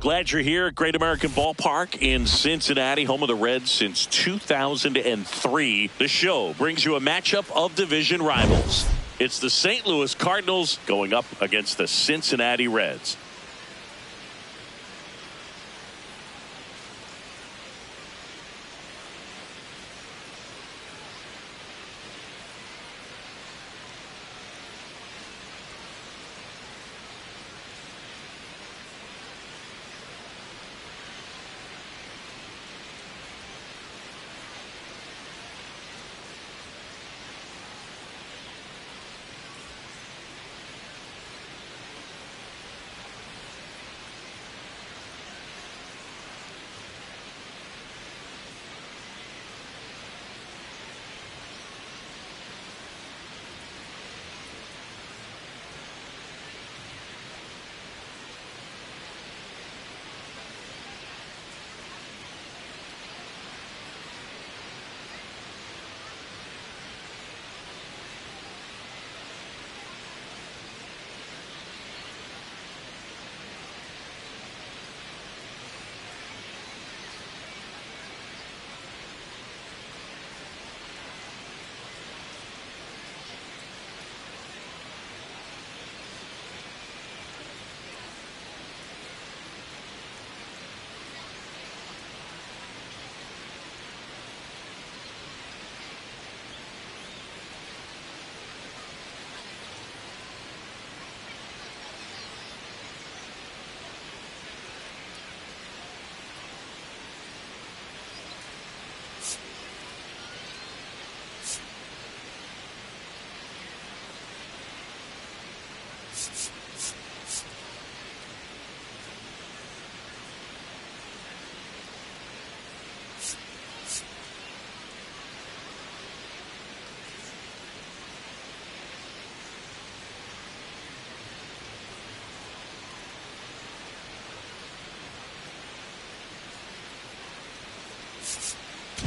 Glad you're here at Great American Ballpark in Cincinnati, home of the Reds since 2003. The show brings you a matchup of division rivals. It's the St. Louis Cardinals going up against the Cincinnati Reds.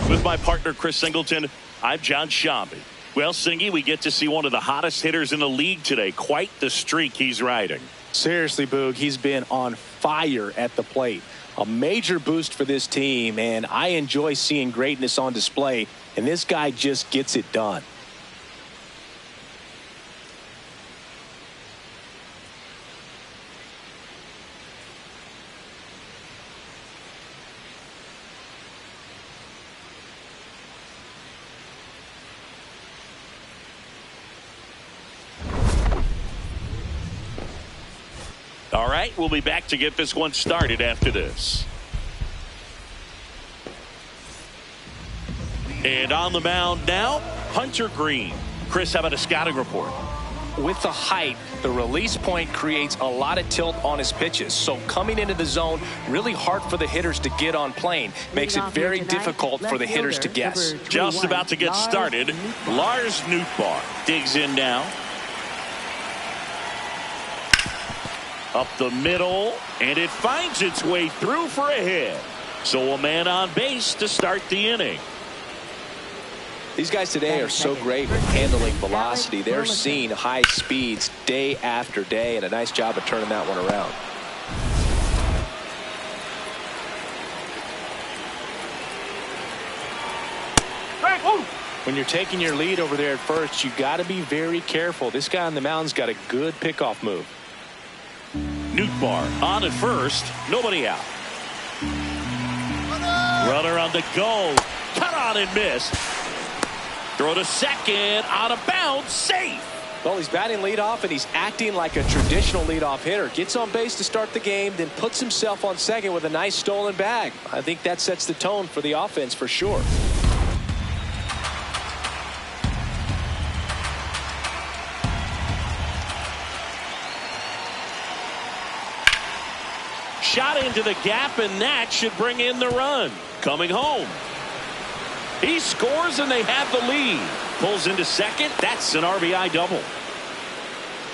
With my partner Chris Singleton, I'm John Shambi. Well, Singy, we get to see one of the hottest hitters in the league today. Quite the streak he's riding. Seriously, Boog, he's been on fire at the plate. A major boost for this team, and I enjoy seeing greatness on display, and this guy just gets it done. All right, we'll be back to get this one started after this. And on the mound now, Hunter Green. Chris, how about a scouting report? With the height, the release point creates a lot of tilt on his pitches. So coming into the zone, really hard for the hitters to get on plane. Makes it very difficult for the hitters to guess. Just about to get started. Lars Nootbaar digs in now. Up the middle, and it finds its way through for a hit. So a man on base to start the inning. These guys today are so great with handling velocity. They're seeing high speeds day after day, and a nice job of turning that one around. When you're taking your lead over there at first, you got to be very careful. This guy on the mound's got a good pickoff move. Nootbaar on at first, nobody out. Runner on the go, cut on and miss. Throw to second, out of bounds, safe. Well, he's batting leadoff, and he's acting like a traditional leadoff hitter. Gets on base to start the game, then puts himself on second with a nice stolen bag. I think that sets the tone for the offense for sure. Shot into the gap, and that should bring in the run. Coming home. He scores, and they have the lead. Pulls into second. That's an RBI double.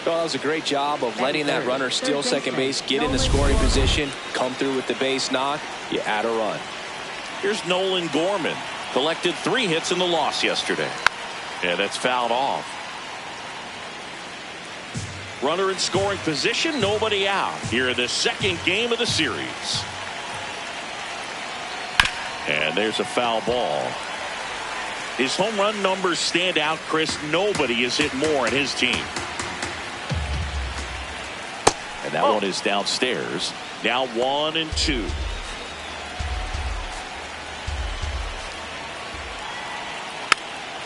Well, that was a great job of letting that runner steal second base, get in the scoring position, come through with the base knock. You add a run. Here's Nolan Gorman. Collected 3 hits in the loss yesterday. Yeah, that's fouled off. Runner in scoring position, nobody out. Here in the second game of the series. And there's a foul ball. His home run numbers stand out, Chris. Nobody has hit more in his team. And that one is downstairs. Now 1-2.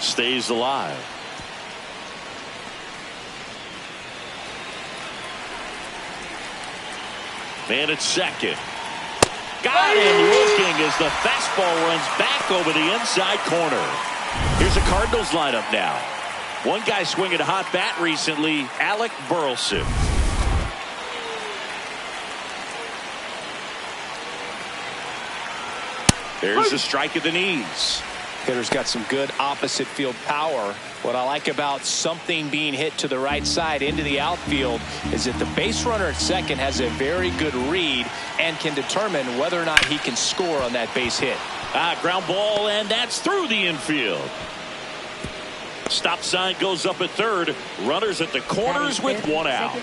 Stays alive. Man at second. Got him looking as the fastball runs back over the inside corner. Here's the Cardinals lineup now. One guy swinging a hot bat recently, Alec Burleson. There's a strike at the knees. Hitter's got some good opposite field power. What I like about something being hit to the right side into the outfield is that the base runner at second has a very good read and can determine whether or not he can score on that base hit. Ground ball, and that's through the infield. Stop sign goes up at third. Runners at the corners with 1 out.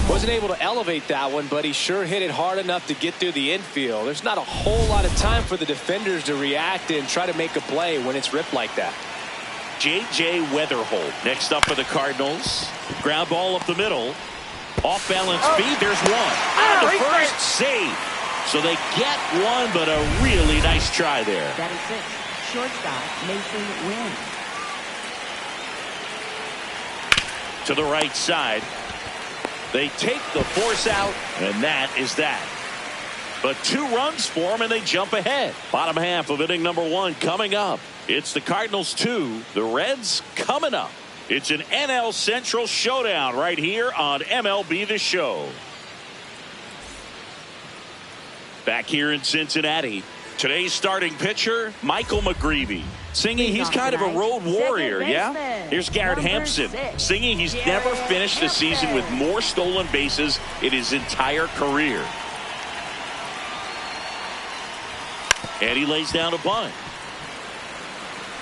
Wasn't able to elevate that one, but he sure hit it hard enough to get through the infield. There's not a whole lot of time for the defenders to react and try to make a play when it's ripped like that. J.J. Weatherholt next up for the Cardinals. Ground ball up the middle. Off balance speed. There's one. On the first save. So they get one, but a really nice try there. That is 6. Shortstop Mason Wynn. To the right side. They take the force out, and that is that. But 2 runs for them, and they jump ahead. Bottom half of inning number 1 coming up. It's the Cardinals 2, the Reds coming up. It's an NL Central showdown right here on MLB The Show. Back here in Cincinnati. Today's starting pitcher, Michael McGreevy. Singing he's kind of a road warrior, yeah? Here's Garrett Hampson. Singing he's never finished the season with more stolen bases in his entire career. And he lays down a bunt.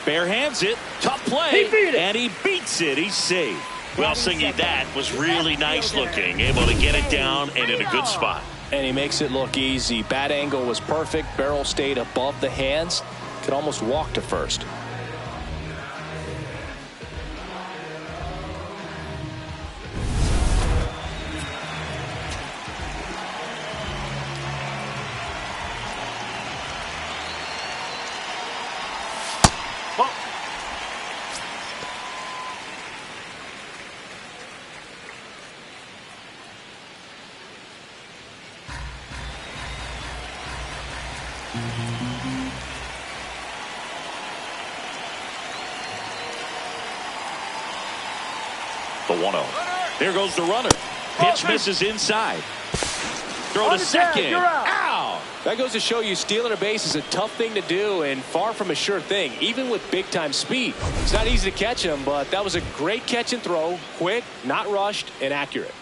Bare hands it. Tough play. And he beats it. He's safe. Well, Singy, that was really nice looking. Able to get it down and in a good spot. And he makes it look easy. Bat angle was perfect. Barrel stayed above the hands. Could almost walk to first. The 1-0. Here goes the runner. Pitch misses inside. Throw to second. Ow! That goes to show you stealing a base is a tough thing to do and far from a sure thing, even with big-time speed. It's not easy to catch him, but that was a great catch and throw. Quick, not rushed, and accurate.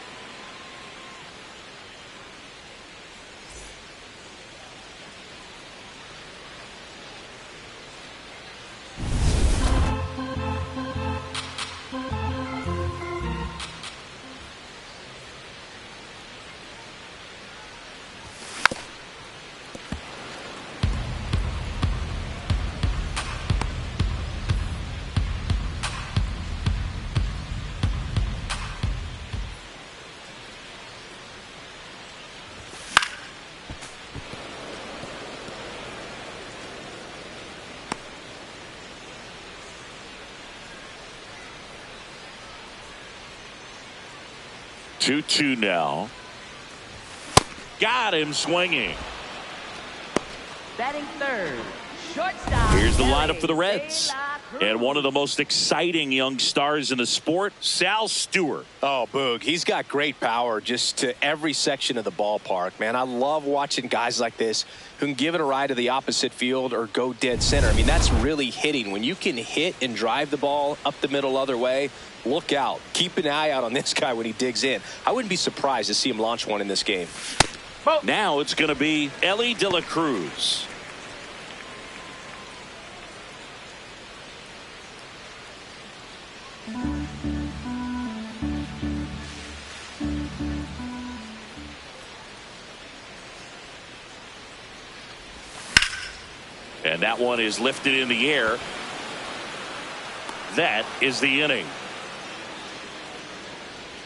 Two now. Got him swinging. Batting third. Shortstop. Here's the lineup for the Reds. And one of the most exciting young stars in the sport, Sal Stewart. Oh, Boog, he's got great power just to every section of the ballpark, man. I love watching guys like this who can give it a ride to the opposite field or go dead center. I mean, that's really hitting. When you can hit and drive the ball up the middle other way, look out. Keep an eye out on this guy when he digs in. I wouldn't be surprised to see him launch one in this game. Now it's going to be Elly de la Cruz. And that one is lifted in the air. That is the inning.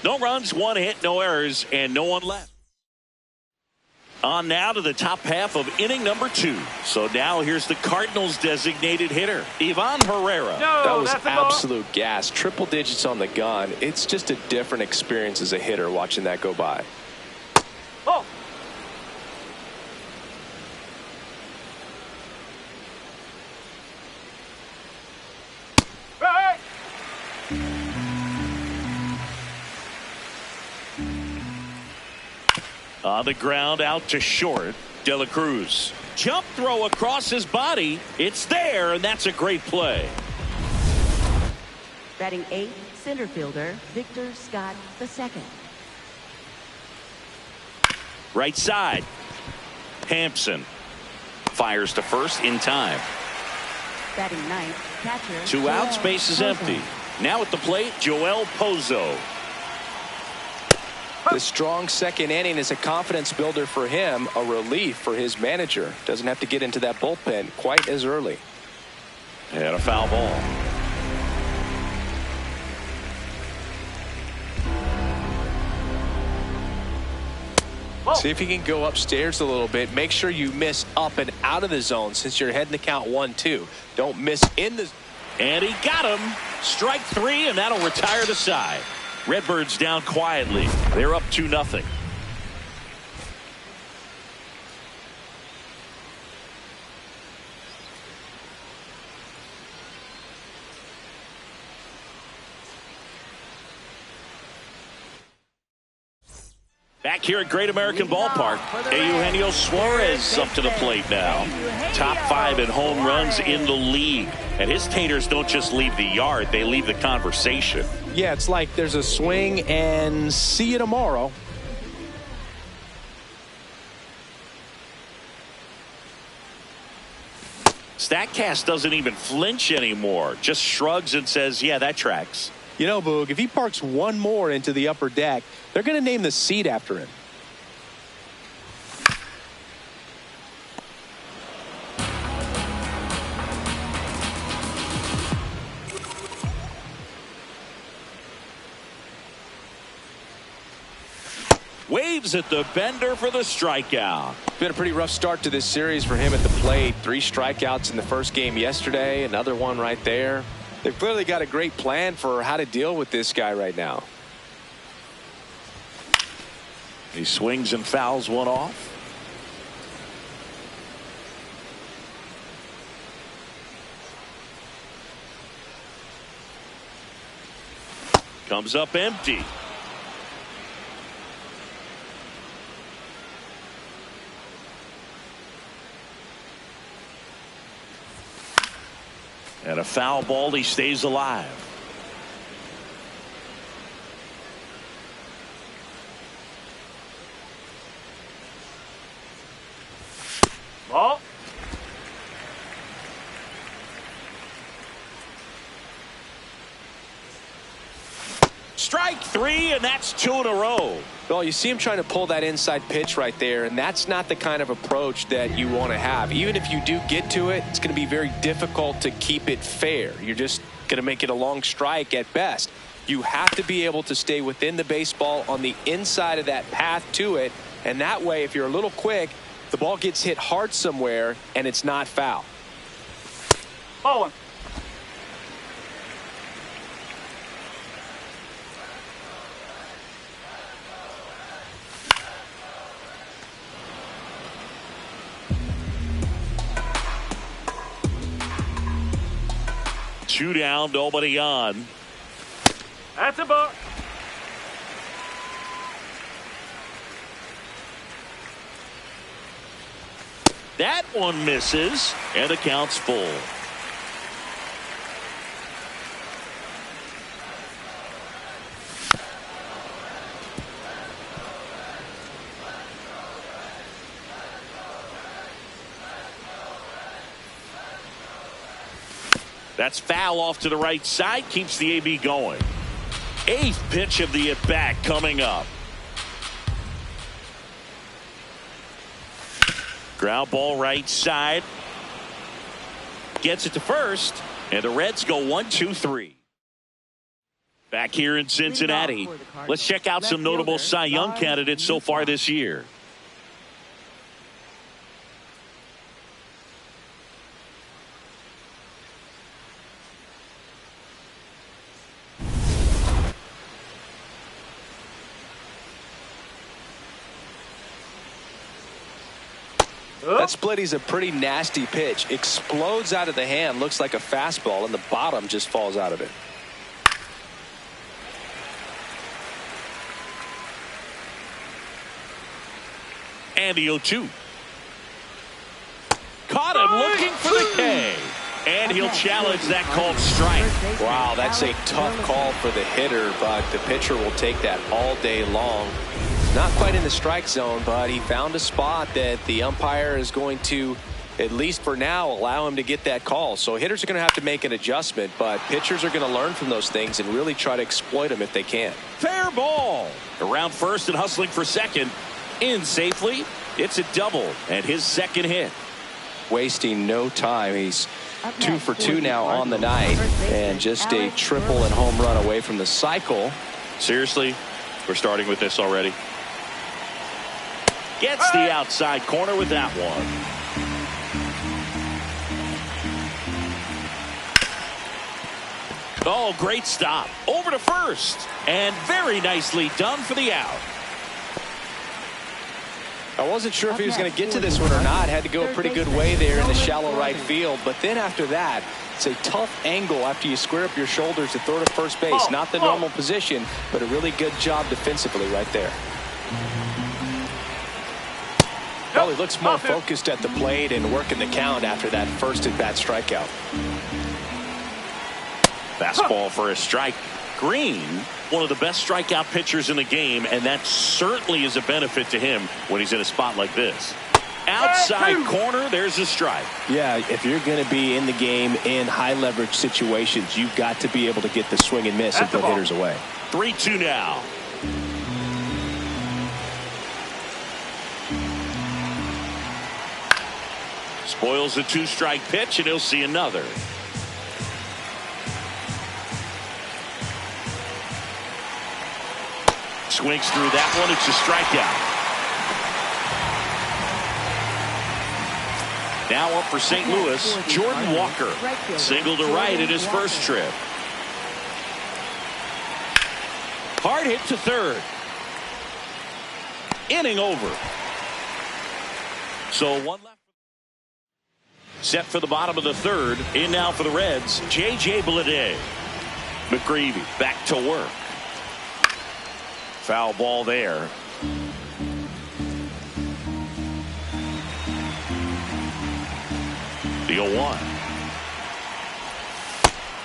No runs, one hit, no errors, and no one left. On now to the top half of inning number 2. So now here's the Cardinals designated hitter, Ivan Herrera. That was absolute gas. Triple digits on the gun. It's just a different experience as a hitter watching that go by. Oh. On the ground out to short. De la Cruz. Jump throw across his body. It's there, and that's a great play. Batting 8th, center fielder Victor Scott II. Right side. Hampson fires to first in time. Batting 9th, catcher 2 outs, base is empty. Now at the plate, Joel Pozo. The strong second inning is a confidence builder for him, a relief for his manager. Doesn't have to get into that bullpen quite as early. And a foul ball. See if you can go upstairs a little bit. Make sure you miss up and out of the zone since you're heading to count 1-2. Don't miss in the. And he got him. Strike 3, and that'll retire the side. Redbirds down quietly. They're up 2-0. Back here at Great American Ballpark, Eugenio Suarez up to the plate now. Top 5 in home runs in the league. And his taters don't just leave the yard, they leave the conversation. Yeah, it's like there's a swing and see you tomorrow. Statcast doesn't even flinch anymore. Just shrugs and says, yeah, that tracks. You know, Boog, if he parks one more into the upper deck, they're going to name the seat after him. Waves at the bender for the strikeout. Been a pretty rough start to this series for him at the plate. 3 strikeouts in the first game yesterday. Another one right there. They've clearly got a great plan for how to deal with this guy right now. He swings and fouls one off. Comes up empty. And a foul ball, he stays alive. Ball. Strike 3, and that's 2 in a row. Well, you see him trying to pull that inside pitch right there, and that's not the kind of approach that you want to have. Even if you do get to it, it's going to be very difficult to keep it fair. You're just going to make it a long strike at best. You have to be able to stay within the baseball on the inside of that path to it, and that way, if you're a little quick, the ball gets hit hard somewhere, and it's not foul. Ball one. Two down, nobody on. That's a ball. That one misses, and the count's full. That's foul off to the right side. Keeps the AB going. 8th pitch of the at-bat coming up. Ground ball right side. Gets it to first. And the Reds go 1-2-3. Back here in Cincinnati. Let's check out some notable Cy Young candidates so far this year. That splitty's a pretty nasty pitch. Explodes out of the hand. Looks like a fastball, and the bottom just falls out of it. And the 0-2. Caught him looking for the K. And he'll challenge that called strike. Wow, that's a tough call for the hitter, but the pitcher will take that all day long. Not quite in the strike zone, but he found a spot that the umpire is going to, at least for now, allow him to get that call. So hitters are going to have to make an adjustment, but pitchers are going to learn from those things and really try to exploit them if they can. Fair ball. Around first and hustling for second. In safely. It's a double and his second hit. Wasting no time. He's 2 for 2 now on the night, and just a triple and home run away from the cycle. Seriously, we're starting with this already. Gets the outside corner with that one. Oh, great stop. Over to first. And very nicely done for the out. I wasn't sure if he was going to get to this one or not. Had to go a pretty good way there in the shallow right field. But then after that, it's a tough angle after you square up your shoulders to throw to first base. Not the normal position, but a really good job defensively right there. Well, he looks more focused at the plate and working the count after that first at-bat strikeout. Fastball for a strike. Green, one of the best strikeout pitchers in the game, and that certainly is a benefit to him when he's in a spot like this. Outside corner, there's a strike. Yeah, if you're going to be in the game in high leverage situations, you've got to be able to get the swing and miss and put hitters away. 3-2 now. Spoils the 2-strike pitch, and he'll see another. Swings through that one. It's a strikeout. Now up for St. Louis, Jordan Walker. Single to right in his first trip. Hard hit to third. Inning over. So one left. Set for the bottom of the third. In now for the Reds, J.J. Bleday. McGreevy back to work. Foul ball there. The 0-1.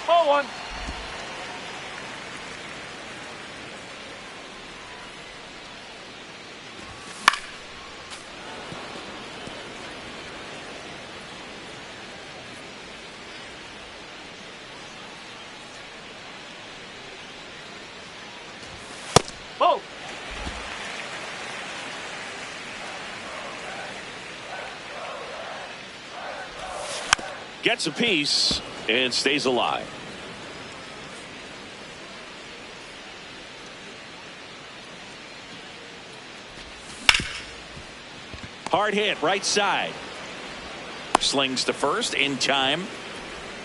0-1. Oh! Gets a piece and stays alive. Hard hit right side. Slings to first in time.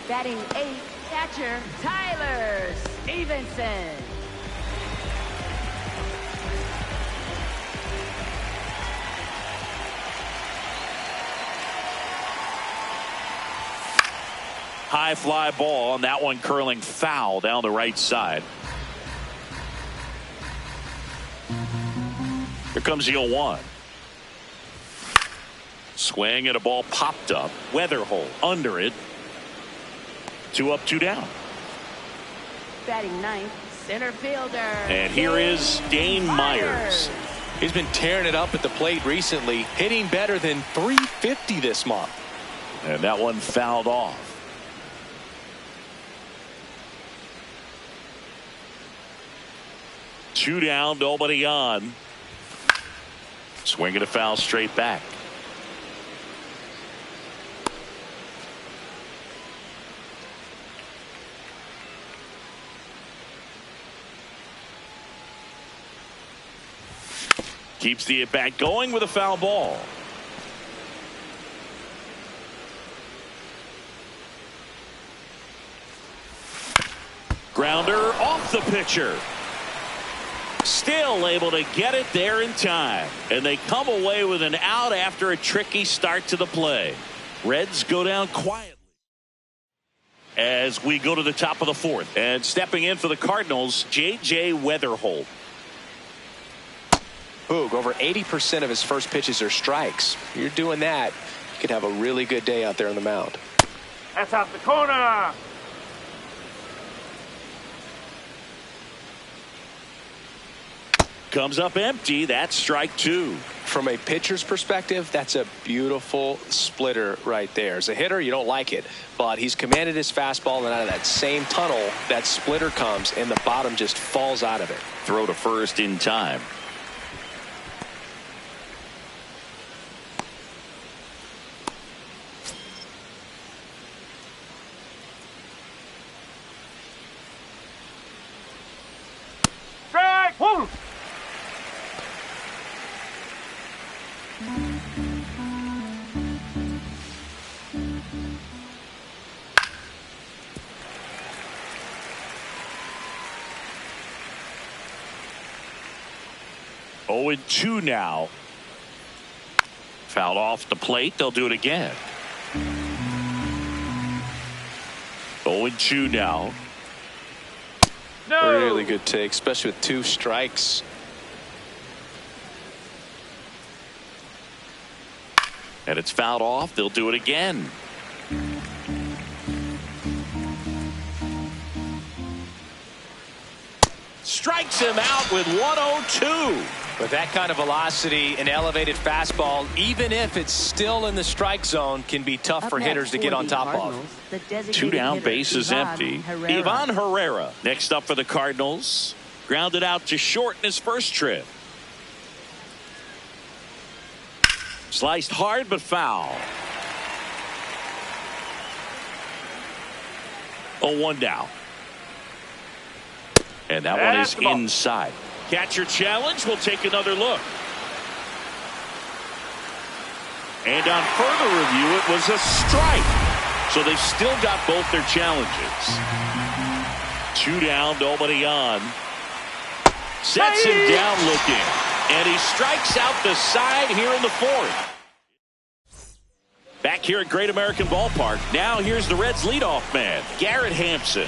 Batting 8th, catcher Tyler Stevenson. High fly ball, and that one curling foul down the right side. Here comes the 0-1. Swing and a ball popped up. Weather hole under it. 2 up, 2 down. Batting 9th, center fielder. And here is Dane Myers. He's been tearing it up at the plate recently, hitting better than .350 this month. And that one fouled off. 2 down, nobody on. Swinging a foul straight back. Keeps the at-bat going with a foul ball. Grounder off the pitcher. Still able to get it there in time. And they come away with an out after a tricky start to the play. Reds go down quietly as we go to the top of the 4th. And stepping in for the Cardinals, J.J. Weatherholt. Boog, over 80% of his first pitches are strikes. You're doing that, you could have a really good day out there on the mound. That's out the corner. Comes up empty. That's strike 2. From a pitcher's perspective, that's a beautiful splitter right there. As a hitter, you don't like it, but he's commanded his fastball, and out of that same tunnel, that splitter comes, and the bottom just falls out of it. Throw to first in time. Strike. Whoa. Oh, and 2 now. Fouled off the plate. They'll do it again. 0 and 2 now. No. Really good take, especially with 2 strikes. And it's fouled off. They'll do it again. Strikes him out with 102. With that kind of velocity, an elevated fastball, even if it's still in the strike zone, can be tough for hitters to get on top of. 2 down, base is empty. Ivan Herrera next up for the Cardinals. Grounded out to short in his first trip. Sliced hard but foul. 0-1 now. And that one is inside. Catcher challenge. We'll take another look. And on further review, it was a strike. So they've still got both their challenges. 2 down, nobody on. Sets him down looking. And he strikes out the side here in the 4th. Back here at Great American Ballpark. Now here's the Reds leadoff man, Garrett Hampson.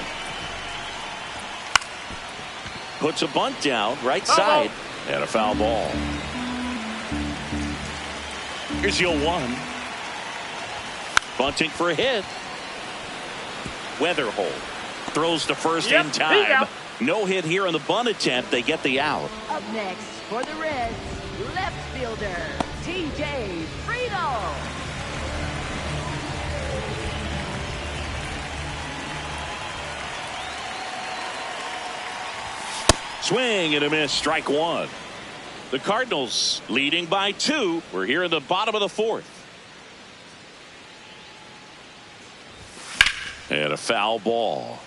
Puts a bunt down, right side, and a foul ball. Here's the 0-1. Bunting for a hit. Weatherholt throws to first in time. No hit here on the bunt attempt. They get the out. Up next for the Reds, left fielder, T.J. Friedel. Swing and a miss, strike 1. The Cardinals leading by 2. We're here in the bottom of the 4th. And a foul ball.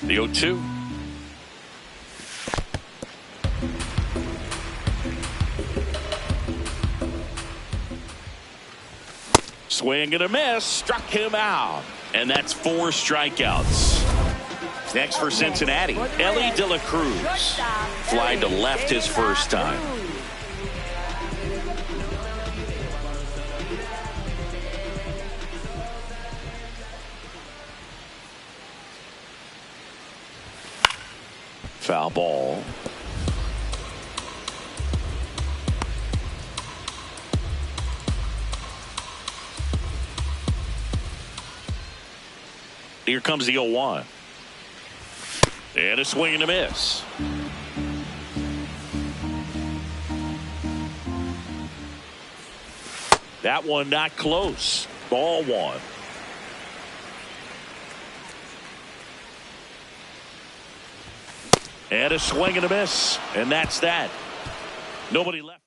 The 0-2. Swing and a miss, struck him out. And that's 4 strikeouts. Next for Cincinnati, Elly de la Cruz. Fly to left his first time. Foul ball. Here comes the 0-1. And a swing and a miss. That one not close. Ball 1. And a swing and a miss. And that's that. Nobody left.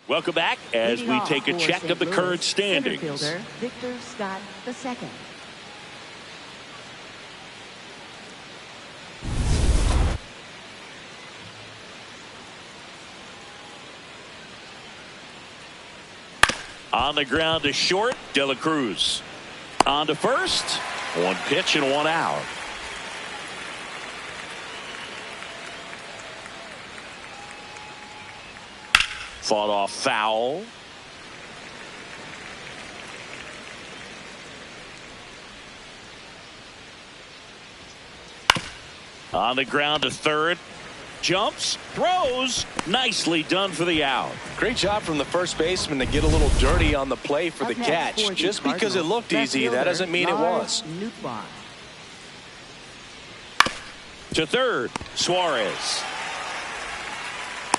Welcome back as we take a check of the current standings. Fielder Victor Scott II. On the ground to short, De La Cruz. On to first. One pitch and one out. Fought off foul. On the ground to third. Jumps, throws, nicely done for the out. Great job from the first baseman to get a little dirty on the play for the catch. Just because it looked easy, that doesn't mean it was. To third, Suarez.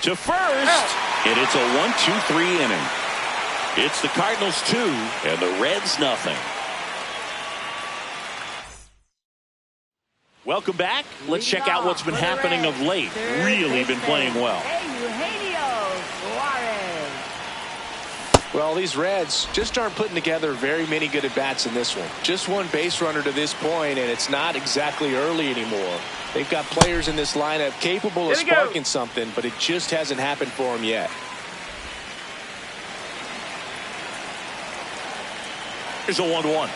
To first, and it's a 1-2-3 inning. It's the Cardinals 2 and the Reds nothing. Welcome back. Let's check out what's been happening of late. Really been playing well. Well, these Reds just aren't putting together very many good at-bats in this one. Just one base runner to this point, and it's not exactly early anymore. They've got players in this lineup capable of sparking something, but it just hasn't happened for them yet. Here's a 1-1.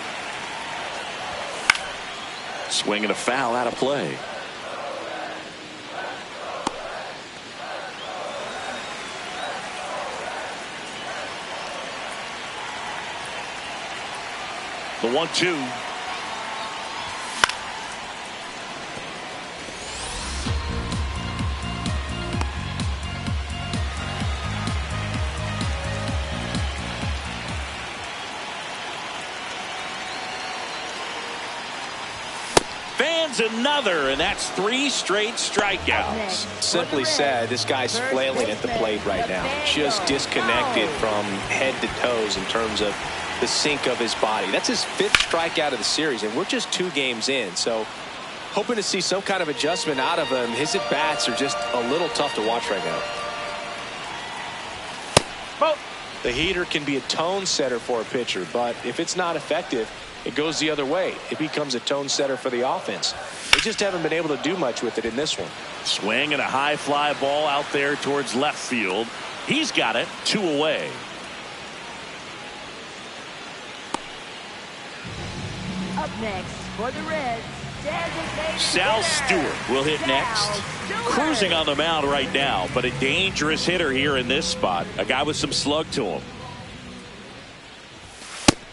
Swing and a foul out of play. The 1-2. Fans another, and that's 3 straight strikeouts. Simply said, this guy's flailing at the plate right now. Just disconnected from head to toes in terms of the sink of his body. That's his 5th strikeout of the series, and we're just 2 games in. So hoping to see some kind of adjustment out of him. His at-bats are just a little tough to watch right now. The heater can be a tone setter for a pitcher, but if it's not effective, it goes the other way. It becomes a tone setter for the offense. They just haven't been able to do much with it in this one. Swing and a high fly ball out there towards left field. He's got it 2 away. Up next for the Reds, Sal Stewart will hit next. Cruising on the mound right now, but a dangerous hitter here in this spot. A guy with some slug to him.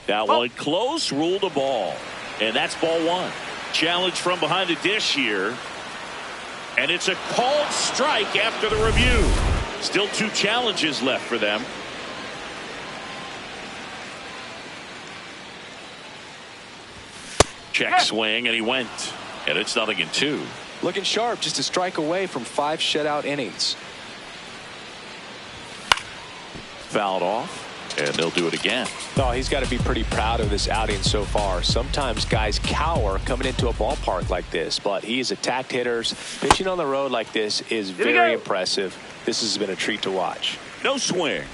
That one close, ruled a ball. And that's ball 1. Challenge from behind the dish here. And it's a called strike after the review. Still 2 challenges left for them. Check swing, and he went. And it's 0-2. Looking sharp, just a strike away from 5 shutout innings. Fouled off. And they'll do it again. Oh, he's got to be pretty proud of this outing so far. Sometimes guys cower coming into a ballpark like this, but he's attacked hitters. Pitching on the road like this is very impressive. This has been a treat to watch. No swing.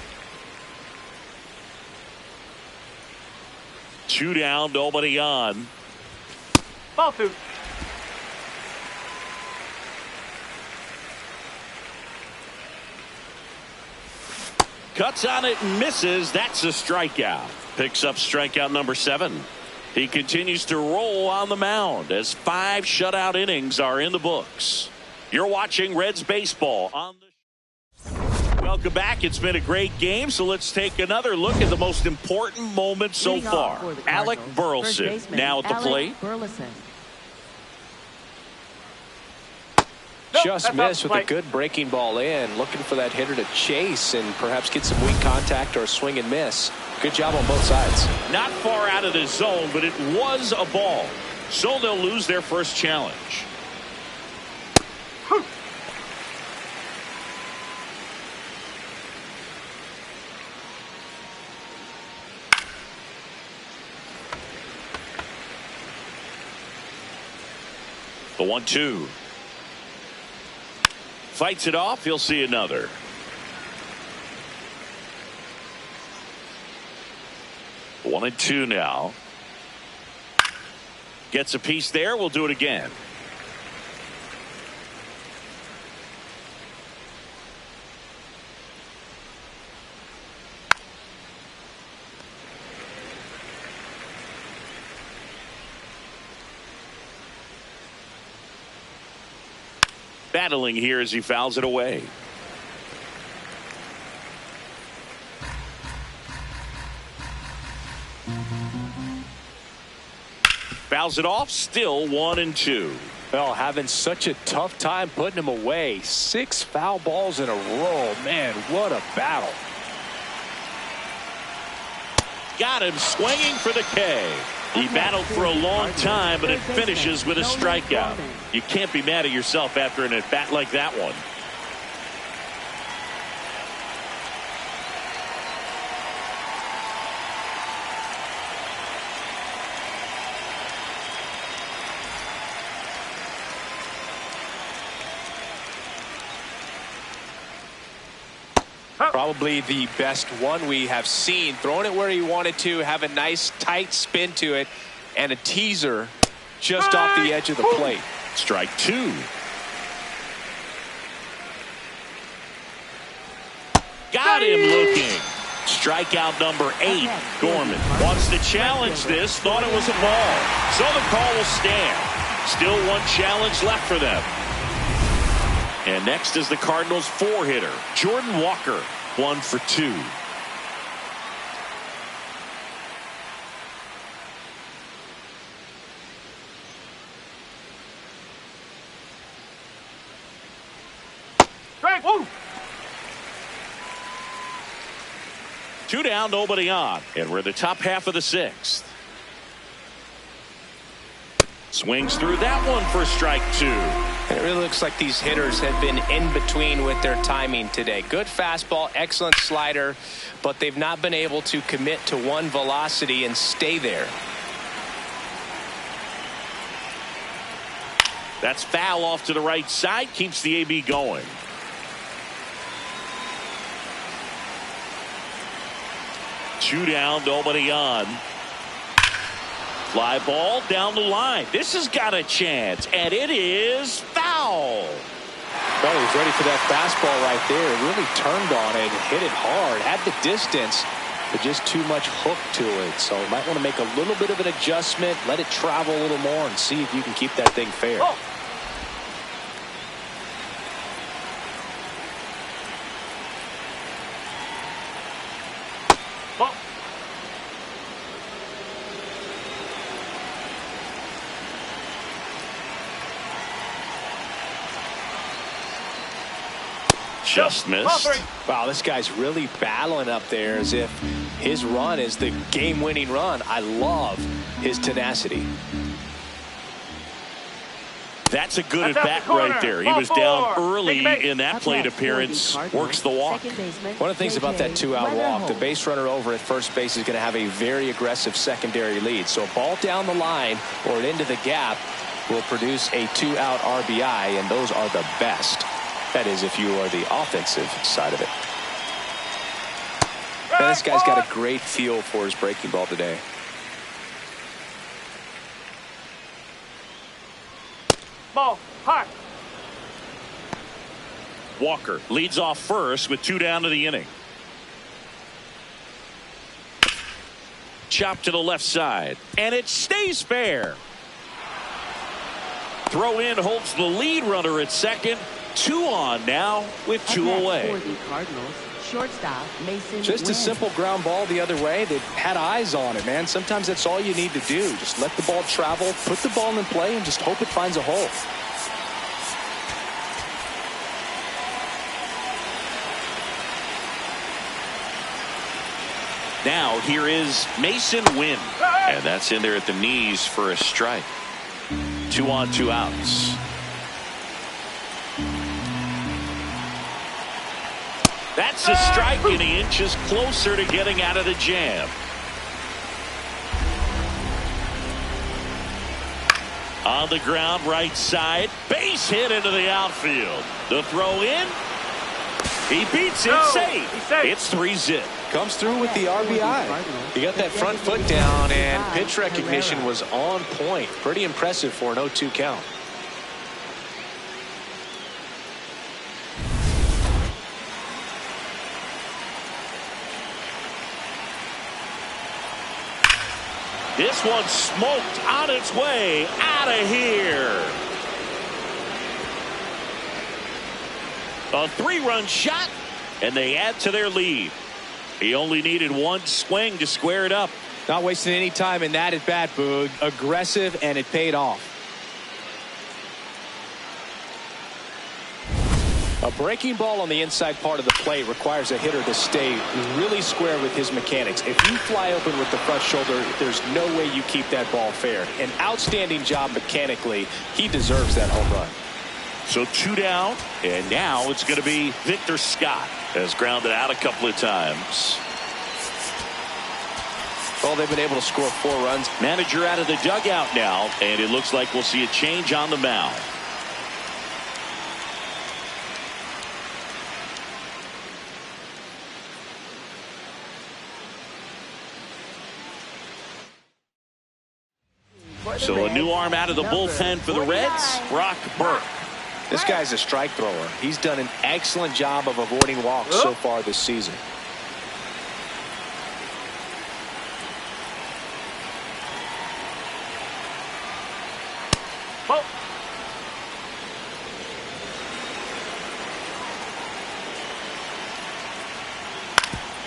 2 down, nobody on. Ball 2. Cuts on it and misses. That's a strikeout. Picks up strikeout number 7. He continues to roll on the mound as 5 shutout innings are in the books. You're watching Reds baseball on the. Welcome back. It's been a great game, so let's take another look at the most important moment so far. Alec Burleson now at the plate. Just missed with a good breaking ball in. Looking for that hitter to chase and perhaps get some weak contact or a swing and miss. Good job on both sides. Not far out of the zone, but it was a ball. So they'll lose their first challenge. The 1-2. fights it off. He'll see another. One and two now. Gets a piece there. We'll do it again. Battling here as he fouls it away. Fouls it off. Still 1 and 2. Well, having such a tough time putting him away. 6 foul balls in a row. Man, what a battle. Got him swinging for the K. He battled for a long time, but it finishes with a strikeout. You can't be mad at yourself after an at-bat like that one. Probably the best one we have seen. Throwing it where he wanted to, have a nice tight spin to it, and a teaser just off the edge of the plate. Strike 2. Got him looking. Strikeout number 8. Gorman wants to challenge this. Thought it was a ball. So the call will stand. Still one challenge left for them. And next is the Cardinals' 4-hitter, Jordan Walker. 1 for 2. Strike. Woo. 2 down, nobody on. And we're in the top half of the 6th. Swings through that one for strike 2. And it really looks like these hitters have been in between with their timing today. Good fastball, excellent slider, but they've not been able to commit to one velocity and stay there. That's foul off to the right side. Keeps the AB going. Two down, nobody on. Fly ball down the line. This has got a chance, and it is foul. Well, he was ready for that fastball right there. It really turned on it and hit it hard. Had the distance, but just too much hook to it. So you might want to make a little bit of an adjustment, let it travel a little more, and see if you can keep that thing fair. Oh. Just missed. Wow, this guy's really battling up there as if his run is the game-winning run. I love his tenacity. That's a good at-bat right there. He was down early in that plate appearance. Works the walk. One of the things about that 2-out walk, the base runner over at first base is going to have a very aggressive secondary lead. So a ball down the line or into the gap will produce a 2-out RBI, and those are the best. That is, if you are the offensive side of it. And this guy's got a great feel for his breaking ball today. Ball. Hot. Walker leads off first with 2 down to the inning. Chop to the left side, and it stays fair. Throw in holds the lead runner at second. 2 on now with 2 away. Shortstop Mason Just a simple ground ball the other way. They've had eyes on it, man. Sometimes that's all you need to do. Just let the ball travel, put the ball in play, and just hope it finds a hole. Now here is Mason Wynn, and that's in there at the knees for a strike. 2 on, 2 outs. That's a strike, and he inches closer to getting out of the jam. On the ground, right side. Base hit into the outfield. The throw in. He beats it. Safe. It's 3-zip. Comes through with the RBI. He got that front foot down, and pitch recognition was on point. Pretty impressive for an 0-2 count. This one smoked on its way out of here. A 3-run shot, and they add to their lead. He only needed one swing to square it up. Not wasting any time in that at bat, Boog. Aggressive, and it paid off. A breaking ball on the inside part of the plate requires a hitter to stay really square with his mechanics. If you fly open with the front shoulder, there's no way you keep that ball fair. An outstanding job mechanically. He deserves that home run. So 2 down, and now it's going to be Victor Scott. Has grounded out a couple of times. Well, they've been able to score 4 runs. Manager out of the dugout now, and it looks like we'll see a change on the mound. So a new arm out of the bullpen for the Reds, Brock Burke. This guy's a strike thrower. He's done an excellent job of avoiding walks so far this season.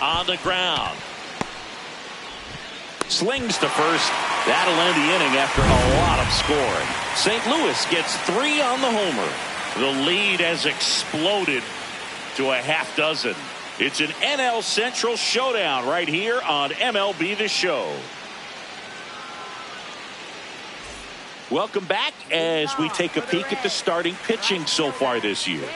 On the ground. Slings to first. That'll end the inning after a lot of scoring. St. Louis gets 3 on the homer. The lead has exploded to a half dozen. It's an NL Central showdown right here on MLB The Show. Welcome back as we take a peek at the starting pitching so far this year.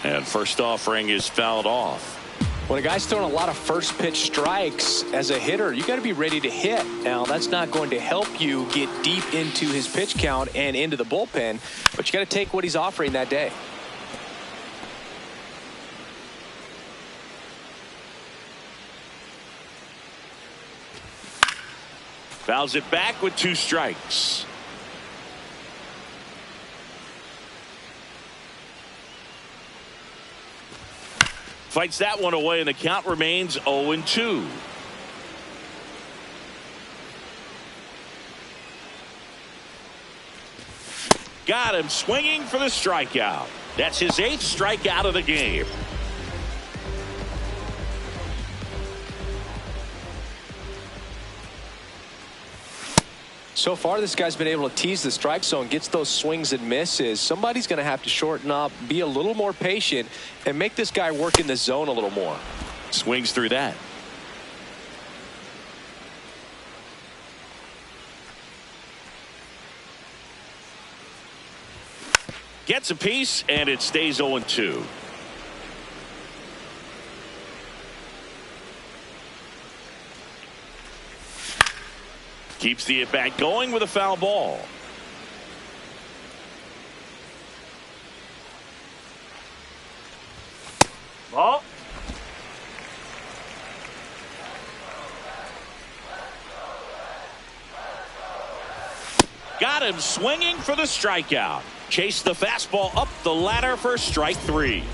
And first offering is fouled off. When a guy's throwing a lot of first pitch strikes as a hitter, you got to be ready to hit. Now, that's not going to help you get deep into his pitch count and into the bullpen, but you got to take what he's offering that day. Fouls it back with 2 strikes. Fights that one away, and the count remains 0-2. Got him swinging for the strikeout. That's his 8th strikeout of the game. So far, this guy's been able to tease the strike zone, gets those swings and misses. Somebody's going to have to shorten up, be a little more patient, and make this guy work in the zone a little more. Swings through that. Gets a piece, and it stays 0-2. Keeps the at-bat going with a foul ball. Ball. Got him swinging for the strikeout. Chased the fastball up the ladder for strike 3.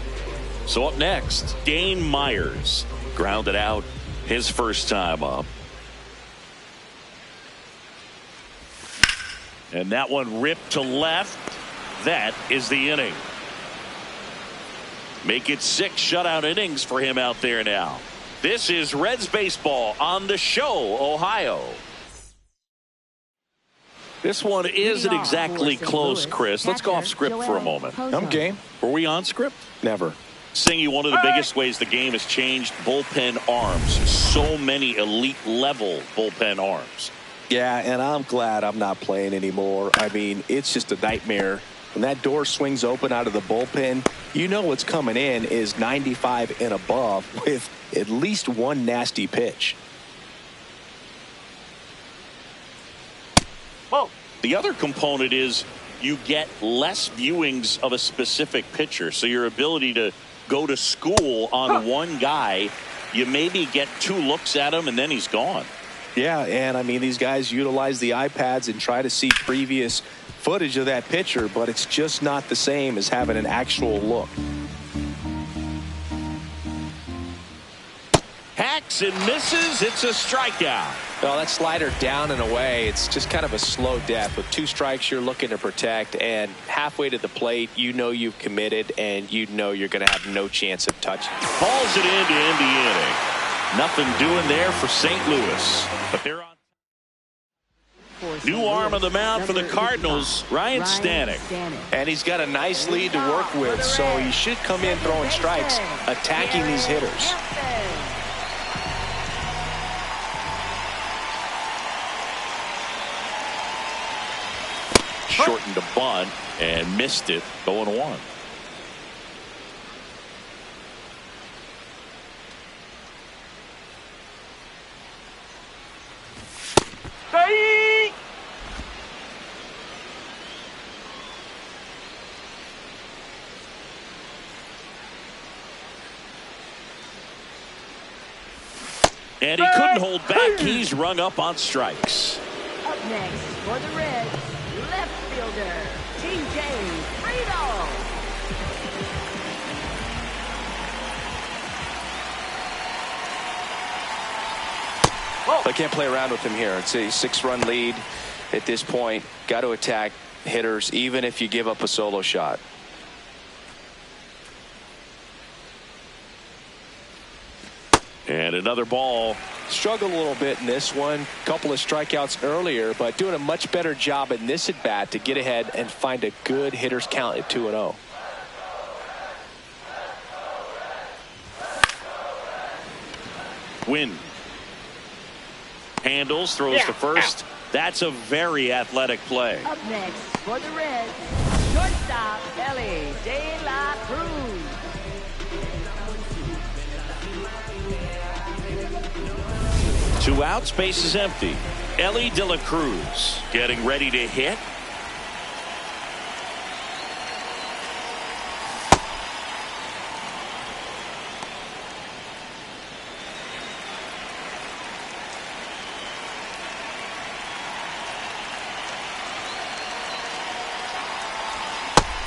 So up next, Dane Myers. Grounded out his first time up. And that one ripped to left. That is the inning. Make it 6 shutout innings for him out there now. This is Reds baseball on The Show, Ohio. This one isn't exactly close, Chris. Let's go off script for a moment. I'm game. Were we on script? Never. Singing one of the biggest ways the game has changed, bullpen arms. So many elite level bullpen arms. Yeah, and I'm glad I'm not playing anymore. I mean, it's just a nightmare. When that door swings open out of the bullpen, you know what's coming in is 95 and above with at least one nasty pitch. Whoa. The other component is you get less viewings of a specific pitcher. So your ability to go to school on one guy, you maybe get 2 looks at him and then he's gone. Yeah, and I mean, these guys utilize the iPads and try to see previous footage of that pitcher, but it's just not the same as having an actual look. Hacks and misses. It's a strikeout. Well, that slider down and away, it's just kind of a slow death. With 2 strikes, you're looking to protect, and halfway to the plate, you know you've committed, and you know you're going to have no chance of touching. Falls it in to end the inning. Nothing doing there for St. Louis. But they're on. New arm of the mound for the Cardinals, Ryan Stanek. And he's got a nice lead to work with, so he should come in throwing strikes, attacking these hitters. Shortened a bunt and missed it, 0-1. Hey! And he couldn't hold back. He's rung up on strikes. Up next for the Reds, left fielder, TJ Friedel. I can't play around with him here. It's a 6-run lead at this point. Got to attack hitters, even if you give up a solo shot. And another ball. Struggled a little bit in this one. Couple of strikeouts earlier, but doing a much better job in this at bat to get ahead and find a good hitter's count at 2-0. Win. Handles, throws to first. That's a very athletic play. Up next for the Reds, shortstop Elly De La Cruz. Two outs, base is empty. Elly De La Cruz getting ready to hit.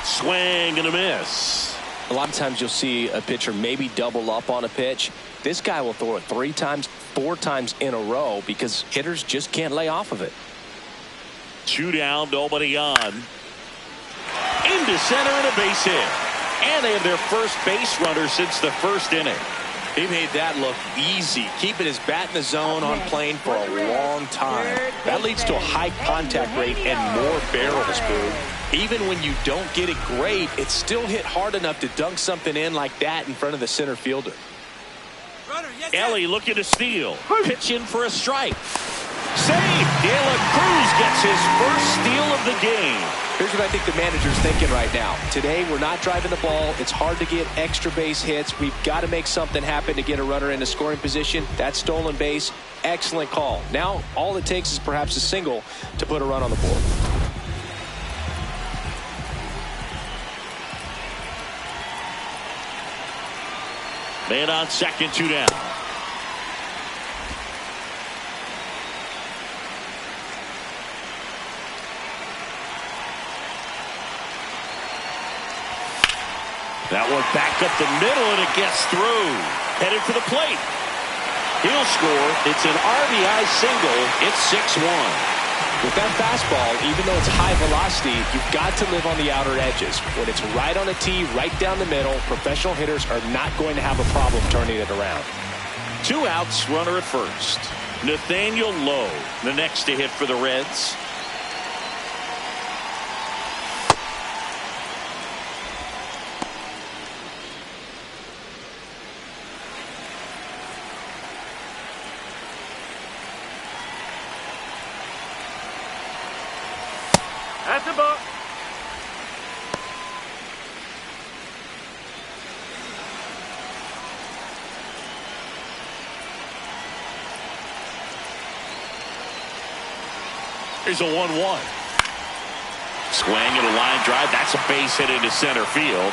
Swing and a miss. A lot of times you'll see a pitcher maybe double up on a pitch. This guy will throw it 3 times, 4 times in a row because hitters just can't lay off of it. 2 down, nobody on. Into center and a base hit. And they have their first base runner since the first inning. He made that look easy, keeping his bat in the zone on plane for a long time. That leads to a high contact rate and more barrels, Boo. Even when you don't get it great, it's still hit hard enough to dunk something in like that in front of the center fielder. Elly looking to steal. Pitch in for a strike. Save. De La Cruz gets his first steal of the game. Here's what I think the manager's thinking right now. Today, we're not driving the ball. It's hard to get extra base hits. We've got to make something happen to get a runner into scoring position. That stolen base, excellent call. Now, all it takes is perhaps a single to put a run on the board. Man on second, 2 down. That one back up the middle, and it gets through. Headed for the plate. He'll score. It's an RBI single. It's 6-1. With that fastball, even though it's high velocity, you've got to live on the outer edges. When it's right on a tee, right down the middle, professional hitters are not going to have a problem turning it around. 2 outs, runner at first. Nathaniel Lowe, the next to hit for the Reds. That's a ball. Here's a 1-1. Swing and a line drive. That's a base hit into center field.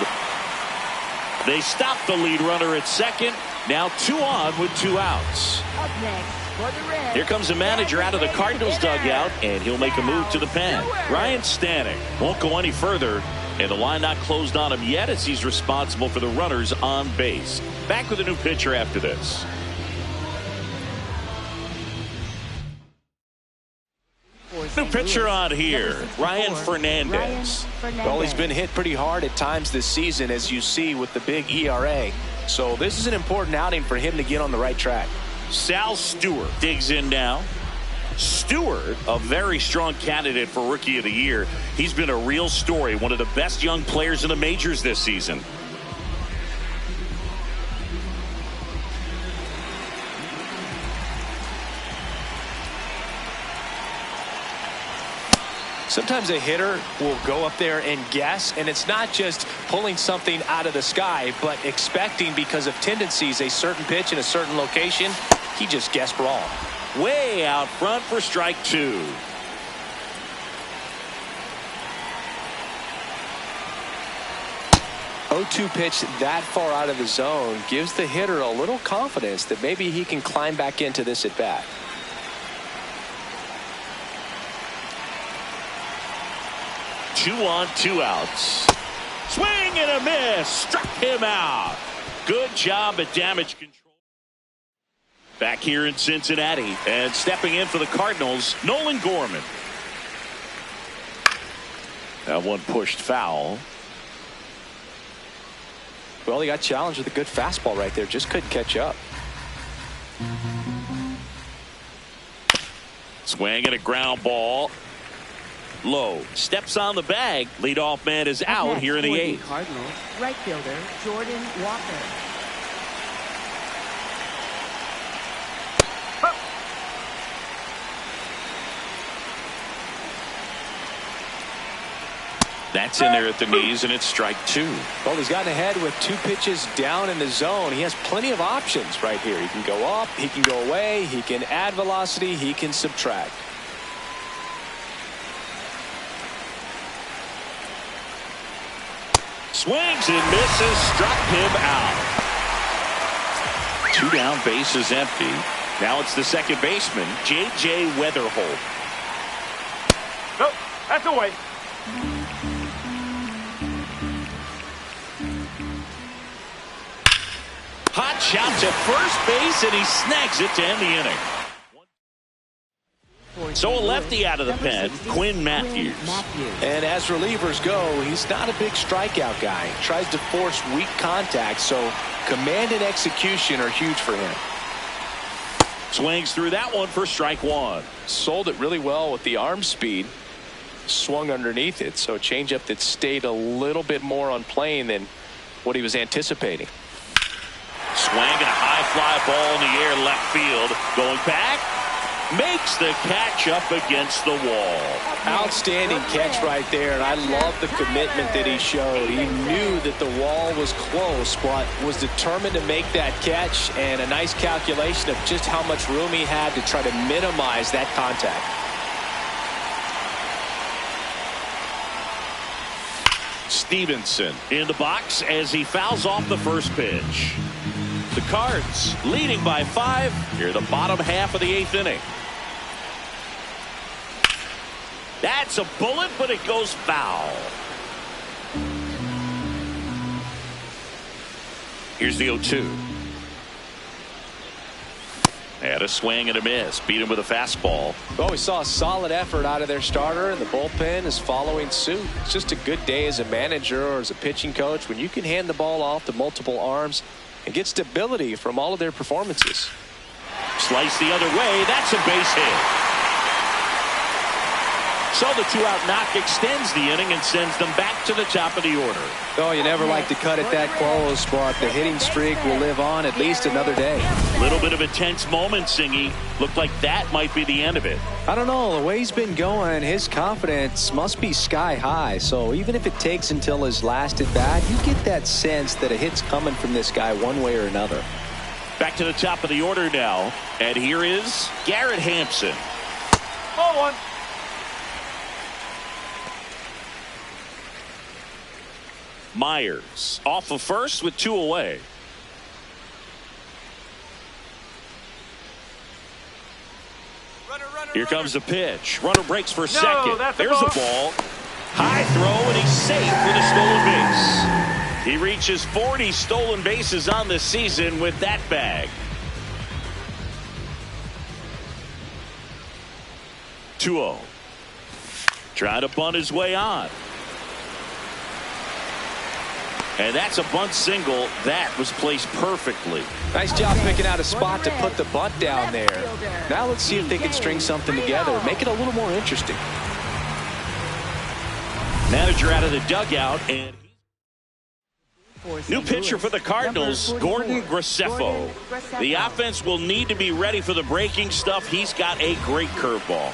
They stop the lead runner at second. Now 2 on with 2 outs. Up next for the Reds. Here comes the manager out of the Cardinals dugout, and he'll make a move to the pen. Ryan Stanek won't go any further, and the line not closed on him yet as he's responsible for the runners on base. Back with a new pitcher after this. New pitcher on here, Ryan Fernandez. Well, he's been hit pretty hard at times this season, as you see with the big ERA. So this is an important outing for him to get on the right track. Sal Stewart digs in now. Stewart, a very strong candidate for Rookie of the Year. He's been a real story, one of the best young players in the majors this season. Sometimes a hitter will go up there and guess, and it's not just pulling something out of the sky, but expecting, because of tendencies, a certain pitch in a certain location. He just guessed wrong. Way out front for strike 2. Oh-2 pitch that far out of the zone gives the hitter a little confidence that maybe he can climb back into this at bat. Two on, 2 outs. Swing and a miss. Struck him out. Good job at damage control. Back here in Cincinnati, and stepping in for the Cardinals, Nolan Gorman. That one pushed foul. Well, he got challenged with a good fastball right there. Just couldn't catch up. Swing and a ground ball. Low steps on the bag. Leadoff man is out here in the 8th. Cardinals right fielder Jordan Walker. That's in there at the knees, and it's strike 2. Well, he's gotten ahead with 2 pitches down in the zone. He has plenty of options right here. He can go up, he can go away, he can add velocity, he can subtract. Swings and misses, struck him out. 2 down, bases empty. Now it's the second baseman, J.J. Weatherholt. Nope, that's away. Hot shot to first base, and he snags it to end the inning. So a lefty out of the pen, Quinn Matthews. And as relievers go, he's not a big strikeout guy. He tries to force weak contact, so command and execution are huge for him. Swings through that one for strike 1. Sold it really well with the arm speed. Swung underneath it, so a changeup that stayed a little bit more on plane than what he was anticipating. Swing and a high fly ball in the air left field. Going back. Makes the catch up against the wall. Outstanding catch right there, and I love the commitment that he showed. He knew that the wall was close, but was determined to make that catch, and a nice calculation of just how much room he had to try to minimize that contact. Stevenson in the box as he fouls off the first pitch. The Cards leading by 5 here in the bottom half of the 8th inning. That's a bullet, but it goes foul. Here's the 0-2. And a swing and a miss. Beat him with a fastball. Well, we saw a solid effort out of their starter, and the bullpen is following suit. It's just a good day as a manager or as a pitching coach when you can hand the ball off to multiple arms and get stability from all of their performances. Slice the other way. That's a base hit. So the 2-out knock extends the inning and sends them back to the top of the order. Oh, you never like to cut it that close, but the hitting streak will live on at least another day. A little bit of a tense moment, Singy. Looked like that might be the end of it. I don't know. The way he's been going, his confidence must be sky high. So even if it takes until his last at bat, you get that sense that a hit's coming from this guy one way or another. Back to the top of the order now. And here is Garrett Hampson. Ball one. Myers off of first with 2 away. Here comes the pitch. Runner breaks for second. There's a ball. High throw, and he's safe with a stolen base. He reaches 40 stolen bases on the season with that bag. 2-0. Trying to bunt his way on. And that's a bunt single. That was placed perfectly. Nice job picking out a spot to put the bunt down there. Now let's see if they can string something together. Make it a little more interesting. Manager out of the dugout, and new pitcher for the Cardinals, Gordon Graceffo. The offense will need to be ready for the breaking stuff. He's got a great curveball.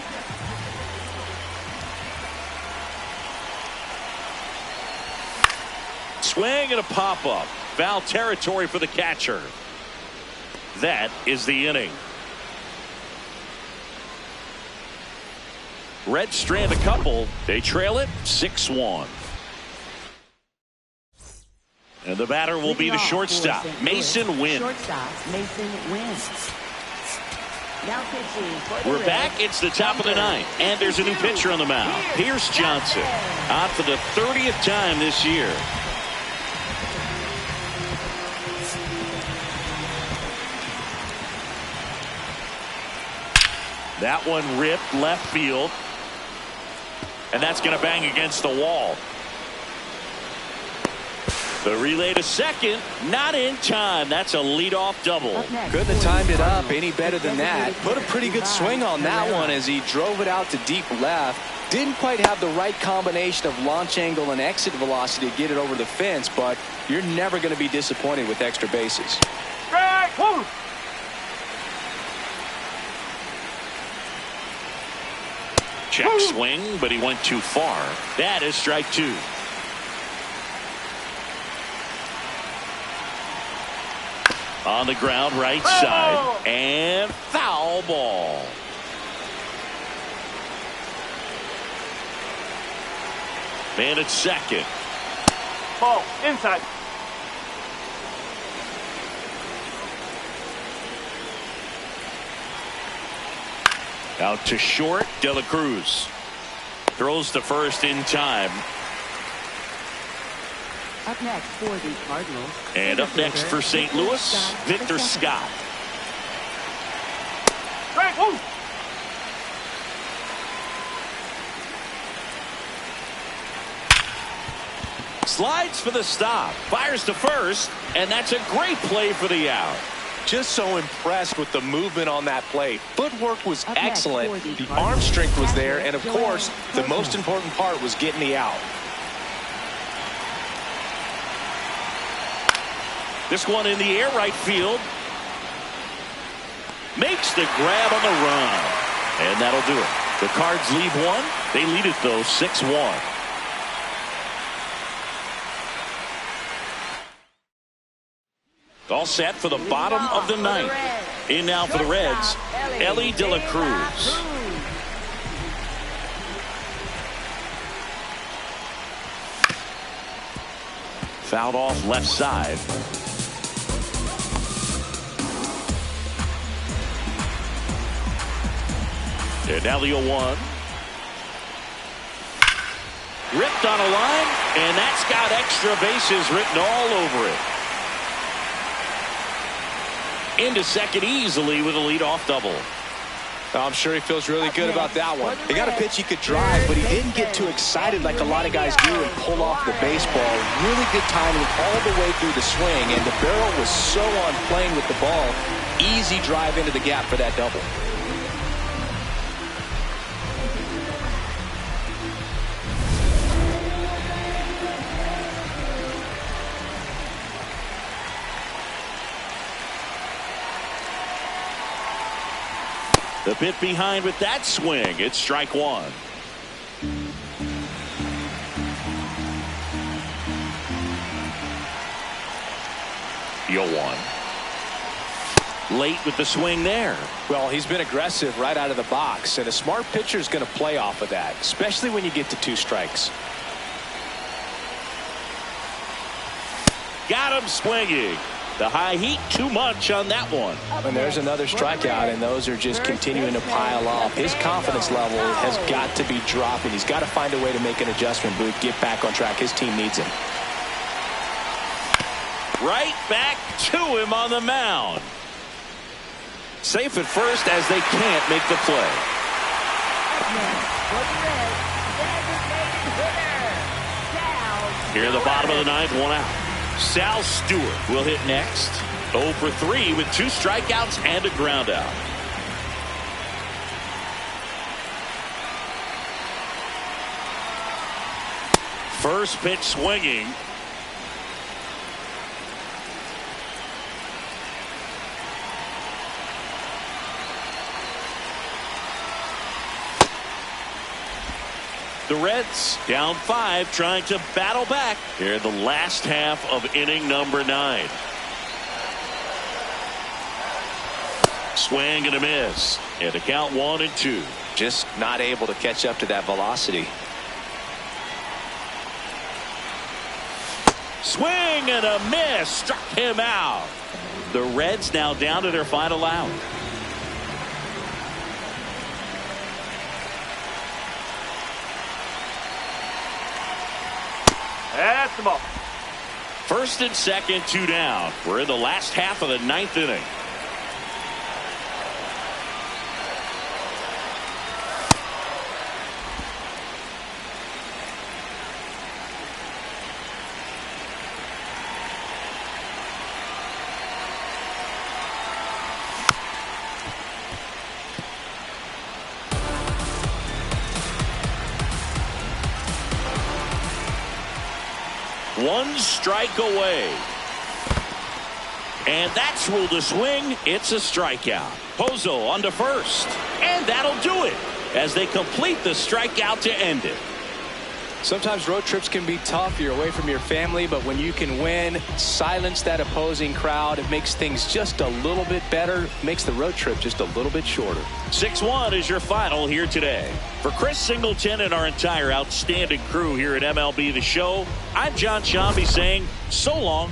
Swing and a pop-up. Foul territory for the catcher. That is the inning. Reds strand a couple. They trail it 6-1. And the batter will be the shortstop, Mason Wynn. We're back. It's the top of the ninth. And there's a new pitcher on the mound. Pierce Johnson. Out for the 30th time this year. That one ripped left field. And that's going to bang against the wall. The relay to second, not in time. That's a leadoff double. Couldn't have timed it up any better than that. Put a pretty good swing on that one as he drove it out to deep left. Didn't quite have the right combination of launch angle and exit velocity to get it over the fence, but you're never going to be disappointed with extra bases. Check swing, but he went too far. That is strike 2. On the ground, right side, and foul ball. Man at second. Ball inside. Out to short, De La Cruz throws to first in time. Up next for the Cardinals. And up next for St. Louis, Victor Scott. Slides for the stop, fires to first, and that's a great play for the out. Just so impressed with the movement on that play. Footwork was excellent. The arm strength was there. And, of course, the most important part was getting the out. This one in the air right field. Makes the grab on the run. And that'll do it. The Cards lead one. They lead it, though, 6-1. All set for the bottom of the ninth. In now for the Reds, Elly De La Cruz. Fouled off left side. And now the 0-1. Ripped on a line, and that's got extra bases written all over it. Into second easily with a leadoff double. I'm sure he feels really good about that one. He got a pitch he could drive, but he didn't get too excited like a lot of guys do and pull off the baseball. Really good timing all the way through the swing, and the barrel was so on plane with the ball. Easy drive into the gap for that double. The bit behind with that swing. It's strike one. Yo one. Late with the swing there. Well, he's been aggressive right out of the box, and a smart pitcher is going to play off of that, especially when you get to 2 strikes. Got him swinging. The high heat too much on that one. And there's another strikeout, and those are just continuing to pile up. His confidence level has got to be dropping. He's got to find a way to make an adjustment, Booth, get back on track. His team needs him. Right back to him on the mound. Safe at first as they can't make the play. Here in the bottom of the ninth, 1 out. Sal Stewart will hit next. 0 for 3 with 2 strikeouts and a ground out. First pitch swinging. The Reds down 5, trying to battle back here in the last half of inning number 9. Swing and a miss. And the count 1-2. Just not able to catch up to that velocity. Swing and a miss. Struck him out. The Reds now down to their final out. That's the ball. First and second, 2 down. We're in the last half of the 9th inning. One strike away. And that's ruled a swing. It's a strikeout. Pozo on to first. And that'll do it as they complete the strikeout to end it. Sometimes road trips can be tough. You're away from your family, but when you can win, silence that opposing crowd, it makes things just a little bit better, makes the road trip just a little bit shorter. 6-1 is your final here today. For Chris Singleton and our entire outstanding crew here at MLB The Show, I'm John Shambi saying so long.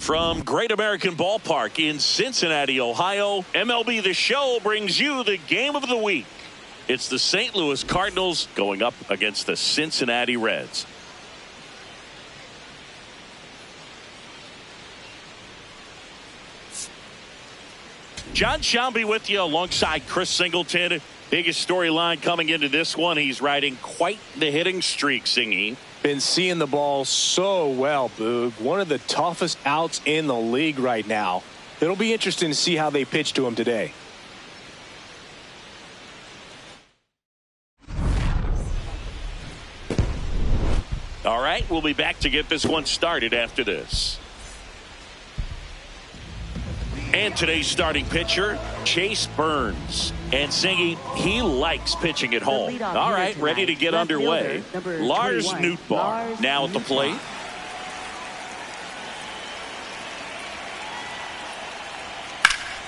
From Great American Ballpark in Cincinnati, Ohio, MLB The Show brings you the game of the week. It's the St. Louis Cardinals going up against the Cincinnati Reds. John Shelby with you alongside Chris Singleton. Biggest storyline coming into this one. He's riding quite the hitting streak, Singy. Been seeing the ball so well, Boog. One of the toughest outs in the league right now. It'll be interesting to see how they pitch to him today. All right, we'll be back to get this one started after this. And today's starting pitcher, Chase Burns. And Singy, he likes pitching at home. All right, ready to get underway. Lars Nootbaar now at the plate.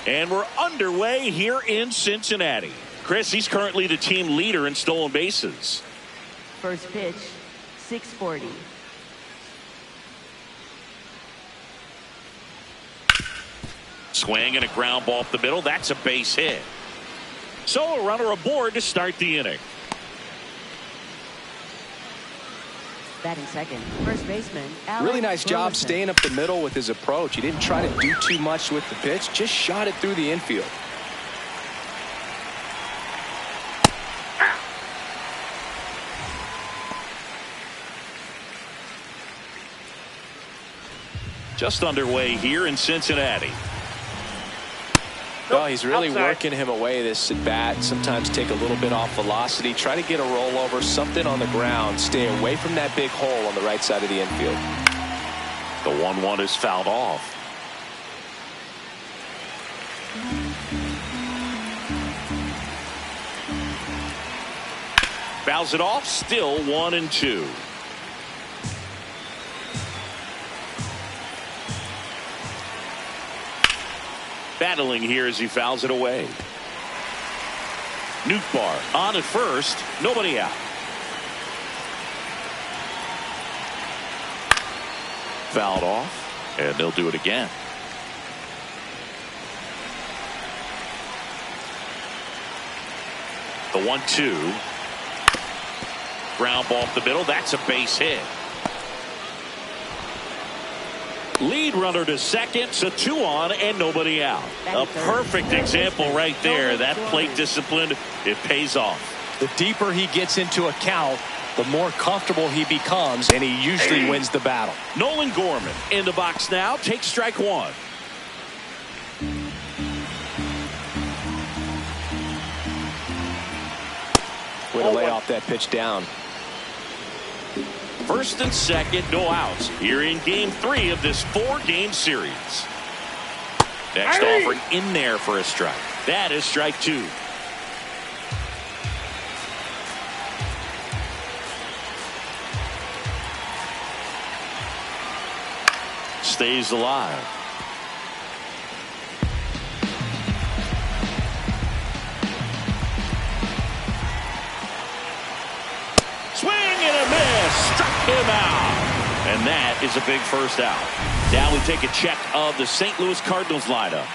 And we're underway here in Cincinnati. Chris, he's currently the team leader in stolen bases. First pitch, 640. Swing and a ground ball up the middle. That's a base hit. So a runner aboard to start the inning. Batting second, first baseman. Really nice job staying up the middle with his approach. He didn't try to do too much with the pitch, just shot it through the infield. Just underway here in Cincinnati. Well, he's really working him away this at bat. Sometimes take a little bit off velocity. Try to get a rollover, something on the ground. Stay away from that big hole on the right side of the infield. The 1-1 is fouled off. Fouls it off. Still 1-2. Battling here as he fouls it away. Nootbaar on at first. Nobody out. Fouled off. And they'll do it again. The 1-2. Ground ball up the middle. That's a base hit. Lead runner to second, so 2 on and nobody out. A perfect example right there. That plate discipline, it pays off. The deeper he gets into a count, the more comfortable he becomes, and he usually wins the battle. Nolan Gorman in the box now. Takes strike 1. Way to lay off that pitch down. First and second, no outs. Here in game 3 of this 4-game series. Next offering in there for a strike. That is strike 2. Stays alive. Swing and a miss. Struck him out. And that is a big first out. Now we take a check of the St. Louis Cardinals lineup.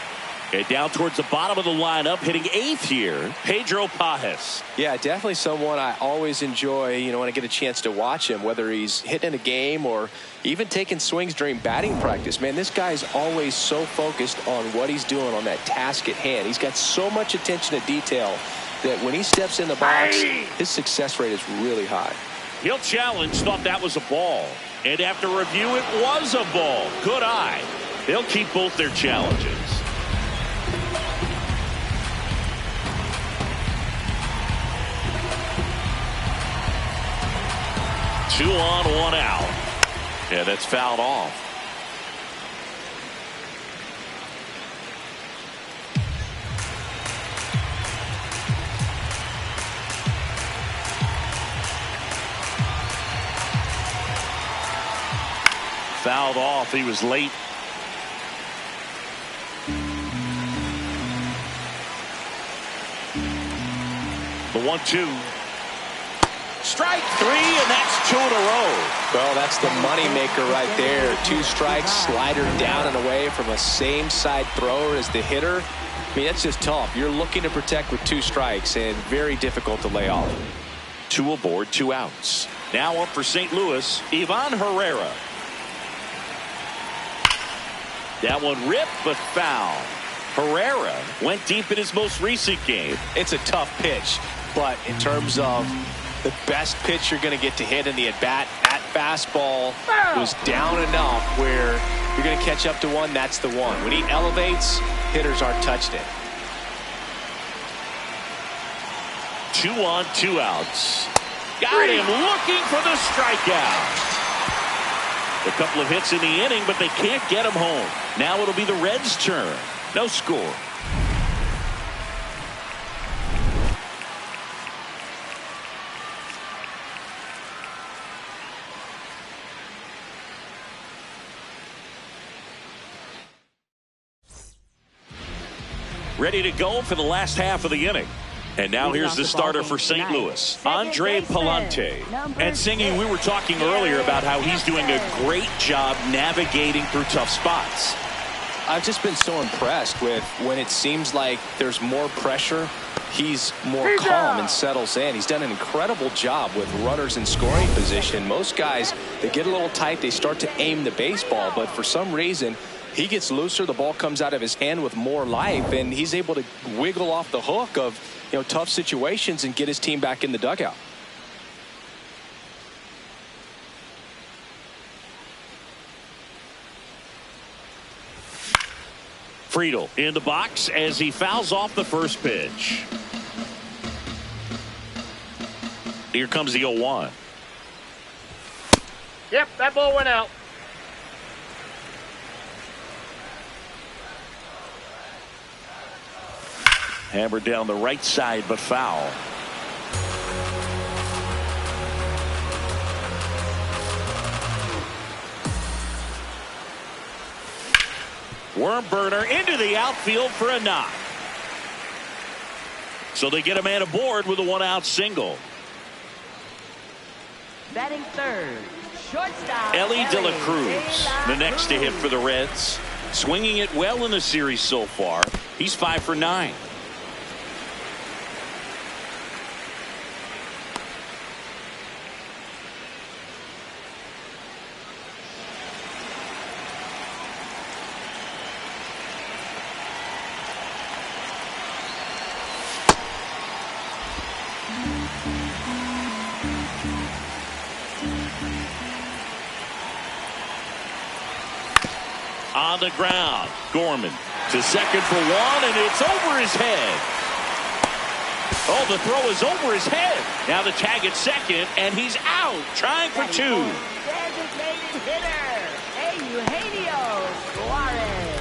And down towards the bottom of the lineup, hitting 8th here, Pedro Pajes. Yeah, definitely someone I always enjoy, when I get a chance to watch him, whether he's hitting a game or even taking swings during batting practice. Man, this guy's always so focused on what he's doing on that task at hand. He's got so much attention to detail that when he steps in the box, his success rate is really high. He'll challenge, thought that was a ball. And after review, it was a ball. Good eye. They'll keep both their challenges. Two on, 1 out. Yeah, that's fouled off. Fouled off. He was late. The 1-2. Strike 3, and that's 2 in a row. Well, that's the money maker right there. 2 strikes, slider down and away from a same side thrower as the hitter. I mean, that's just tough. You're looking to protect with 2 strikes and very difficult to lay off. 2 aboard, 2 outs. Now up for St. Louis, Ivan Herrera. That one ripped but foul. Herrera went deep in his most recent game. It's a tough pitch, but in terms of the best pitch you're going to get to hit in the at-bat, that fastball was down enough where you're going to catch up to one. That's the one. When he elevates, hitters aren't touched it. 2 on, 2 outs. Got him looking for the strikeout. A couple of hits in the inning, but they can't get him home. Now it'll be the Reds' turn. No score. Ready to go for the last half of the inning. And now here's the starter for St. Louis, Andre Palante. And Singy, we were talking earlier about how he's doing a great job navigating through tough spots. I've just been so impressed with when it seems like there's more pressure, he's more calm and settles in. He's done an incredible job with runners in scoring position. Most guys, they get a little tight, they start to aim the baseball, but for some reason, he gets looser, the ball comes out of his hand with more life, and he's able to wiggle off the hook of tough situations and get his team back in the dugout. Friedel in the box as he fouls off the first pitch. Here comes the 0-1. Yep, that ball went out. Hammered down the right side, but foul. Worm burner into the outfield for a knock. So they get a man aboard with a 1-out single. Batting third, shortstop Elly de la Elly Cruz, the next to hit for the Reds. Swinging it well in the series so far. He's 5 for 9. On the ground, Gorman to second for 1, and it's over his head. Oh, the throw is over his head. Now the tag at second, and he's out, trying for 2. Designated hitter, Eugenio Suarez.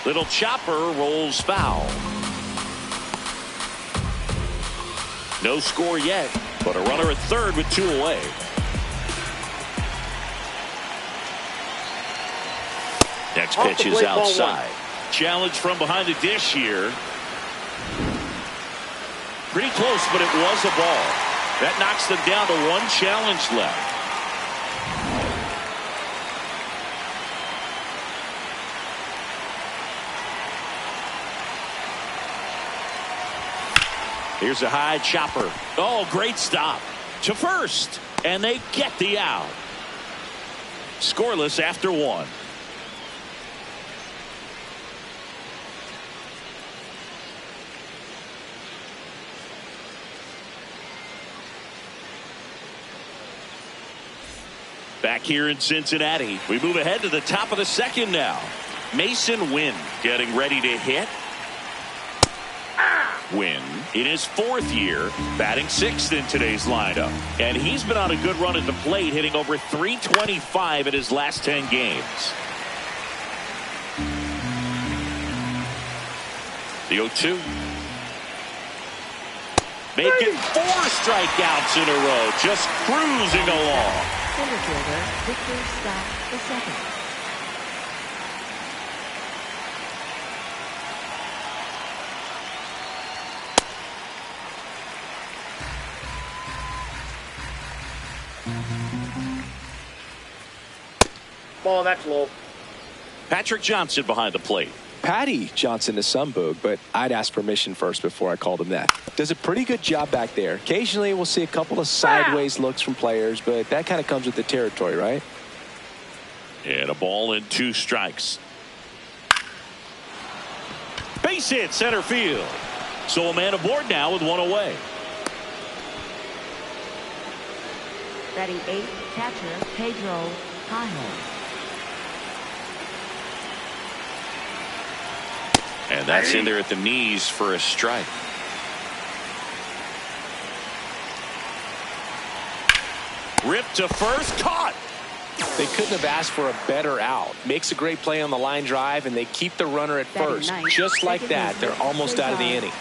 Little chopper rolls foul. No score yet, but a runner at third with 2 away. Next pitch is outside. Challenge from behind the dish here. Pretty close, but it was a ball. That knocks them down to 1 challenge left. Here's a high chopper. Oh, great stop to first, and they get the out. Scoreless after 1. Back here in Cincinnati, we move ahead to the top of the second now. Mason Wynn getting ready to hit. Wynn in his 4th year, batting 6th in today's lineup, and he's been on a good run at the plate, hitting over .325 in his last 10 games. The 0-2. Making 4 strikeouts in a row, just cruising along. center fielder Victor Scott II. Ball, that's low. Patrick Johnson behind the plate. Patty Johnson to Sunboog, but I'd ask permission first before I called him that. Does a pretty good job back there. Occasionally we'll see a couple of sideways looks from players, but that kind of comes with the territory, right? And a ball and 2 strikes. Base hit center field. So a man aboard now with 1 away. Batting 8th, catcher Pedro Cajo. And that's in there at the knees for a strike. Ripped to first, caught. They couldn't have asked for a better out. Makes a great play on the line drive, and they keep the runner at first. Just like that, they're almost out of the inning.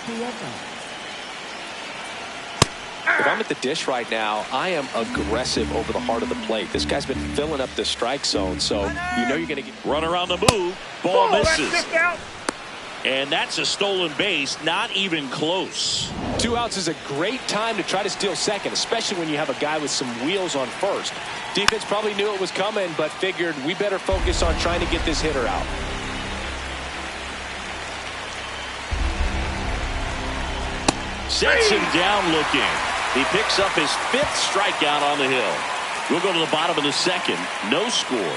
If I'm at the dish right now, I am aggressive over the heart of the plate. This guy's been filling up the strike zone, so you know you're going to get... Runner on the move. Ball misses. And that's a stolen base, not even close. 2 outs is a great time to try to steal second, especially when you have a guy with some wheels on first. Defense probably knew it was coming, but figured we better focus on trying to get this hitter out. Sets him down looking. He picks up his 5th strikeout on the hill. We'll go to the bottom of the 2nd. No score.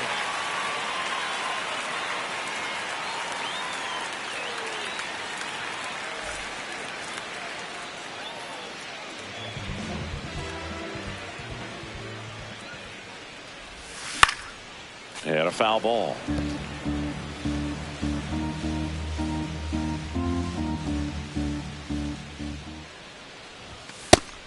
And a foul ball.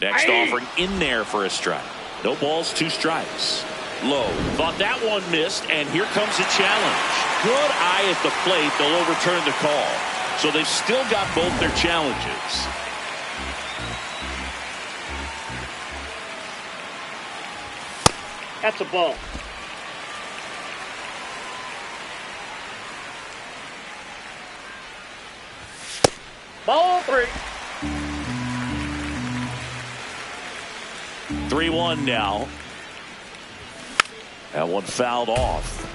Next offering in there for a strike. No balls, 2 strikes. Low. Thought that one missed, and here comes a challenge. Good eye at the plate. They'll overturn the call. So they've still got both their challenges. That's a ball. Ball 3. 3-1 now. That one fouled off.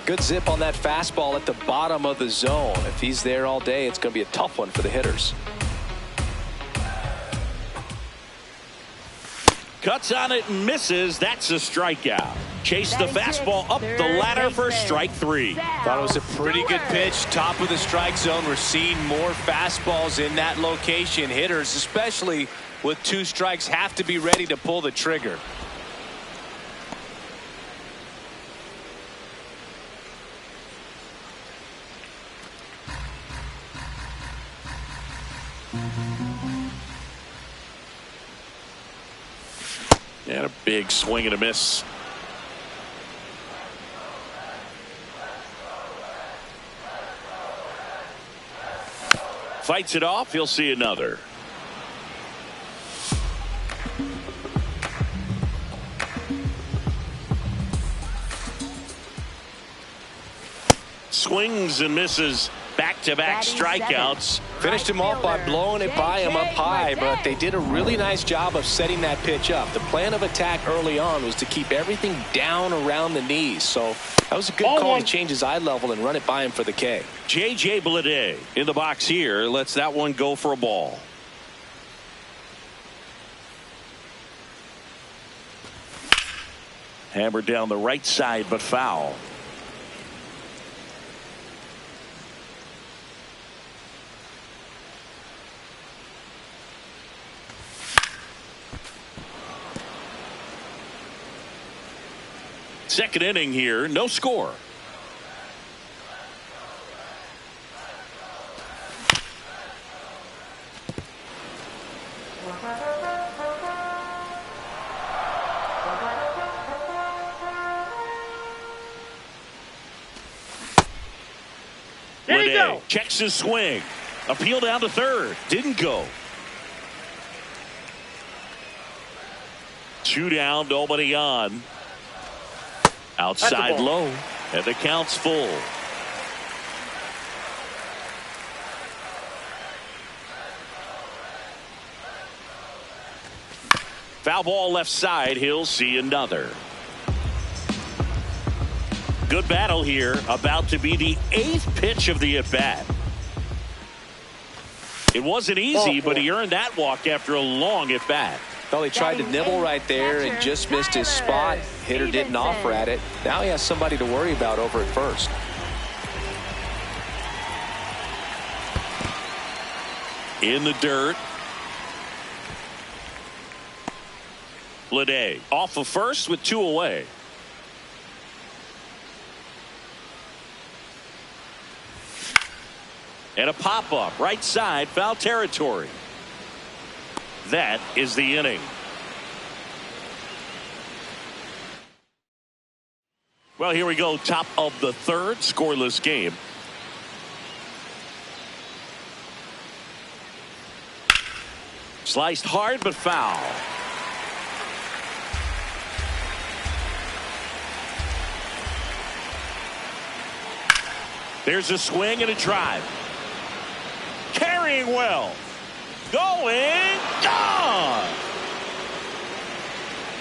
Good zip on that fastball at the bottom of the zone. If he's there all day, it's going to be a tough one for the hitters. Cuts on it and misses. That's a strikeout. Chase the fastball up the ladder for strike 3. Thought it was a pretty good pitch. Top of the strike zone. We're seeing more fastballs in that location. Hitters, especially with 2 strikes, have to be ready to pull the trigger. And a big swing and a miss. Fights it off. He'll see another. Swings and misses. Back-to-back strikeouts. Finished him off by blowing it by him up high, but they did a really nice job of setting that pitch up. The plan of attack early on was to keep everything down around the knees, so that was a good call to change his eye level and run it by him for the K. J.J. Bleday in the box here lets that one go for a ball. Hammered down the right side, but foul. Second inning here, no score. There you go. Checks his swing. Appeal down to third. Didn't go. 2 down, nobody on. Outside low, and the count's full. Foul ball left side. He'll see another. Good battle here. About to be the 8th pitch of the at-bat. It wasn't easy, but he earned that walk after a long at-bat. Well, he tried to nibble right there and just missed his spot. Hitter didn't offer at it. Now he has somebody to worry about over at first. In the dirt. Lede off of first with 2 away. And a pop-up right side, foul territory. That is the inning. Well, here we go. Top of the 3rd, scoreless game. Sliced hard but foul. There's a swing and a drive. Carrying well. Going. Gone.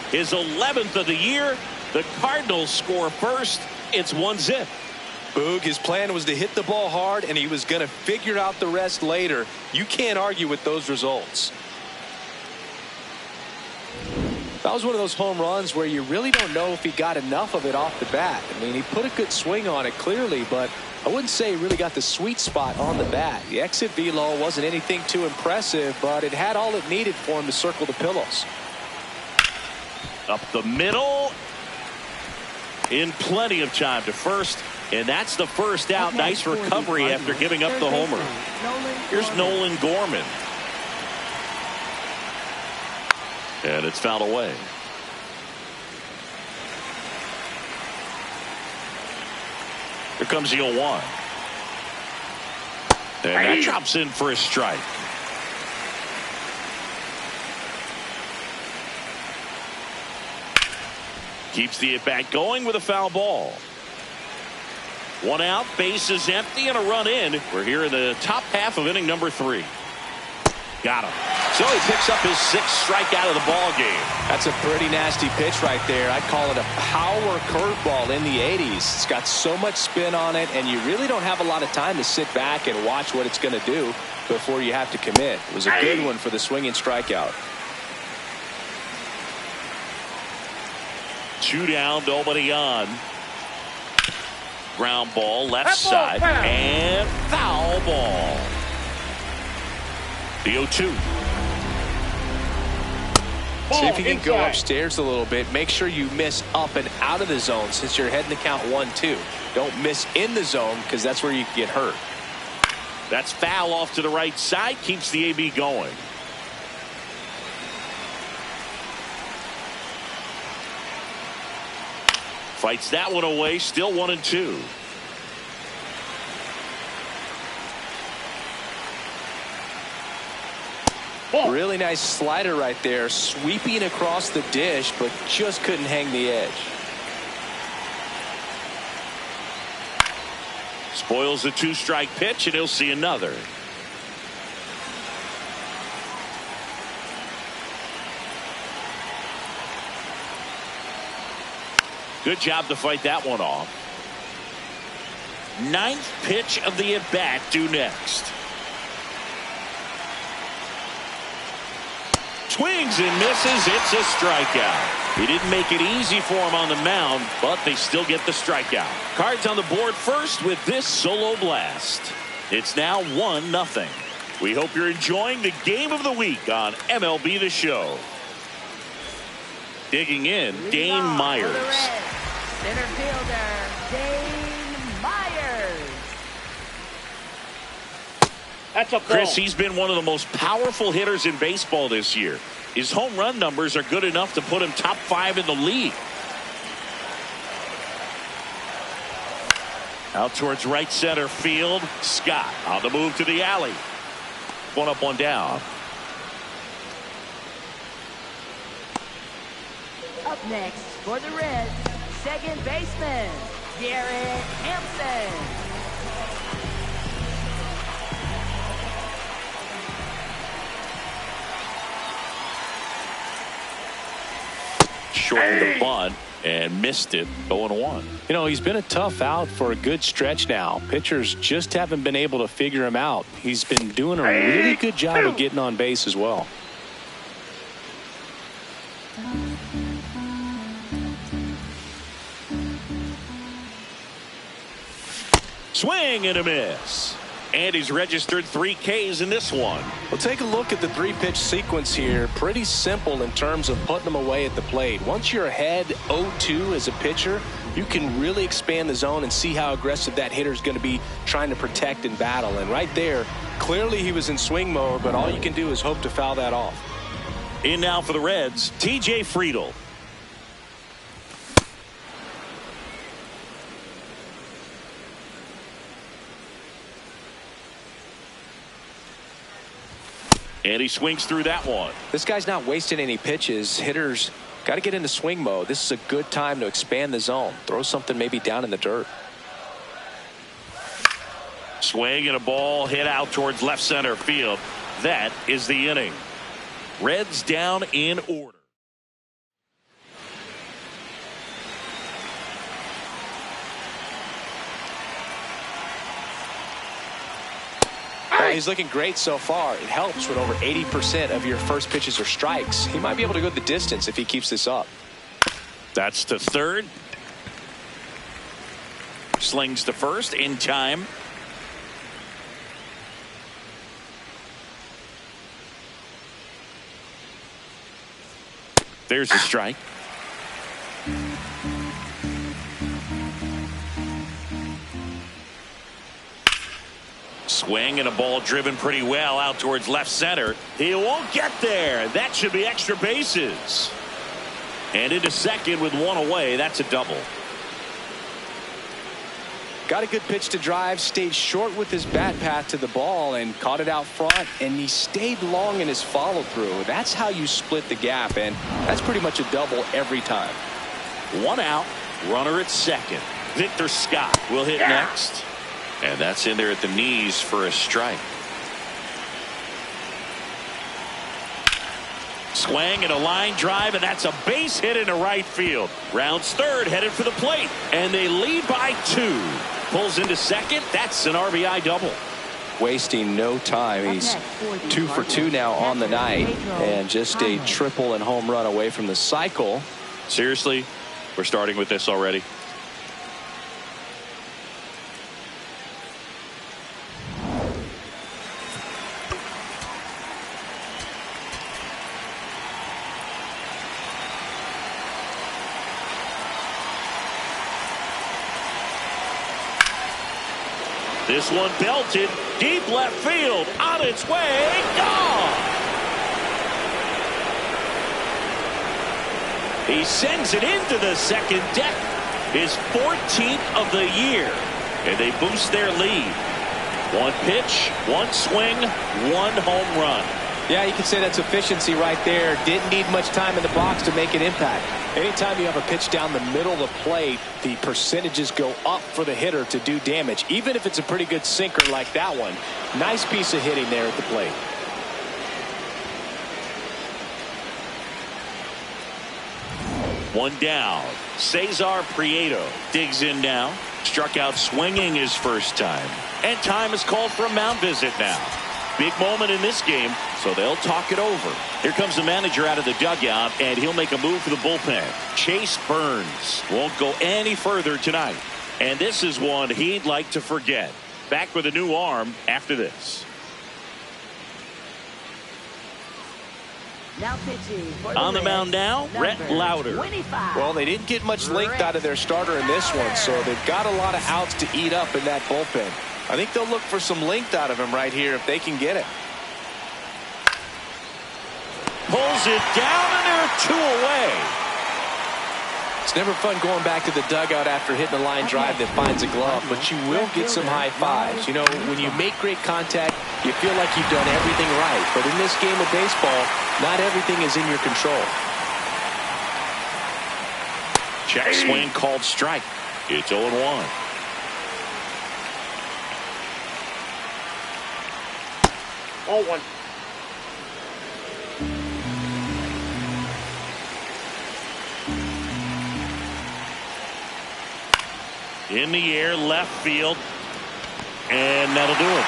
His 11th of the year. The Cardinals score first. It's 1-0. Boog, his plan was to hit the ball hard, and he was going to figure out the rest later. You can't argue with those results. That was one of those home runs where you really don't know if he got enough of it off the bat. I mean, he put a good swing on it clearly, but I wouldn't say he really got the sweet spot on the bat. The exit velo wasn't anything too impressive, but it had all it needed for him to circle the pillows. Up the middle. In plenty of time to first, and that's the first out. Nice recovery after giving up the homer. Here's Nolan Gorman. And it's fouled away. Here comes the 0-1. And that drops in for a strike. Keeps the at-bat going with a foul ball. 1 out, bases empty, and a run in. We're here in the top half of inning number 3. Got him. So he picks up his 6th strikeout of the ball game. That's a pretty nasty pitch right there. I'd call it a power curveball in the 80s. It's got so much spin on it, and you really don't have a lot of time to sit back and watch what it's going to do before you have to commit. It was a good one for the swinging strikeout. 2 down, nobody on. Ground ball left side and foul ball. The 0-2. See if you can go upstairs a little bit. Make sure you miss up and out of the zone since you're heading to count 1-2. Don't miss in the zone because that's where you can get hurt. That's foul off to the right side. Keeps the AB going. Fights that one away. Still 1-2. Really nice slider right there, sweeping across the dish, but just couldn't hang the edge. Spoils the 2-strike pitch, and he'll see another. Good job to fight that one off. 9th pitch of the at-bat due next. Swings and misses. It's a strikeout. He didn't make it easy for him on the mound, but they still get the strikeout. Cards on the board first with this solo blast. It's now 1-0. We hope you're enjoying the game of the week on MLB The Show. Digging in, Dane Myers. Center fielder, Dane Myers. That's a ball. Chris, he's been one of the most powerful hitters in baseball this year. His home run numbers are good enough to put him top 5 in the league. Out towards right center field. Scott on the move to the alley. 1 up, 1 down. Up next for the Reds, second baseman, Garrett Hampson. Shortened the bunt and missed it. 0-1. You know, he's been a tough out for a good stretch now. Pitchers just haven't been able to figure him out. He's been doing a really good job of getting on base as well. Swing and a miss. And he's registered 3 Ks in this one. Well, take a look at the 3-pitch sequence here. Pretty simple in terms of putting them away at the plate. Once you're ahead 0-2 as a pitcher, you can really expand the zone and see how aggressive that hitter is going to be trying to protect and battle. And right there, clearly he was in swing mode, but all you can do is hope to foul that off. In now for the Reds, TJ Friedl. And he swings through that one. This guy's not wasting any pitches. Hitters got to get into swing mode. This is a good time to expand the zone. Throw something maybe down in the dirt. Swing and a ball hit out towards left center field. That is the inning. Reds down in order. Well, he's looking great so far. It helps when over 80% of your first pitches are strikes. He might be able to go the distance if he keeps this up. That's to third. Slings to first in time. There's a strike. Swing and a ball driven pretty well out towards left center. He won't get there. That should be extra bases. And into second with one away. That's a double. Got a good pitch to drive, stayed short with his bat path to the ball and caught it out front, and he stayed long in his follow through. That's how you split the gap, and that's pretty much a double every time. 1 out, runner at second. Victor Scott will hit next. And that's in there at the knees for a strike. Swing and a line drive, and that's a base hit into right field. Rounds third, headed for the plate, and they lead by 2. Pulls into second. That's an RBI double. Wasting no time. He's 2 for 2 now on the night, and just a triple and home run away from the cycle. Seriously, we're starting with this already. This one belted deep left field, on its way, gone. He sends it into the second deck, his 14th of the year, and they boost their lead. 1 pitch, 1 swing, 1 home run. Yeah, you can say that's efficiency right there. Didn't need much time in the box to make an impact. Anytime you have a pitch down the middle of the plate, the percentages go up for the hitter to do damage, even if it's a pretty good sinker like that one. Nice piece of hitting there at the plate. One down. Cesar Prieto digs in now. Struck out swinging his first time. And time is called for a mound visit now. Big moment in this game, so they'll talk it over. Here comes the manager out of the dugout, and he'll make a move for the bullpen. Chase Burns won't go any further tonight. And this is one he'd like to forget. Back with a new arm after this. Now pitching for On the Reds, mound now, Rhett number Lauder. 25. Well, they didn't get much length out of their starter in this one, so they've got a lot of outs to eat up in that bullpen. I think they'll look for some length out of him right here if they can get it. Pulls it down, and there are 2 away. It's never fun going back to the dugout after hitting a line drive that finds a glove, but you will get some high fives. You know, when you make great contact, you feel like you've done everything right. But in this game of baseball, not everything is in your control. Check swing called strike. It's 0-1. All one. In the air, left field. And that'll do it.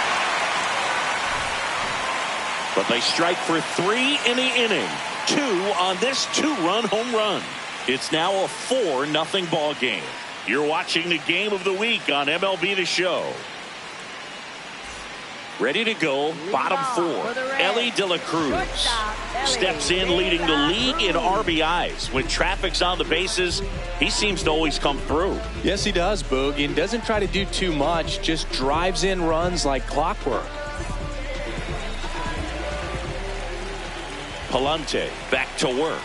But they strike for 3 in the inning. 2 on this 2-run home run. It's now a 4-0 ball game. You're watching the game of the week on MLB The Show. Ready to go, bottom 4. Elly de la Cruz steps in, leading the league in RBIs. When traffic's on the bases, he seems to always come through. Yes, he does, Boog, and doesn't try to do too much, just drives in runs like clockwork. Palante back to work.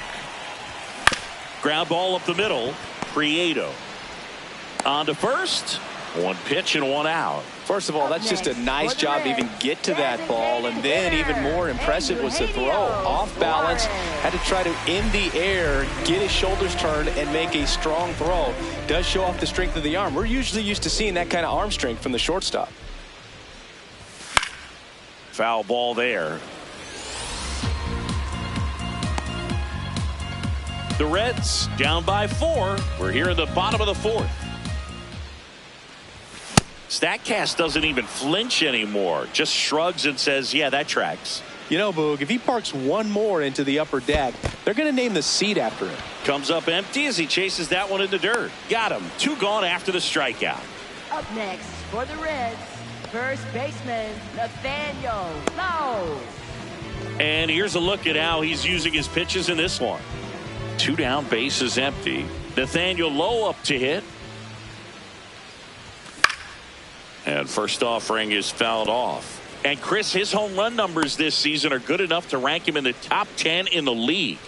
Ground ball up the middle. Prieto on to first. 1 pitch and 1 out. First of all, that's just a nice job to even get to that ball, and then even more impressive was the throw. Off balance, had to try to in the air, get his shoulders turned, and make a strong throw. Does show off the strength of the arm. We're usually used to seeing that kind of arm strength from the shortstop. Foul ball there. The Reds down by 4. We're here in the bottom of the 4th. StatCast doesn't even flinch anymore. Just shrugs and says, yeah, that tracks. You know, Boog, if he parks one more into the upper deck, they're going to name the seat after him. Comes up empty as he chases that one in the dirt. Got him. 2 gone after the strikeout. Up next for the Reds, first baseman Nathaniel Lowe. And here's a look at how he's using his pitches in this one. 2 down, base is empty. Nathaniel Lowe up to hit. And first offering is fouled off. And Chris, his home run numbers this season are good enough to rank him in the top 10 in the league.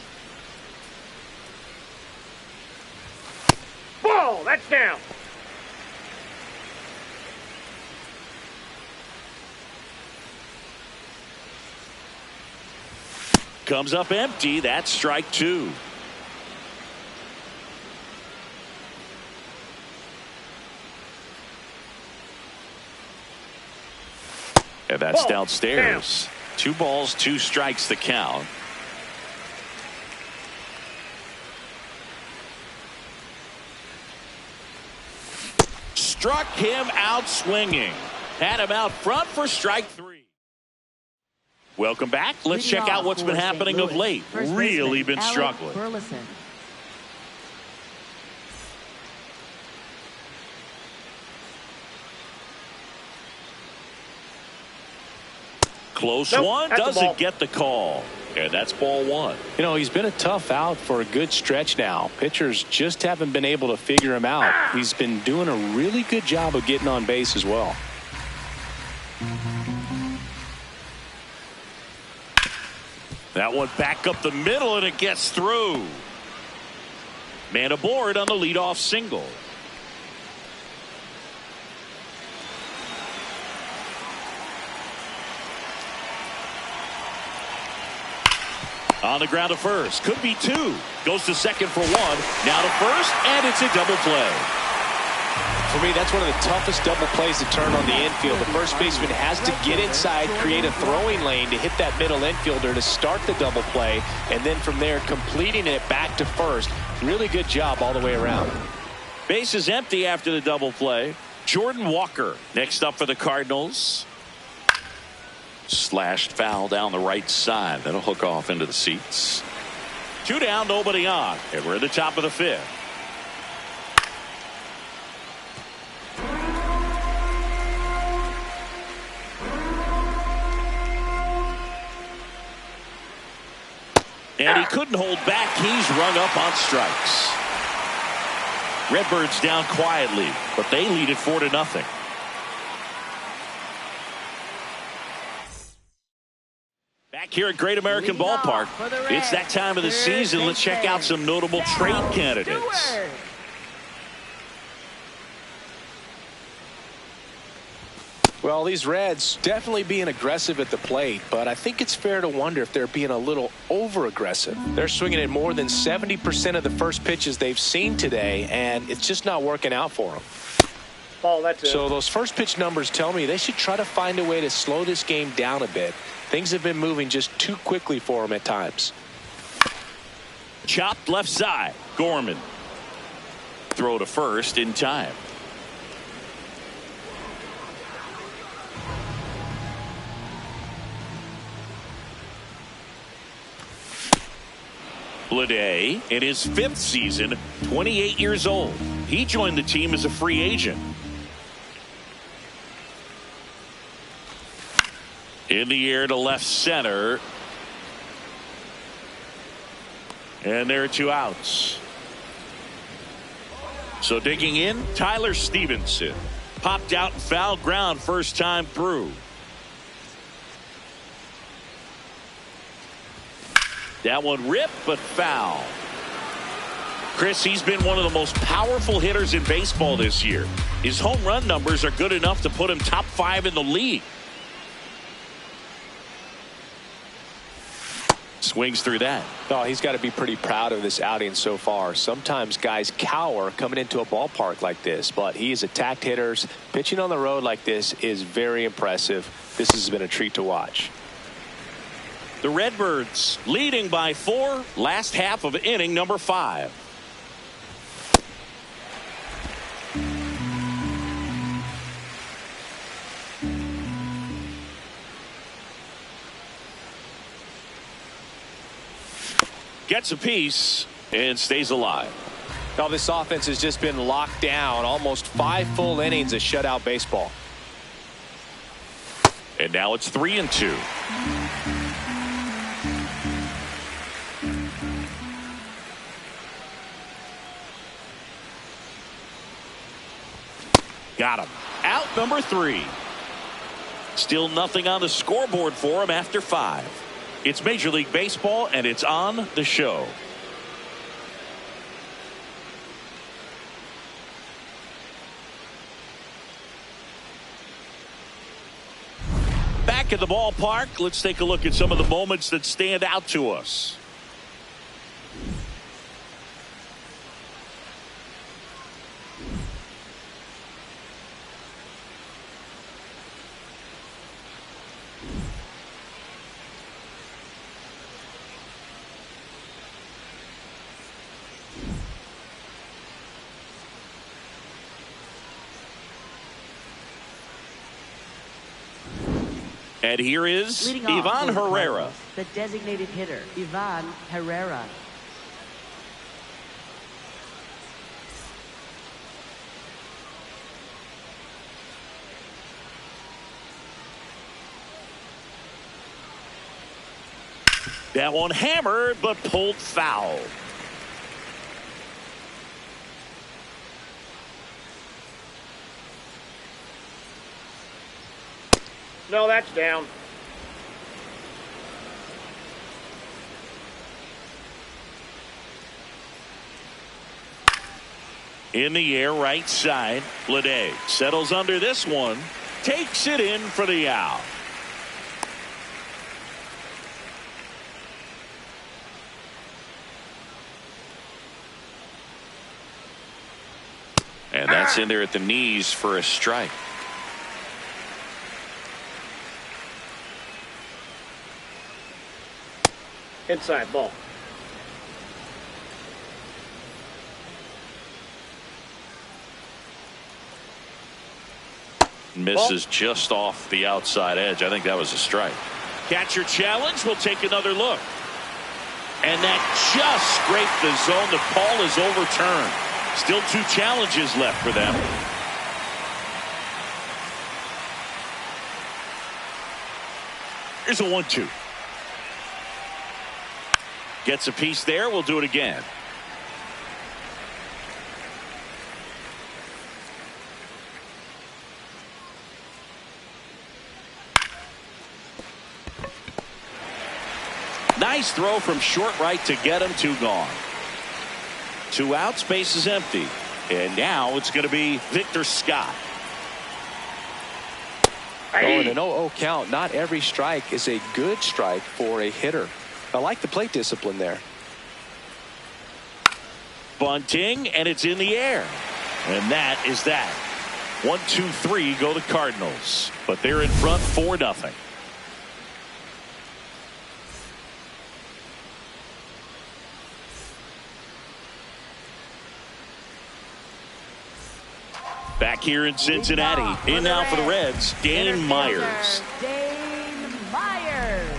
Ball, that's down. Comes up empty. That's strike 2. And that's downstairs. Down. 2 balls, 2 strikes the count. Struck him out swinging. Had him out front for strike 3. Welcome back. Let's check out what's been happening of late. Really been struggling. Close one, doesn't get the call. And that's ball 1. You know, he's been a tough out for a good stretch now. Pitchers just haven't been able to figure him out. He's been doing a really good job of getting on base as well. That one back up the middle, and it gets through. Man aboard on the leadoff single. On the ground to first. Could be 2. Goes to second for 1. Now to first, and it's a double play. For me, that's one of the toughest double plays to turn on the infield. The first baseman has to get inside, create a throwing lane to hit that middle infielder to start the double play, and then from there completing it back to first. Really good job all the way around. Base is empty after the double play. Jordan Walker next up for the Cardinals. Slashed foul down the right side. That'll hook off into the seats. 2 down, nobody on. And we're at the top of the 5th. And he couldn't hold back. He's rung up on strikes. Redbirds down quietly, but they lead it 4-0. Back here at Great American Ballpark, it's that time of the season. Let's check out some notable trade candidates. Well, these Reds definitely being aggressive at the plate, but I think it's fair to wonder if they're being a little over-aggressive. They're swinging at more than 70% of the first pitches they've seen today, and it's just not working out for them. Ball, that's it. So those first pitch numbers tell me they should try to find a way to slow this game down a bit. Things have been moving just too quickly for them at times. Chopped left side. Gorman. Throw to first in time. Bleday in his 5th season, 28 years old. He joined the team as a free agent. In the air to left center. And there are 2 outs. So digging in, Tyler Stevenson. Popped out in foul ground first time through. That one ripped, but foul. Chris, he's been one of the most powerful hitters in baseball this year. His home run numbers are good enough to put him top 5 in the league. Swings through that. Oh, he's got to be pretty proud of this outing so far. Sometimes guys cower coming into a ballpark like this, but he's attacked hitters. Pitching on the road like this is very impressive. This has been a treat to watch. The Redbirds leading by 4, last half of inning number 5. Gets a piece and stays alive. Now this offense has just been locked down. Almost 5 full innings of shutout baseball. And now it's 3-2. Got him. Out number 3. Still nothing on the scoreboard for him after 5. It's Major League Baseball, and it's on the show. Back at the ballpark, let's take a look at some of the moments that stand out to us. And here is Ivan Herrera. The designated hitter, Ivan Herrera. That one hammered, but pulled foul. No, that's down. In the air, right side. Bleday settles under this one. Takes it in for the out. And that's in there at the knees for a strike. Inside ball. Misses just off the outside edge. I think that was a strike. Catcher challenge. We'll take another look. And that just scraped the zone. The call is overturned. Still 2 challenges left for them. Here's a 1-2. Gets a piece there. We'll do it again. Nice throw from short right to get him. 2 gone. 2 outs. Base is empty. And now it's going to be Victor Scott. Oh, and an 0-0 count. Not every strike is a good strike for a hitter. I like the plate discipline there. Bunting, and it's in the air. And that is that. 1, 2, 3 go the Cardinals. But they're in front 4-0. Back here in Cincinnati. In now for the Reds, Dane Myers. Dane Myers.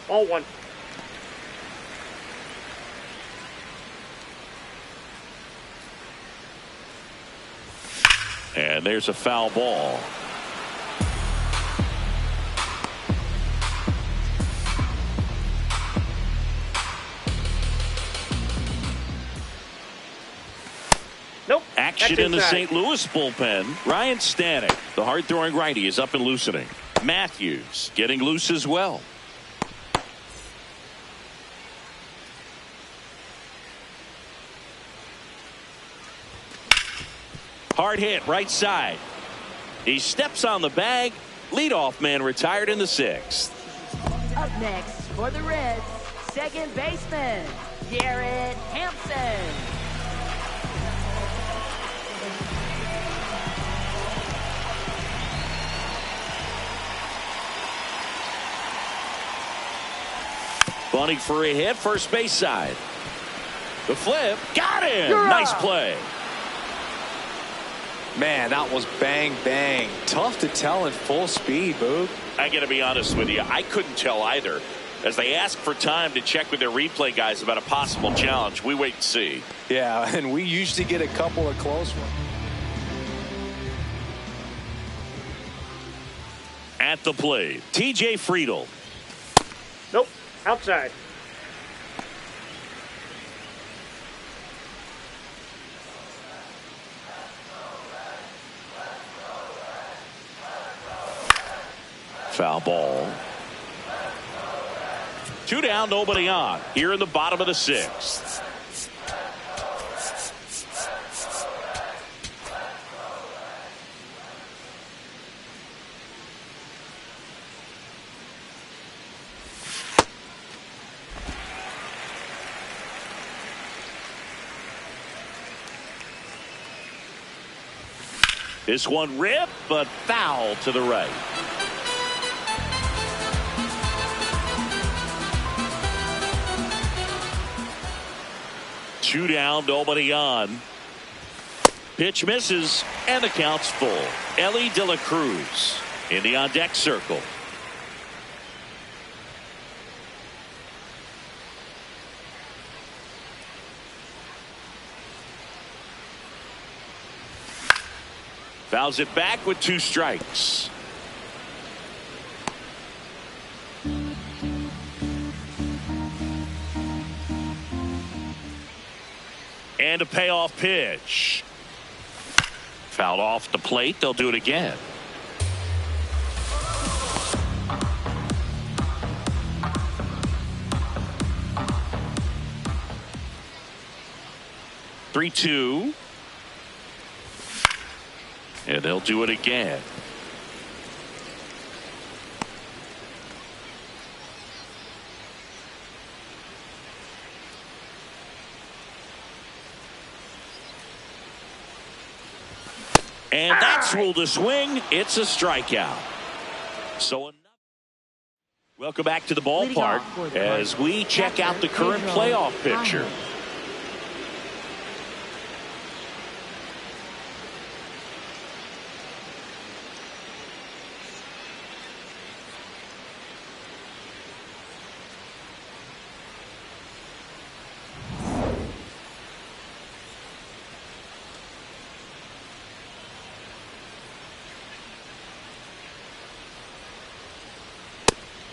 Ball 1. And there's a foul ball. Nope. Action in the St. Louis bullpen. Ryan Stanek, the hard-throwing righty, is up and loosening. Matthews getting loose as well. Hard hit right side. He steps on the bag. Leadoff man retired in the 6th. Up next for the Reds, second baseman, Garrett Hampson. Bunting for a hit, first base side. The flip, got him. Nice play. Man, that was bang, bang. Tough to tell in full speed, Boog. I got to be honest with you. I couldn't tell either. As they ask for time to check with their replay guys about a possible challenge, we wait and see. Yeah, and we usually get a couple of close ones. At the plate, TJ Friedl. Nope. Outside. Foul ball. 2 down, nobody on. Here in the bottom of the 6th. This one ripped, but foul to the right. Two down, nobody on. Pitch misses, and the count's full. Elly de la Cruz in the on-deck circle. Fouls it back with 2 strikes. And a payoff pitch. Fouled off the plate. They'll do it again. Three-two. And they'll do it again. And that's ruled a swing. It's a strikeout. So welcome back to the ballpark as we check out the current playoff picture.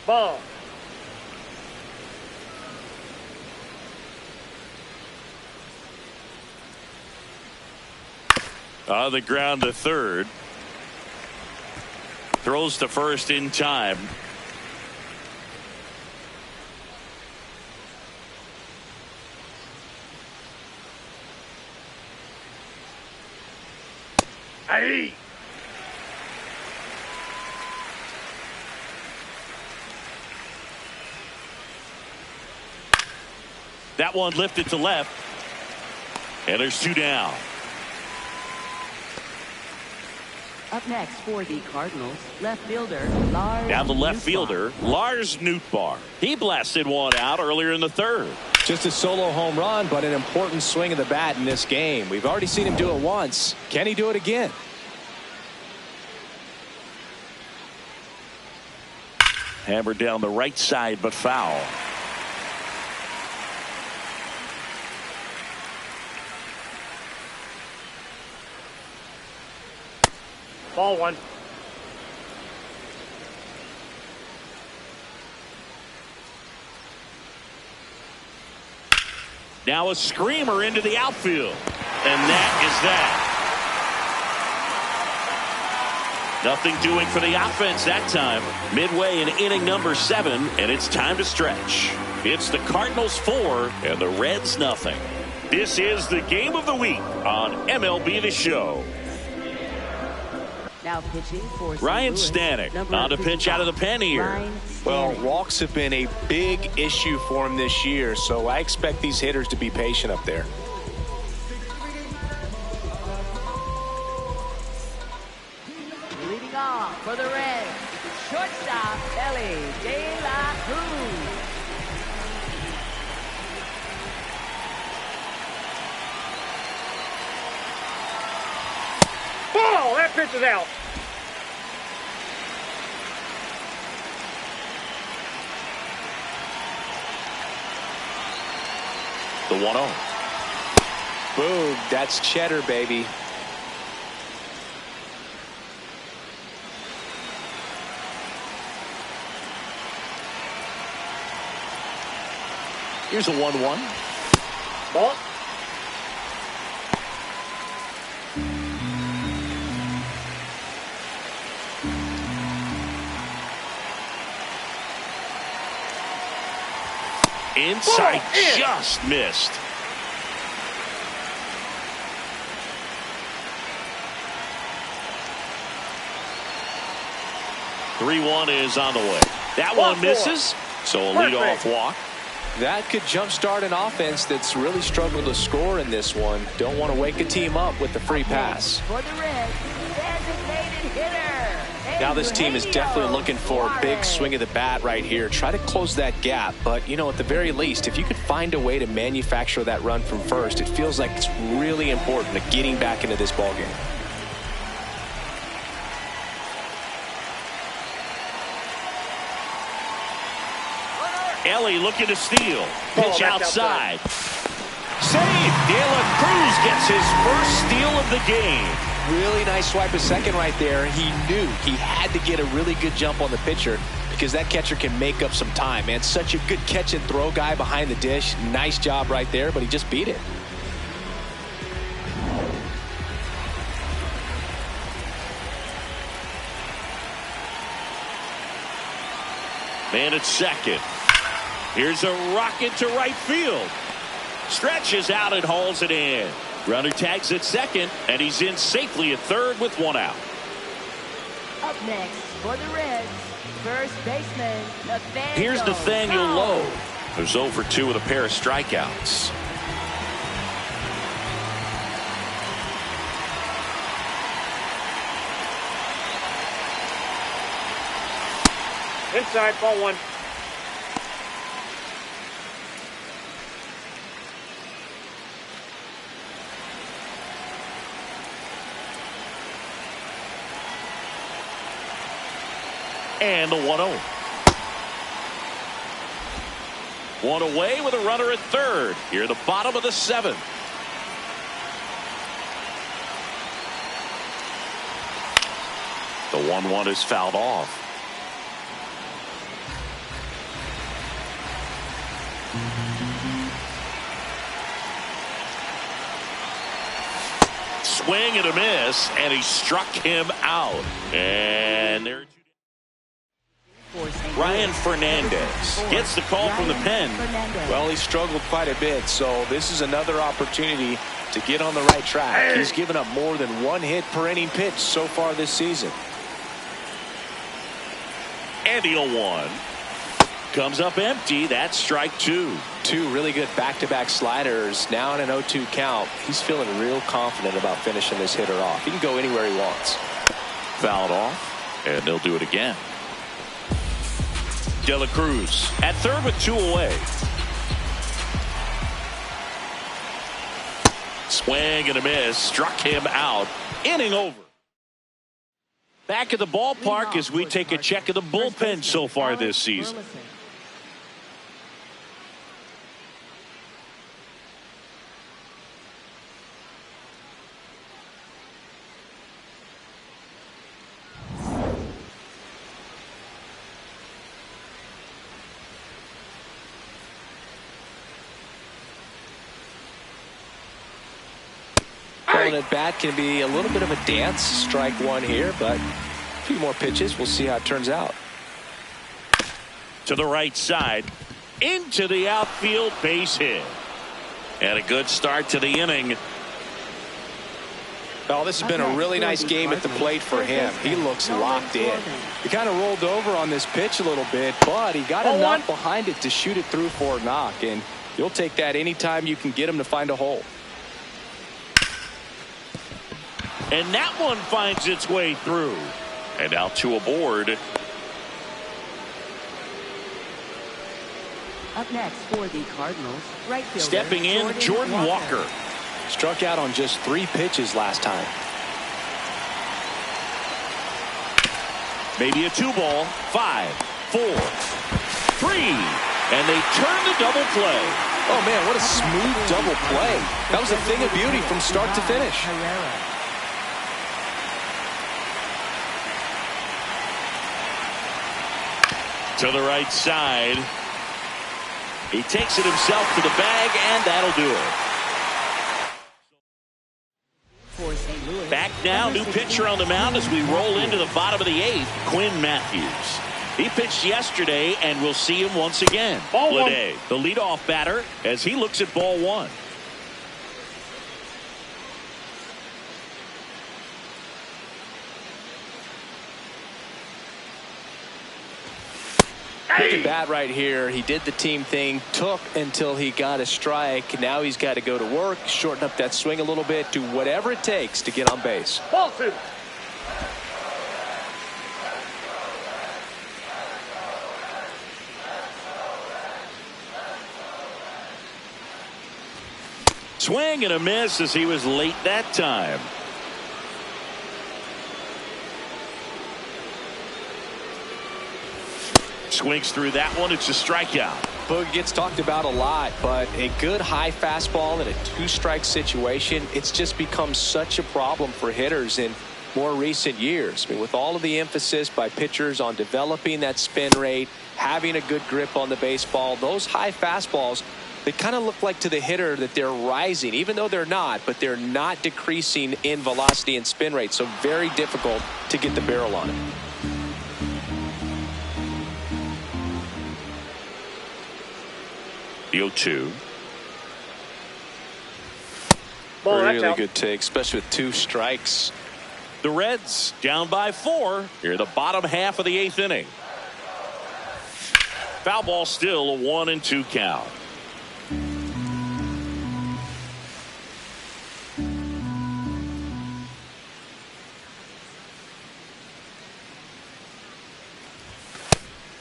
Ball. On the ground to third. Throws to first in time. Aye. That one lifted to left. And there's 2 down. Up next for the Cardinals, left fielder Lars. Now the left Nootbaar. fielder, Lars Nootbaar. He blasted one out earlier in the 3rd. Just a solo home run, but an important swing of the bat in this game. We've already seen him do it once. Can he do it again? Hammered down the right side, but foul. Ball 1. Now a screamer into the outfield. And that is that. Nothing doing for the offense that time. Midway in inning number 7, and it's time to stretch. It's the Cardinals 4 and the Reds nothing. This is the game of the week on MLB The Show. Now pitching for Ryan Louis, Stanek number on to pitch out of the pen here. Ryan Well, Stanek. walks have been a big issue for him this year, so I expect these hitters to be patient up there. Leading off for the Reds, shortstop Elly De La Cruz. Ball! That pitch is out. The 1-0. Boom, that's cheddar, baby. Here's a 1-1. Ball. Inside, Ball in. just missed. Three-one is on the way. That Ball one misses, so a Perfect. leadoff walk. That could jumpstart an offense that's really struggled to score in this one. Don't want to wake a team up with the free pass. For the Reds, designated hitter. Now this team is definitely looking for a big swing of the bat right here. Try to close that gap, but you know, at the very least, if you could find a way to manufacture that run from first, it feels like it's really important to getting back into this ballgame. Elly looking to steal. Ball, Pitch that's outside. Save. De La Cruz gets his first steal of the game. Really nice swipe of second right there. He knew he had to get a really good jump on the pitcher because that catcher can make up some time, man. Such a good catch and throw guy behind the dish. Nice job right there, but he just beat it. Man at second. Here's a rocket to right field. Stretches out and hauls it in. Runner tags at second, and he's in safely at third with one out. Up next for the Reds, first baseman Nathaniel. Here's Nathaniel Lowe, who's 0 for 2 with a pair of strikeouts. Inside, ball 1. And the 1-0. One away with a runner at third. Here at the bottom of the 7th. The 1-1 is fouled off. Swing and a miss, and he struck him out. And there. Ryan Fernandez gets the call from the pen. Well, he struggled quite a bit, so this is another opportunity to get on the right track. He's given up more than one hit per inning pitch so far this season. And the 0-1 comes up empty. That's strike two. Two really good back-to-back sliders. Now in an 0-2 count. He's feeling real confident about finishing this hitter off. He can go anywhere he wants. Fouled off, and they'll do it again. De La Cruz at third with two away. Swing and a miss. Struck him out. Inning over. Back at the ballpark as we take a check of the bullpen so far this season. At bat can be a little bit of a dance. Strike one here, but a few more pitches. We'll see how it turns out. To the right side, into the outfield, base hit. And a good start to the inning. Oh, this has been a really nice game at the plate for him. He looks locked in. He kind of rolled over on this pitch a little bit, but he got enough behind it to shoot it through for a knock, and you'll take that anytime you can get him to find a hole. And that one finds its way through. And now two aboard. Up next for the Cardinals, right fielder Stepping in, Jordan Walker. Struck out on just 3 pitches last time. Maybe a 2-ball. 5, 4, 3. And they turn the double play. Oh, man, what a smooth double play. That was a thing of beauty from start to finish. To the right side. He takes it himself to the bag, and that'll do it. Back now, new pitcher on the mound as we roll into the bottom of the 8th, Quinn Matthews. He pitched yesterday, and we'll see him once again today. The leadoff batter as he looks at ball one. Look at that right here. He did the team thing, took until he got a strike. Now he's got to go to work, shorten up that swing a little bit, do whatever it takes to get on base. Ball two. Swing and a miss as he was late that time. Swings through that one. It's a strikeout. Boog gets talked about a lot, but a good high fastball in a 2-strike situation, it's just become such a problem for hitters in more recent years. I mean, with all of the emphasis by pitchers on developing that spin rate, having a good grip on the baseball, those high fastballs, they kind of look like to the hitter that they're rising, even though they're not, but they're not decreasing in velocity and spin rate. So very difficult to get the barrel on it. The 0-2. Ball, that's Really out. good take, especially with 2 strikes. The Reds down by 4 here the bottom half of the 8th inning. Foul ball, still a 1-2 count.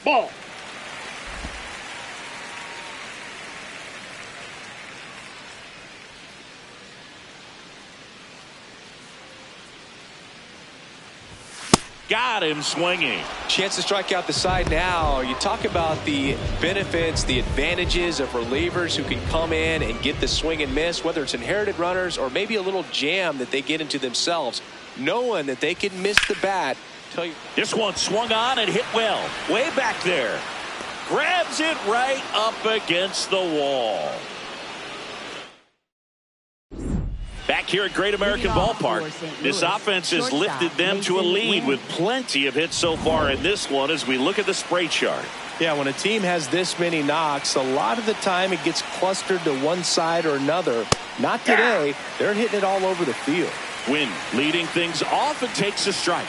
Ball. Got him swinging. Chance to strike out the side now. You talk about the benefits, the advantages of relievers who can come in and get the swing and miss, whether it's inherited runners or maybe a little jam that they get into themselves, knowing that they can miss the bat. This one swung on and hit well. Way back there. Grabs it right up against the wall. Back here at Great American Ballpark, this offense has lifted them to a lead with plenty of hits so far in this one as we look at the spray chart. Yeah, when a team has this many knocks, a lot of the time it gets clustered to one side or another. Not today. They're hitting it all over the field. Wynn leading things off and takes a strike.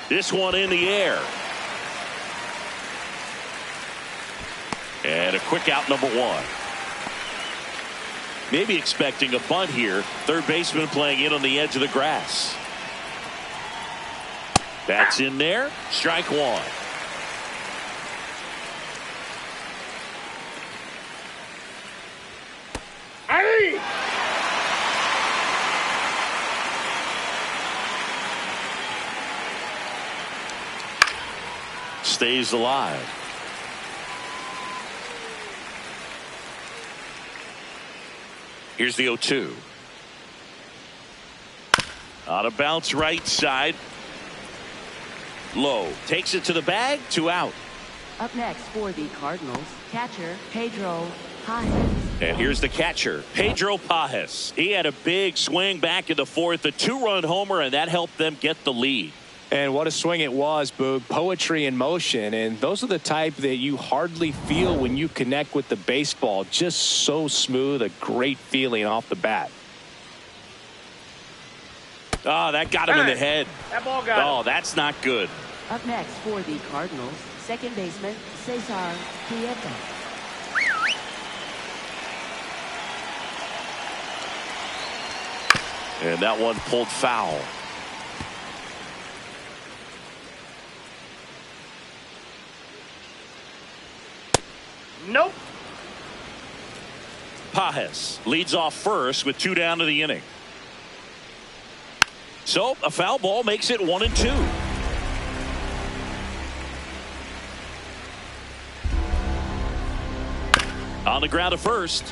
This one in the air. And a quick out, number one. Maybe expecting a bunt here. Third baseman playing in on the edge of the grass. That's in there. Strike one. Elly! Stays alive. Here's the 0-2. On a bounce right side. Low. Takes it to the bag. 2 out. Up next for the Cardinals, catcher Pedro Pajes. And here's the catcher, Pedro Pajes. He had a big swing back in the fourth, a 2-run homer, and that helped them get the lead. And what a swing it was, Boog. Poetry in motion. And those are the type that you hardly feel when you connect with the baseball. Just so smooth, a great feeling off the bat. Oh, that got him in the head. That ball got him. Oh, that's not good. Up next for the Cardinals, second baseman Cesar Prieto. And that one pulled foul. Nope. Pajes leads off first with 2 down to the inning. So a foul ball makes it 1-2. On the ground to first.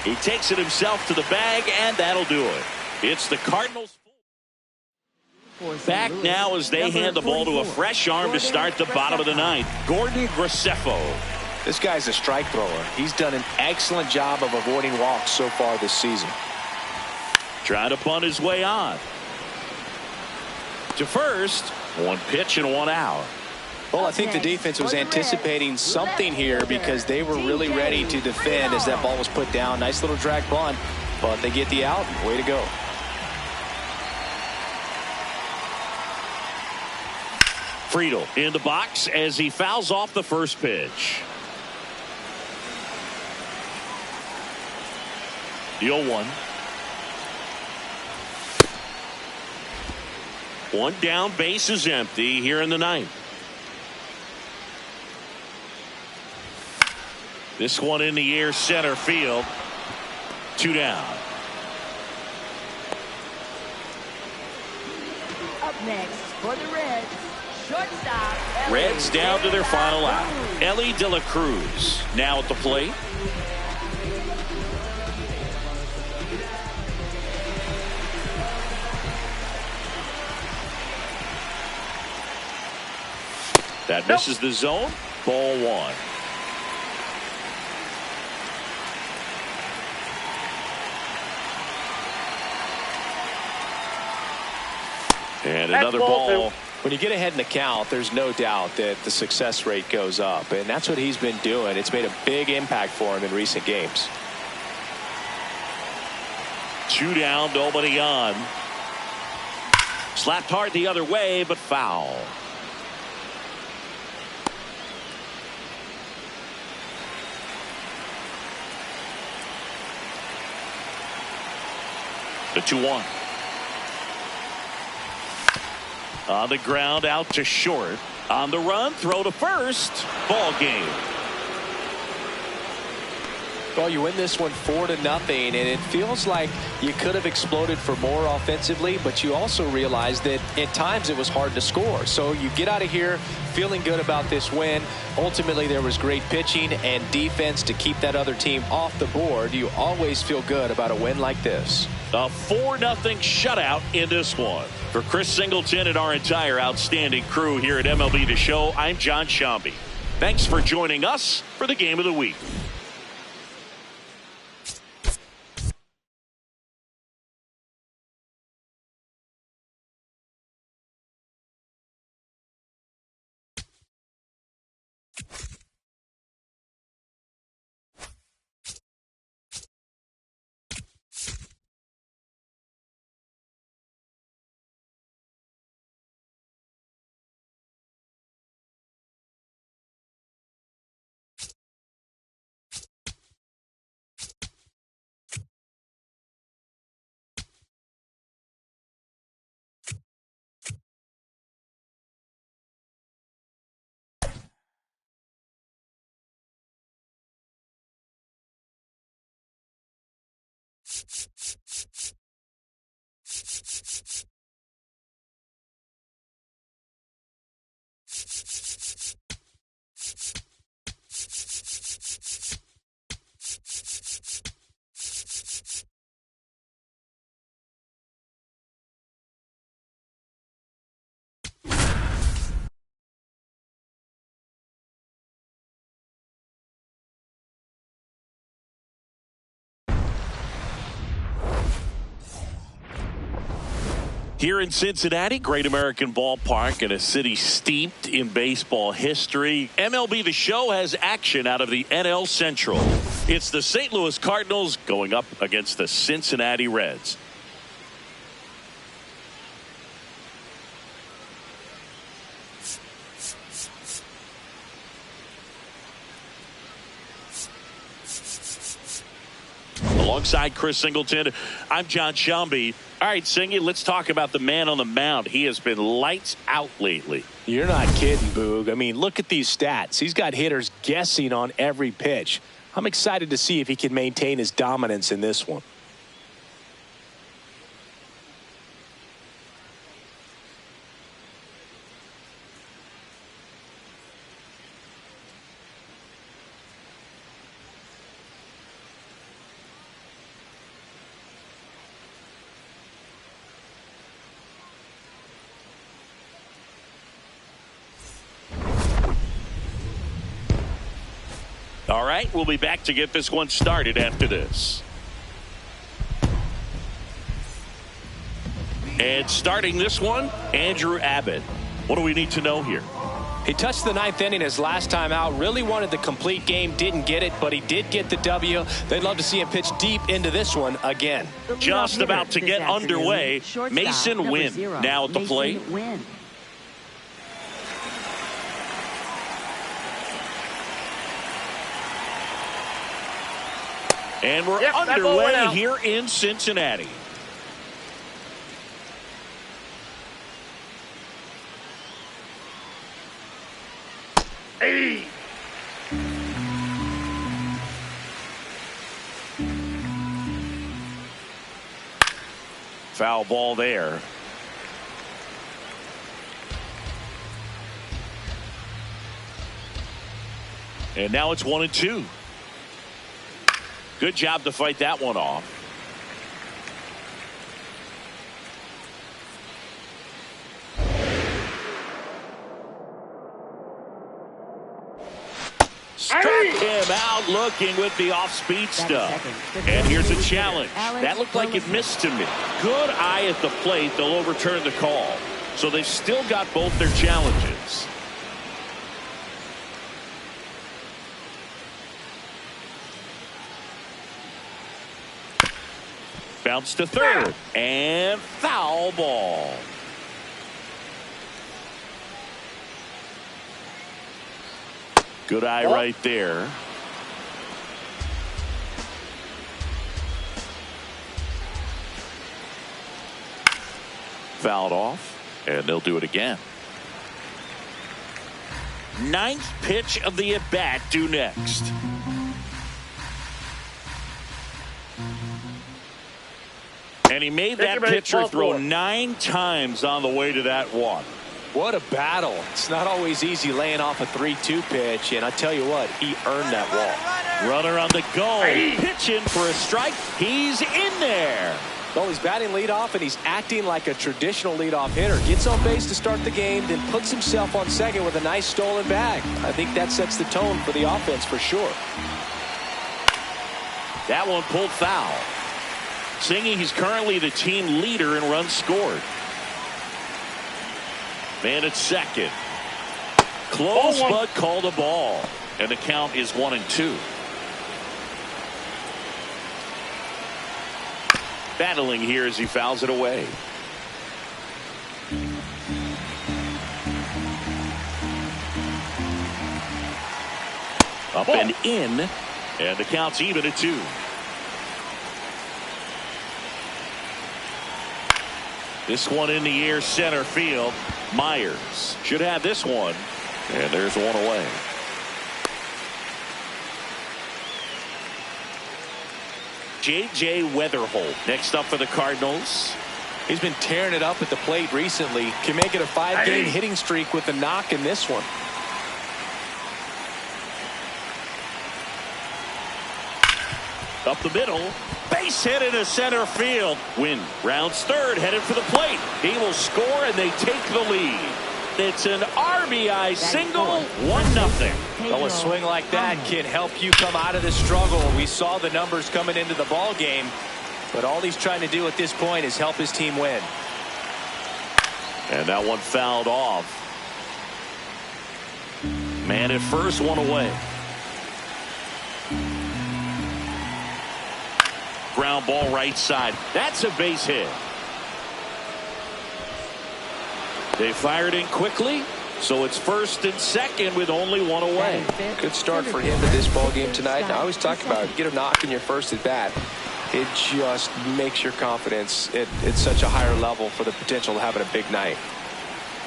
He takes it himself to the bag, and that'll do it. It's the Cardinals. Back now as they hand the ball to a fresh arm to start the bottom of the ninth. Gordon Graceffo. This guy's a strike thrower. He's done an excellent job of avoiding walks so far this season. Trying to bunt his way on. To first. 1 pitch and 1 out. Well, I think the defense was anticipating something here because they were really ready to defend as that ball was put down. Nice little drag bunt, but they get the out. Way to go. Friedel in the box as he fouls off the first pitch. The 0-1. 1 down, base is empty here in the ninth. This one in the air, center field. 2 down. Up next for the Reds, shortstop Elly. Reds down to their final out. Elly de la Cruz now at the plate. That misses the zone. Ball 1. And another ball. When you get ahead in the count, there's no doubt that the success rate goes up, and that's what he's been doing. It's made a big impact for him in recent games. 2 down, nobody on. Slapped hard the other way, but foul. The 2-1. On the ground, out to short. On the run, throw to first. Ball game. Well, you win this one 4-0, and it feels like you could have exploded for more offensively, but you also realize that at times it was hard to score. So you get out of here feeling good about this win. Ultimately, there was great pitching and defense to keep that other team off the board. You always feel good about a win like this. A 4-0 shutout in this one. For Chris Singleton and our entire outstanding crew here at MLB The Show, I'm John Shambi. Thanks for joining us for the Game of the Week. Here in Cincinnati, Great American Ballpark, in a city steeped in baseball history, MLB The Show has action out of the NL Central. It's the St. Louis Cardinals going up against the Cincinnati Reds. Alongside Chris Singleton, I'm John Shelby. All right, Singy, let's talk about the man on the mound. He has been lights out lately. You're not kidding, Boog. I mean, look at these stats. He's got hitters guessing on every pitch. I'm excited to see if he can maintain his dominance in this one. All right, we'll be back to get this one started after this. And starting this one, Andrew Abbott. What do we need to know here? He touched the ninth inning his last time out. Really wanted the complete game. Didn't get it, but he did get the W. They'd love to see him pitch deep into this one again. Just about to get underway. Mason Wynn now at the plate. And we're underway here in Cincinnati. Hey. Foul ball there. And now it's 1-2. Good job to fight that one off. Struck him out looking with the off-speed stuff. And here's a challenge. That looked like it missed to me. Good eye at the plate. They'll overturn the call. So they've still got both their challenges. Bounce to third. And foul ball. Good eye right there. Fouled off, and they'll do it again. Ninth pitch of the at-bat due next. And he made that pitcher throw 9 times on the way to that one. What a battle. It's not always easy laying off a 3-2 pitch, and I tell you what, he earned that walk. Runner on the go. Pitching for a strike. He's in there. Well, he's batting leadoff, and he's acting like a traditional leadoff hitter. Gets on base to start the game, then puts himself on second with a nice stolen bag. I think that sets the tone for the offense for sure. That one pulled foul. Singing, he's currently the team leader in runs scored. Man at second. Close, Ball one. but called a ball. And the count is 1-2. Battling here as he fouls it away. Up Ball. and in. And the count's even at 2. This one in the air, center field. Myers should have this one. And there's one away. J.J. Weatherholt next up for the Cardinals. He's been tearing it up at the plate recently. Can make it a 5-game hitting streak with a knock in this one. Up the middle. Base hit into center field. Wynn rounds third, headed for the plate. He will score, and they take the lead. It's an RBI single, 1-0. Well, a swing like that can help you come out of this struggle. We saw the numbers coming into the ball game, but all he's trying to do at this point is help his team win. And that one fouled off. Man at first, one away. Ground ball right side. That's a base hit. They fired in quickly, so it's first and second with only one away. Good start for him in this ball game tonight. And I always talk about it. Get a knock in your first at bat. It just makes your confidence at such a higher level for the potential of having a big night.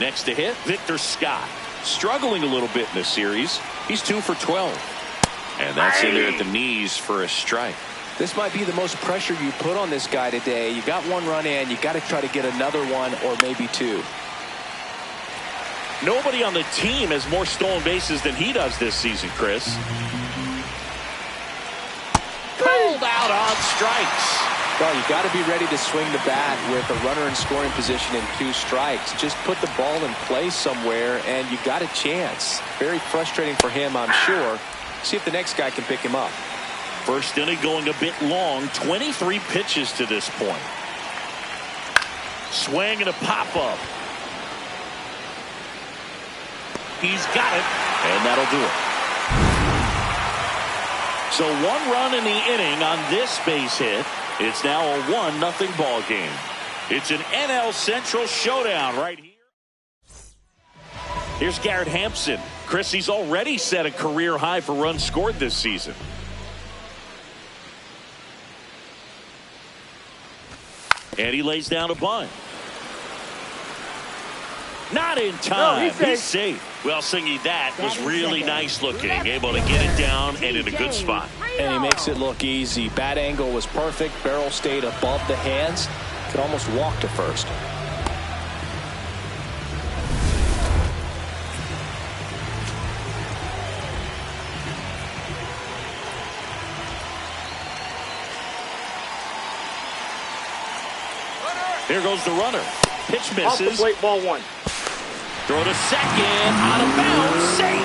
Next to hit, Victor Scott. Struggling a little bit in this series. He's 2 for 12. And that's in there at the knees for a strike. This might be the most pressure you put on this guy today. You got one run in. You got to try to get another one or maybe two. Nobody on the team has more stolen bases than he does this season, Chris. Pulled out on strikes. Well, you got to be ready to swing the bat with a runner in scoring position and 2 strikes. Just put the ball in play somewhere, and you got a chance. Very frustrating for him, I'm sure. See if the next guy can pick him up. First inning going a bit long. 23 pitches to this point. Swing and a pop-up. He's got it, and that'll do it. So 1 run in the inning on this base hit. It's now a 1-0 ball game. It's an NL Central showdown right here. Here's Garrett Hampson. Chris, he's already set a career high for runs scored this season. And he lays down a bunt. Not in time. No, he's safe. Well, Singy, that was really nice looking. Able to get it down and in a good spot. And he makes it look easy. Bat angle was perfect. Barrel stayed above the hands. Could almost walk to first. Here goes the runner. Pitch Off the misses. plate, ball 1. Throw to second. Out of bounds. Safe.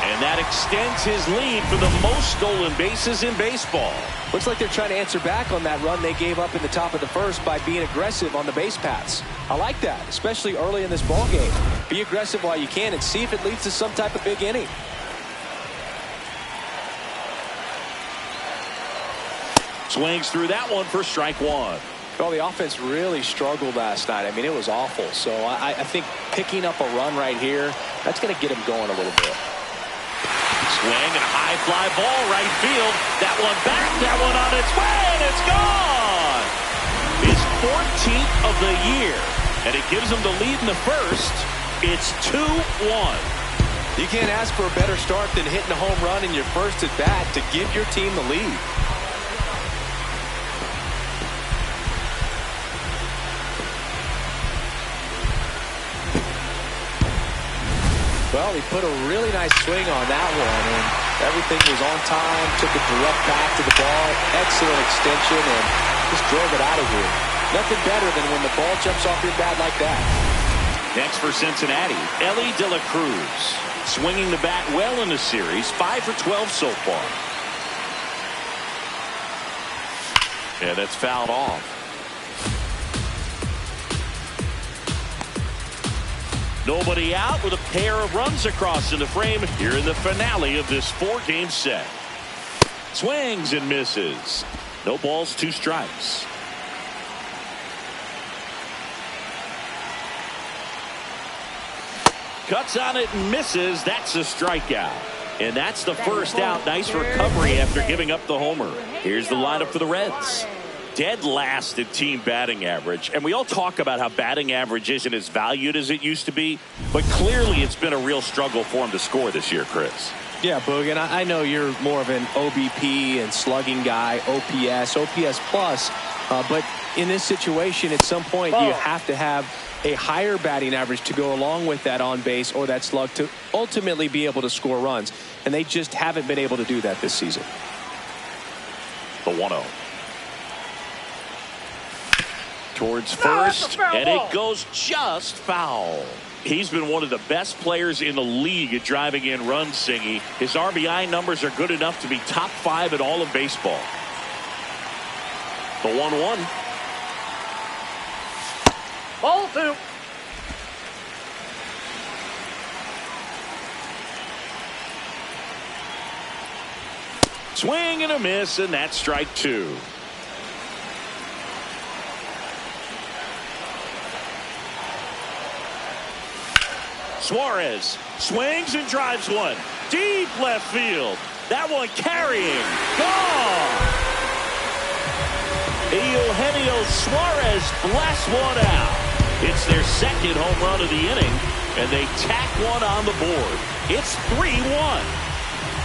And that extends his lead for the most stolen bases in baseball. Looks like they're trying to answer back on that run they gave up in the top of the first by being aggressive on the base paths. I like that, especially early in this ball game. Be aggressive while you can and see if it leads to some type of big inning. Swings through that one for strike 1. Well, the offense really struggled last night. I mean, it was awful. So I think picking up a run right here, that's going to get him going a little bit. Swing and a high fly ball right field. That one back, that one on its way, and it's gone. His 14th of the year, and it gives him the lead in the first. It's 2-1. You can't ask for a better start than hitting a home run in your first at bat to give your team the lead. Well, he put a really nice swing on that one, and everything was on time, took a direct path to the ball, excellent extension, and just drove it out of here. Nothing better than when the ball jumps off your bat like that. Next for Cincinnati, Elly de la Cruz. Swinging the bat well in the series, 5 for 12 so far. Yeah, that's fouled off. Nobody out with a pair of runs across in the frame here in the finale of this 4-game set. Swings and misses. No balls, 2 strikes. Cuts on it and misses. That's a strikeout. And that's the first out. Nice recovery after giving up the homer. Here's the lineup for the Reds. Dead last in team batting average. And we all talk about how batting average isn't as valued as it used to be. But clearly it's been a real struggle for him to score this year, Chris. Yeah, Boog, and I know you're more of an OBP and slugging guy, OPS plus. But in this situation, at some point, you have to have a higher batting average to go along with that on base or that slug to ultimately be able to score runs. And they just haven't been able to do that this season. The 1-0. Towards first, and it goes just foul. He's been one of the best players in the league at driving in runs, Singy. His RBI numbers are good enough to be top 5 in all of baseball. The 1-1. Ball 2. Swing and a miss, and that's strike 2. Suarez swings and drives one. Deep left field. That one carrying. Gone. Eugenio Suarez blasts one out. It's their second home run of the inning, and they tack one on the board. It's 3-1.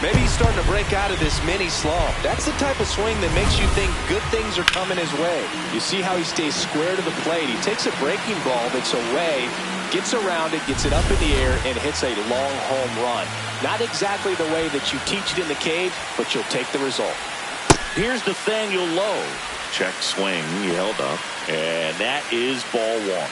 Maybe he's starting to break out of this mini slump. That's the type of swing that makes you think good things are coming his way. You see how he stays square to the plate. He takes a breaking ball that's away, gets around it, gets it up in the air, and hits a long home run. Not exactly the way that you teach it in the cage, but you'll take the result. Here's Nathaniel Lowe. Check swing. He held up. And that is ball 1.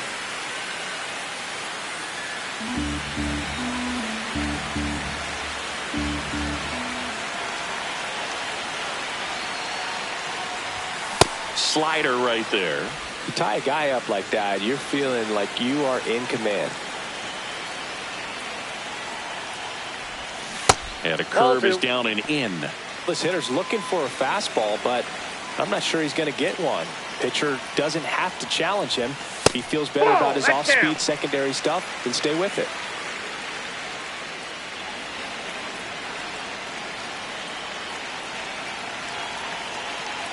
Slider right there. You tie a guy up like that, you're feeling like you are in command. And a curve is down and in. This hitter's looking for a fastball, but I'm not sure he's going to get one. Pitcher doesn't have to challenge him. He feels better about his off-speed secondary stuff, then stay with it.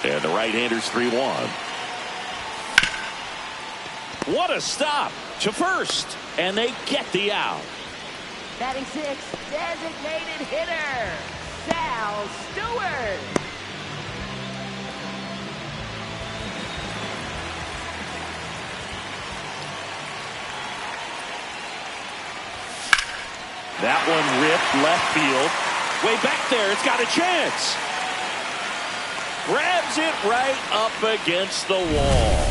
And the right-hander's 3-1. What a stop to first. And they get the out. Batting 6, designated hitter, Sal Stewart. That one ripped left field. Way back there. It's got a chance. Grabs it right up against the wall.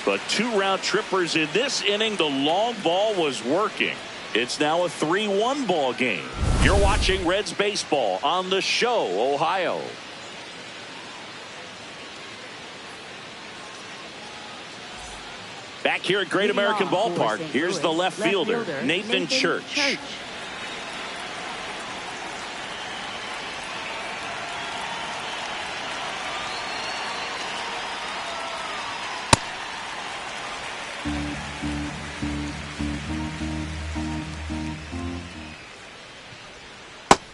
But 2 round trippers in this inning. The long ball was working. It's now a 3-1 ball game. You're watching Reds baseball on The Show, Ohio. Back here at Great American Ballpark, here's the left fielder, Nathan Church.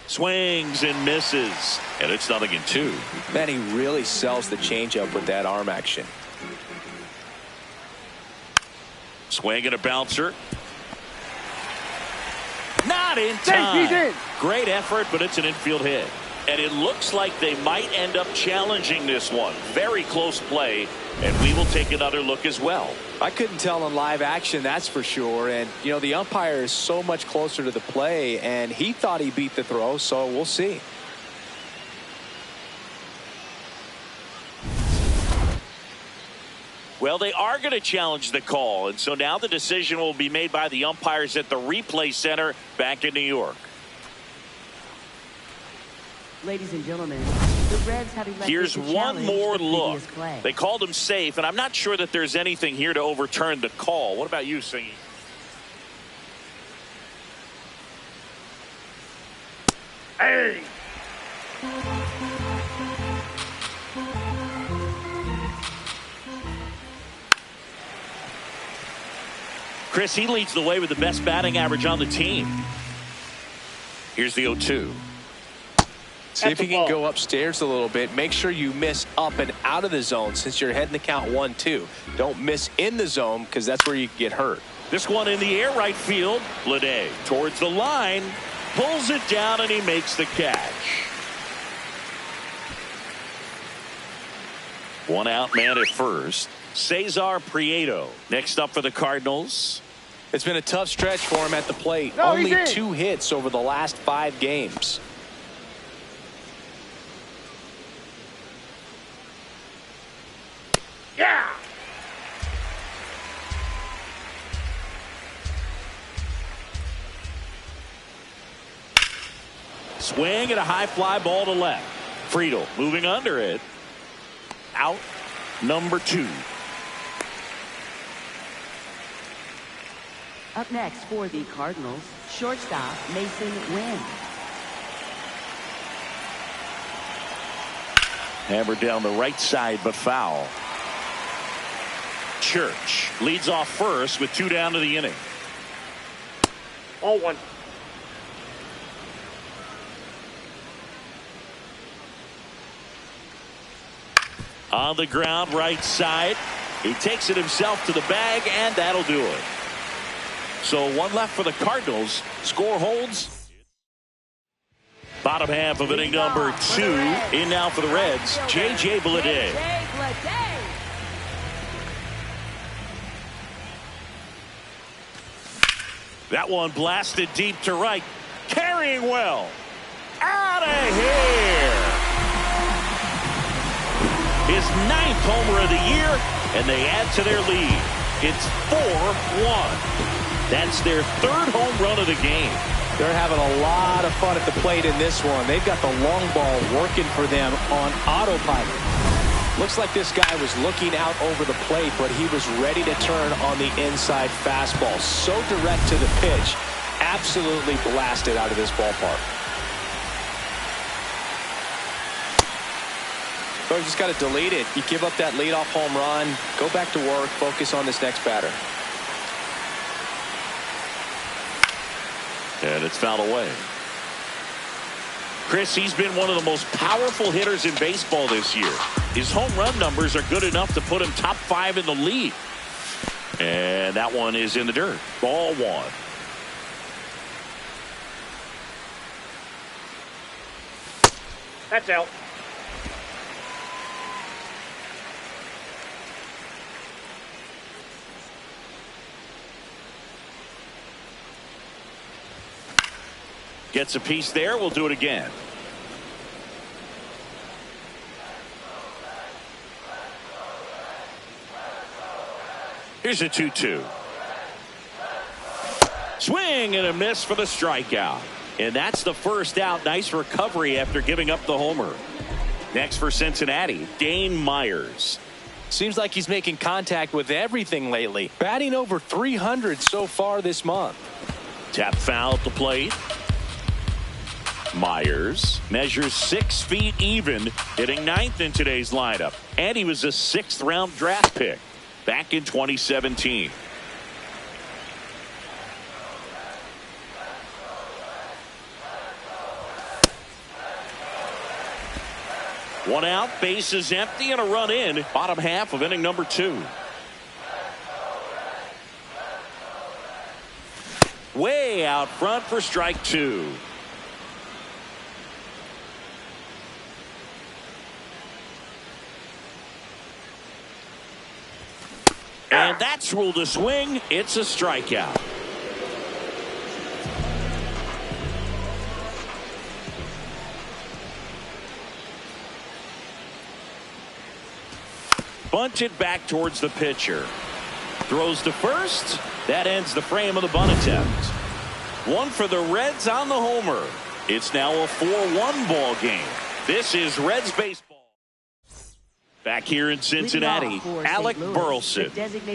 Swings and misses, and it's 0-2. Man, he really sells the changeup with that arm action. Swing and a bouncer. Not in time. Great effort, but it's an infield hit. And it looks like they might end up challenging this one. Very close play, and we will take another look as well. I couldn't tell in live action, that's for sure. And, you know, the umpire is so much closer to the play, and he thought he beat the throw, so we'll see. Well, they are going to challenge the call, and so now the decision will be made by the umpires at the replay center back in New York. Ladies and gentlemen, the Reds have elected Here's to one challenge more the look. previous play. They called him safe, and I'm not sure that there's anything here to overturn the call. What about you, Singy? Hey! Chris, he leads the way with the best batting average on the team. Here's the 0-2. See if you can go upstairs a little bit. Make sure you miss up and out of the zone since you're heading the count 1-2. Don't miss in the zone because that's where you get hurt. This one in the air, right field. Lede towards the line, pulls it down, and he makes the catch. One out, man at first. Cesar Prieto next up for the Cardinals. It's been a tough stretch for him at the plate. No, Only 2 hits over the last 5 games. Yeah! Swing and a high fly ball to left. Friedel moving under it. Out number 2. Up next for the Cardinals, shortstop Mason Wynn. Hammered down the right side, but foul. Church leads off first with 2 down to the inning. 0-1. On the ground, right side. He takes it himself to the bag, and that'll do it. So 1 left for the Cardinals. Score holds. Bottom half of inning number 2. In now for the Reds, J.J. Bleday. That one blasted deep to right. Carrying well. Out of here. His 9th homer of the year, and they add to their lead. It's 4-1. That's their 3rd home run of the game. They're having a lot of fun at the plate in this one. They've got the long ball working for them on autopilot. Looks like this guy was looking out over the plate, but he was ready to turn on the inside fastball. So direct to the pitch. Absolutely blasted out of this ballpark. So you just got to delete it. You give up that leadoff home run. Go back to work. Focus on this next batter. And it's fouled away. Chris, he's been one of the most powerful hitters in baseball this year. His home run numbers are good enough to put him top 5 in the league. And that one is in the dirt. Ball 1. That's out. Gets a piece there. We'll do it again. Here's a 2-2. Swing and a miss for the strikeout. And that's the first out. Nice recovery after giving up the homer. Next for Cincinnati, Dane Myers. Seems like he's making contact with everything lately. Batting over 300 so far this month. Tap foul at the plate. Myers measures 6 feet even, hitting 9th in today's lineup. And he was a 6th round draft pick back in 2017. One out, bases empty, and a run in. Bottom half of inning number 2. Way out front for strike 2. And that's ruled a swing. It's a strikeout. Bunted back towards the pitcher. Throws to first. That ends the frame of the bunt attempt. 1 for the Reds on the homer. It's now a 4-1 ball game. This is Reds baseball. Back here in Cincinnati, Alec Burleson,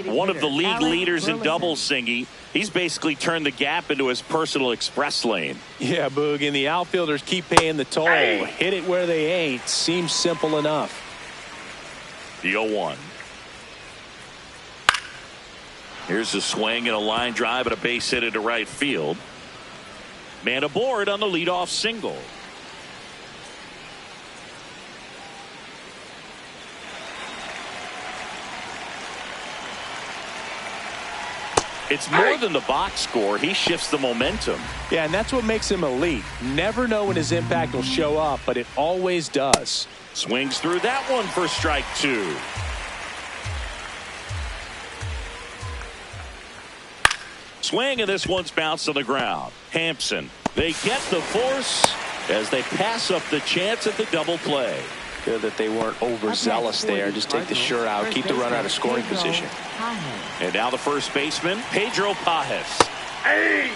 one of the league leaders in double singy. He's basically turned the gap into his personal express lane. Yeah, Boog, and the outfielders keep paying the toll. Hit it where they ain't. Seems simple enough. The 0-1. Here's a swing and a line drive and a base hit into right field. Man aboard on the leadoff single. It's more than the box score. He shifts the momentum. Yeah, and that's what makes him elite. Never know when his impact will show up, but it always does. Swings through that one for strike 2. Swing, and this one's bounced on the ground. Hampson, they get the force as they pass up the chance at the double play. Good that they weren't overzealous there. Just take the sure out, keep the runner out of scoring position. And now the first baseman, Pedro Pajes. Hey!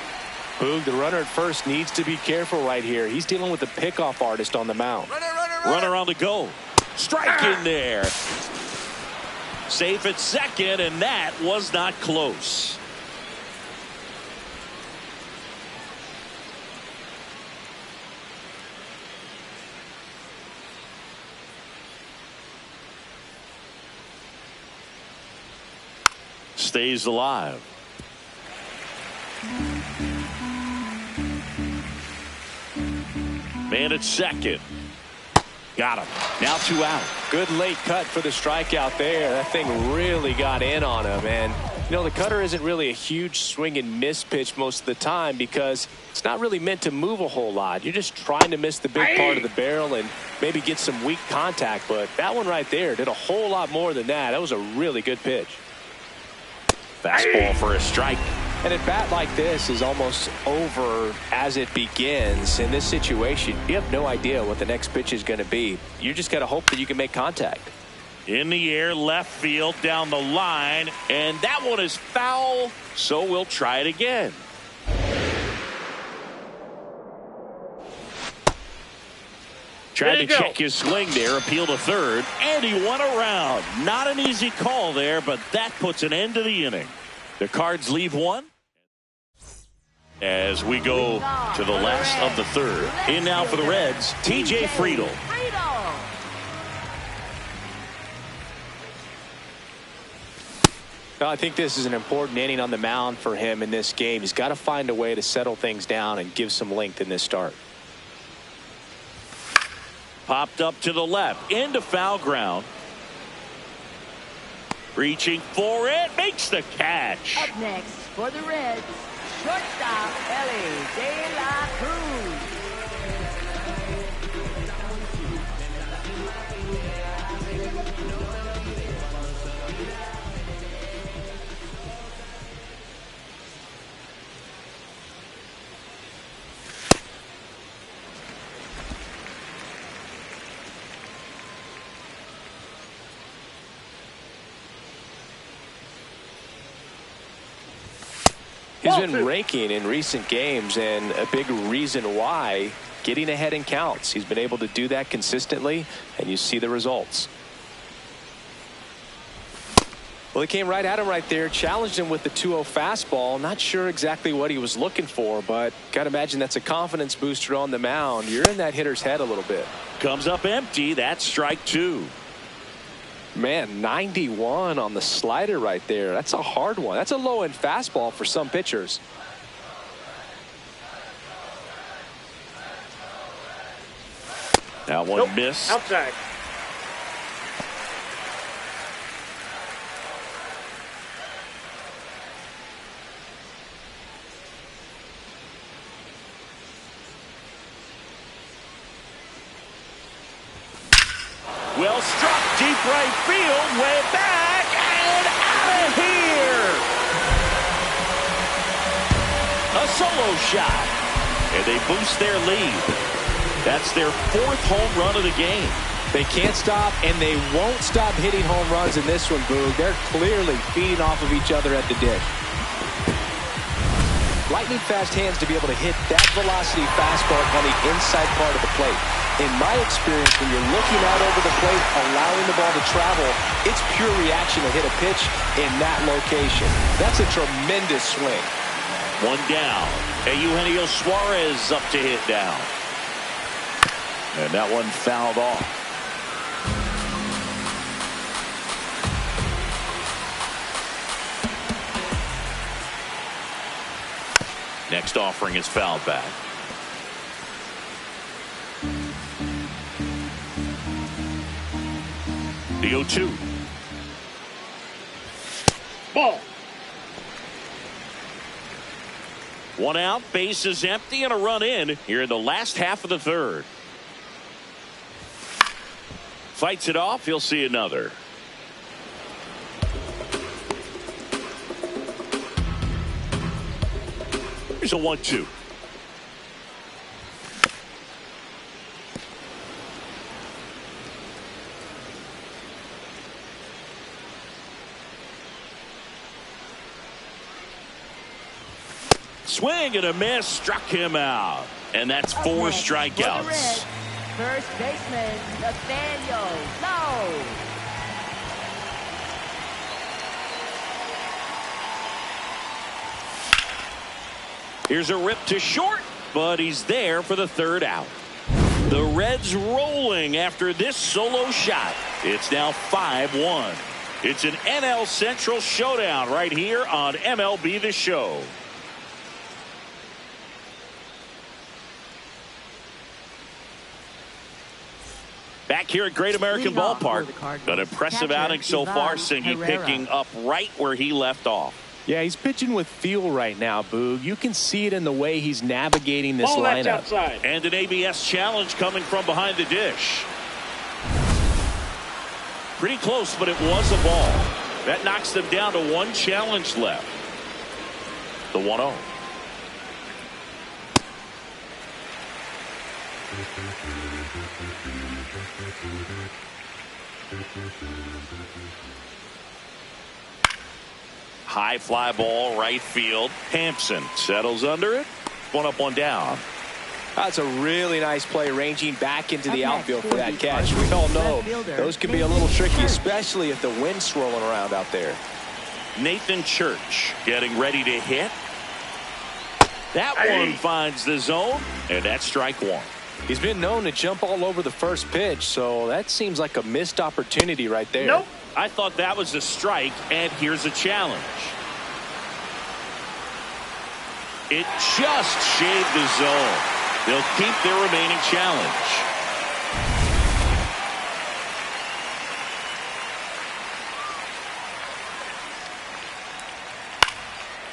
Boog, the runner at first needs to be careful right here. He's dealing with the pickoff artist on the mound. Runner on the go. Strike in there. Safe at second, and that was not close. Stays alive. Man at second. Got him. Now 2 out. Good late cut for the strikeout there. That thing really got in on him. And, you know, the cutter isn't really a huge swing and miss pitch most of the time because it's not really meant to move a whole lot. You're just trying to miss the big part of the barrel and maybe get some weak contact. But that one right there did a whole lot more than that. That was a really good pitch. Fastball for a strike. And a bat like this is almost over as it begins. In this situation, you have no idea what the next pitch is going to be. You just got to hope that you can make contact. In the air, left field, down the line, and that one is foul, so we'll try it again. Tried to check his swing there, appeal to third, and he went around. Not an easy call there, but that puts an end to the inning. The Cards leave one as we go to the last of the third. In now for the Reds, TJ Friedl. Well, I think this is an important inning on the mound for him in this game. He's got to find a way to settle things down and give some length in this start. Popped up to the left, into foul ground. Reaching for it, makes the catch. Up next for the Reds, shortstop Elly de la Cruz. He's been raking in recent games, and a big reason why, getting ahead in counts. He's been able to do that consistently, and you see the results. Well, he came right at him right there, challenged him with the 2-0 fastball. Not sure exactly what he was looking for, but got to imagine that's a confidence booster on the mound. You're in that hitter's head a little bit. Comes up empty. That's strike 2. Man, 91 on the slider right there. That's a hard one. That's a low-end fastball for some pitchers. That one missed. Outside. Well struck, deep right field, way back, and out of here. A solo shot, and they boost their lead. That's their 4th home run of the game. They can't stop, and they won't stop hitting home runs in this one, Boog. They're clearly feeding off of each other at the dish. Lightning fast hands to be able to hit that velocity fastball on the inside part of the plate. In my experience, when you're looking out over the plate, allowing the ball to travel, it's pure reaction to hit a pitch in that location. That's a tremendous swing. One down. Eugenio Suarez up to hit down. And that one fouled off. Next offering is fouled back. The 0-2. Ball. One out, base is empty, and a run in here in the last half of the third. Fights it off. He'll see another. Here's a 1-2. Swing and a miss, struck him out. And that's 4 strikeouts. First baseman, Nathaniel Lowe. Here's a rip to short, but he's there for the third out. The Reds rolling after this solo shot. It's now 5-1. It's an NL Central showdown right here on MLB The Show. Back here at Great American Ballpark. An impressive outing so far, Singy, picking up right where he left off. Yeah, he's pitching with feel right now, Boog. You can see it in the way he's navigating this Ball, that's lineup. outside. And an ABS challenge coming from behind the dish. Pretty close, but it was a ball. That knocks them down to 1 challenge left. The 1-0. High fly ball, right field. Hampson settles under it. 1 up, 1 down. That's a really nice play, ranging back into the outfield for that catch. We all know those can be a little tricky, especially if the wind's swirling around out there. Nathan Church getting ready to hit. That one finds the zone, and that's strike 1. He's been known to jump all over the first pitch, so that seems like a missed opportunity right there. Nope. I thought that was a strike, and here's a challenge. It just shaved the zone. They'll keep their remaining challenge.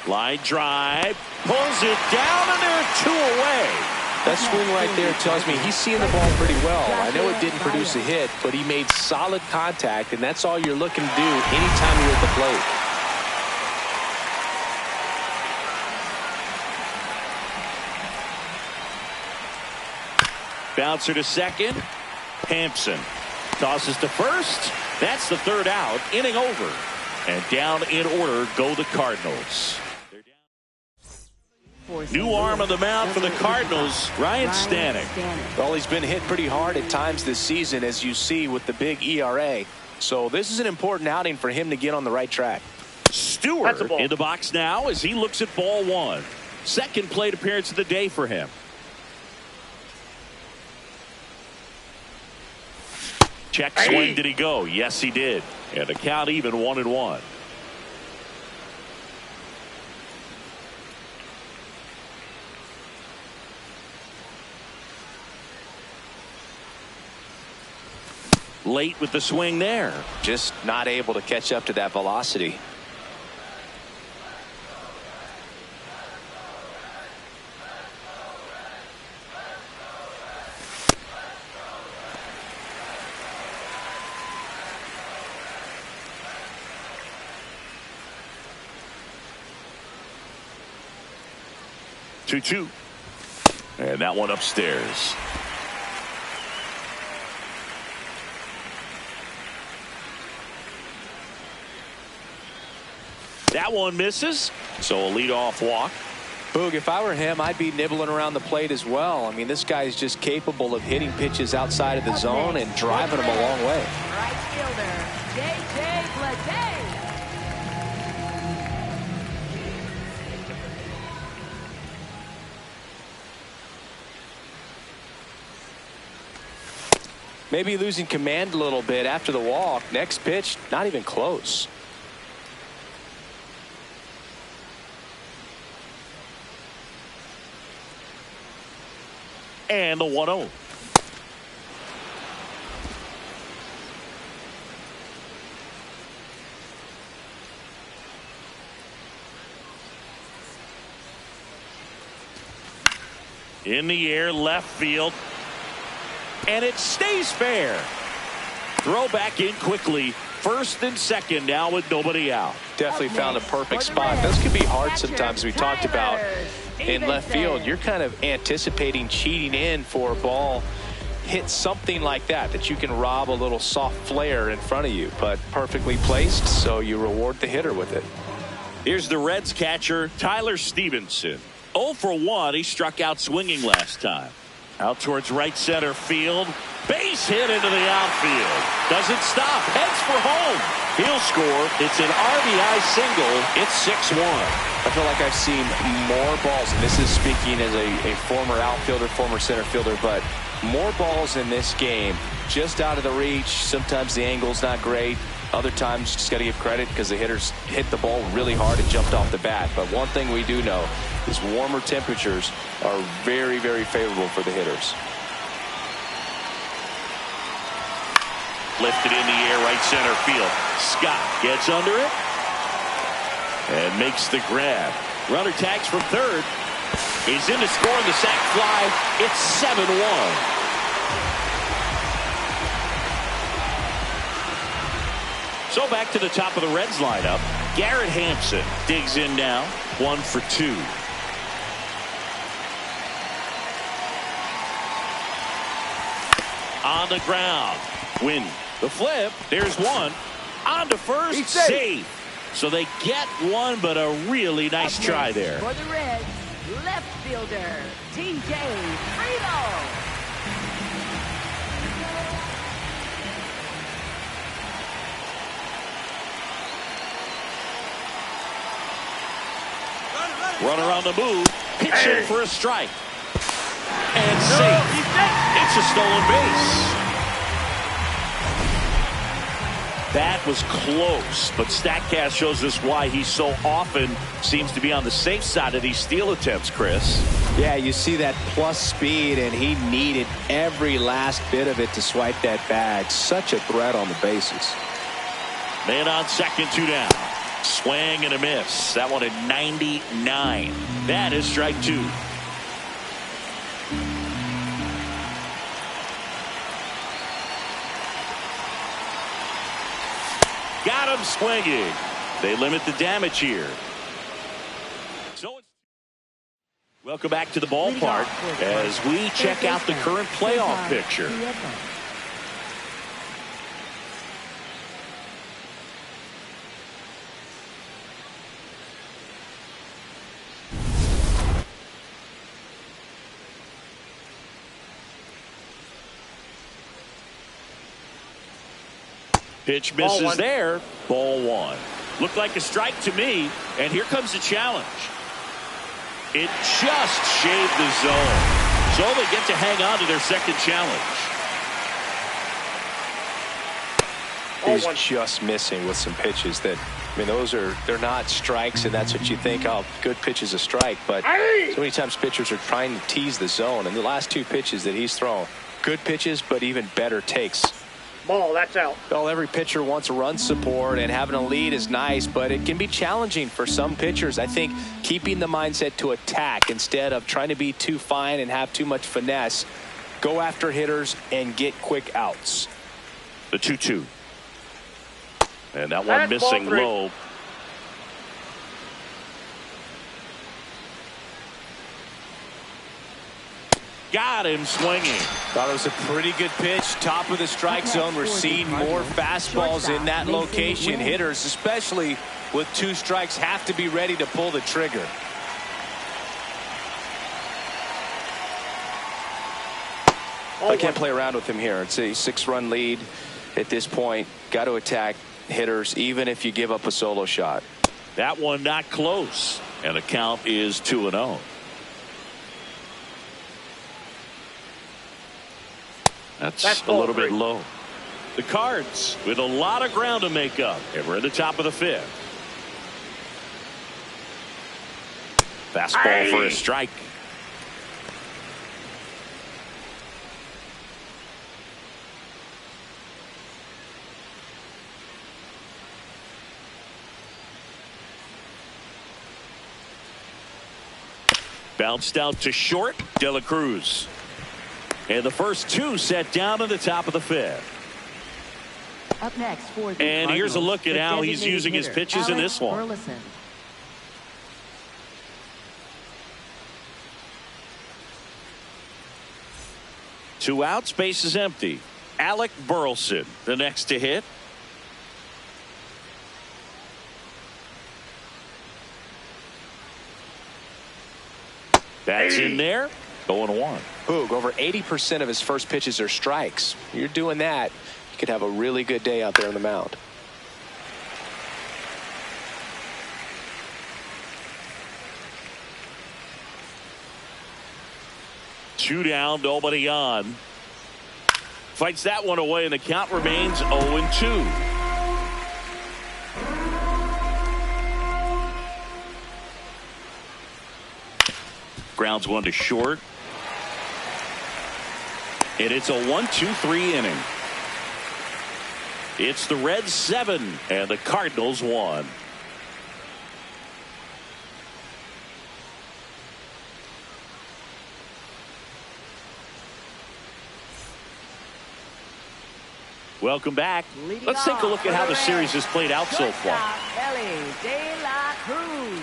Line drive, pulls it down, and there are 2 away. That swing right there tells me he's seeing the ball pretty well. I know it didn't produce a hit, but he made solid contact, and that's all you're looking to do anytime you're at the plate. Bouncer to second. Hampson tosses to first. That's the third out. Inning over. And down in order go the Cardinals. New arm on the mound for the Cardinals, Ryan Stanek. Well, he's been hit pretty hard at times this season, as you see with the big ERA. So this is an important outing for him to get on the right track. Stewart in the box now as he looks at ball 1. Second plate appearance of the day for him. Check swing. Did he go? Yes, he did. And the count even 1-1. Late with the swing there. Just not able to catch up to that velocity. Two. And that one upstairs. That one misses. So a leadoff walk. Boog, if I were him, I'd be nibbling around the plate as well. I mean, this guy is just capable of hitting pitches outside of the zone and driving them a long way. Right fielder, J.J. Bleday. Maybe losing command a little bit after the walk. Next pitch, not even close. And the 1-0. In the air, left field. And it stays fair. Throw back in quickly. First and second now with nobody out. Definitely found a perfect spot. Those can be hard sometimes. We talked about in left field. You're kind of anticipating cheating in for a ball. Hit something like that you can rob a little soft flare in front of you. But perfectly placed, so you reward the hitter with it. Here's the Reds catcher, Tyler Stevenson. 0 for 1. He struck out swinging last time. Out towards right center field. Base hit into the outfield. Doesn't stop. Heads for home. He'll score. It's an RBI single. It's 6-1. I feel like I've seen more balls, and this is speaking as a former outfielder, former center fielder, but more balls in this game just out of the reach. Sometimes the angle's not great. Other times, just got to give credit because the hitters hit the ball really hard and jumped off the bat. But one thing we do know is warmer temperatures are very, very favorable for the hitters. Lifted in the air, right center field. Scott gets under it and makes the grab. Runner tags from third. He's in to score on the sac fly. It's 7-1. So back to the top of the Reds lineup. Garrett Hampson digs in now. 1 for 2. On the ground. Win. The flip. There's one. On to first. Safe. So they get one, but a really nice try there. For the Reds, left fielder, T.J. Friedel. Runner on the move. Pitching for a strike. And safe. It's a stolen base. That was close, but StatCast shows us why he so often seems to be on the safe side of these steal attempts, Chris. Yeah, you see that plus speed, and he needed every last bit of it to swipe that bag. Such a threat on the bases. Man on second, 2 down. Swing and a miss. That one at 99. That is strike 2. Got him swinging. They limit the damage here. So welcome back to the ballpark as we check out the current playoff picture. Pitch misses there. Ball 1. Looked like a strike to me. And here comes the challenge. It just shaved the zone. So they get to hang on to their second challenge. He's just missing with some pitches that, I mean, they're not strikes, and that's what you think, oh, good pitch is a strike. But so many times pitchers are trying to tease the zone. And the last 2 pitches that he's thrown, good pitches, but even better takes. Ball, that's out. Well, every pitcher wants run support, and having a lead is nice, but it can be challenging for some pitchers. I think keeping the mindset to attack instead of trying to be too fine and have too much finesse. Go after hitters and get quick outs. The 2-2. And that one missing low. Got him swinging. Thought it was a pretty good pitch. Top of the strike zone. We're seeing more fastballs in that location. Hitters, especially with 2 strikes, have to be ready to pull the trigger. I can't play around with him here. It's a 6-run lead at this point. Got to attack hitters, even if you give up a solo shot. That one not close, and the count is 2-0. That's a little bit low. The Cards with a lot of ground to make up, and we're at the top of the 5th. Fastball for a strike. Bounced out to short. De La Cruz. And the first 2 set down in the top of the 5th. Up next for the And here's a Cardinals, look at the how he's designated using his hitter, pitches in this one. Burleson. Two outs, base is empty. Alec Burleson, the next to hit. That's in there. 0-1. Boog, over 80% of his first pitches are strikes. You're doing that, you could have a really good day out there on the mound. Two down, nobody on. Fights that one away, and the count remains 0-2. Grounds one to short. And it's a 1-2-3 inning. It's the Reds 7 and the Cardinals 1. Welcome back. Let's take a look at how the series has played out so far. Elly De La Cruz.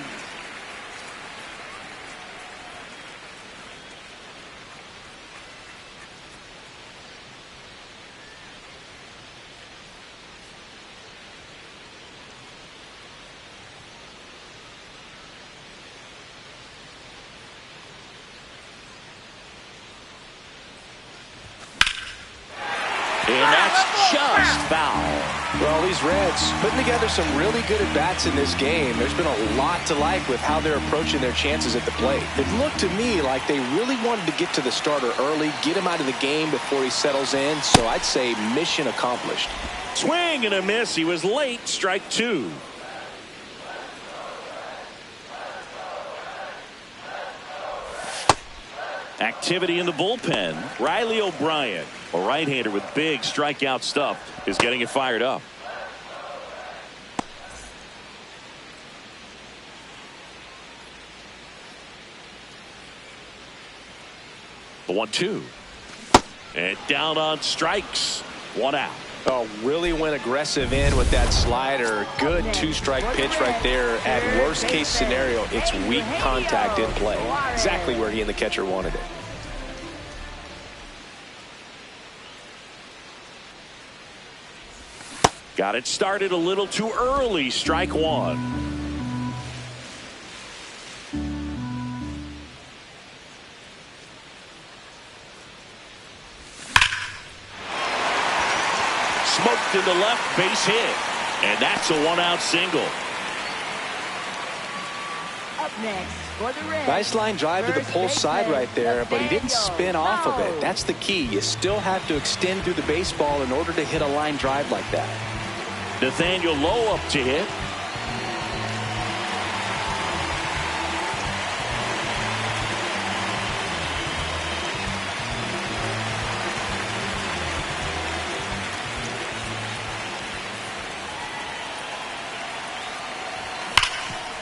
And that's just foul. Well, these Reds putting together some really good at-bats in this game. There's been a lot to like with how they're approaching their chances at the plate. It looked to me like they really wanted to get to the starter early, get him out of the game before he settles in. So I'd say mission accomplished. Swing and a miss. He was late. Strike 2. Activity in the bullpen. Riley O'Brien, a right-hander with big strikeout stuff, is getting it fired up. The 1-2. And down on strikes. 1 out. Oh, really went aggressive in with that slider. Good 2-strike pitch right there. At worst case scenario, it's weak contact in play. Exactly where he and the catcher wanted it. Got it started a little too early. Strike 1. Smoked into left, base hit. And that's a 1-out single. Up next for the Reds. Nice line drive to the pull side right there, but he didn't spin off of it. That's the key. You still have to extend through the baseball in order to hit a line drive like that. Nathaniel Lowe up to hit.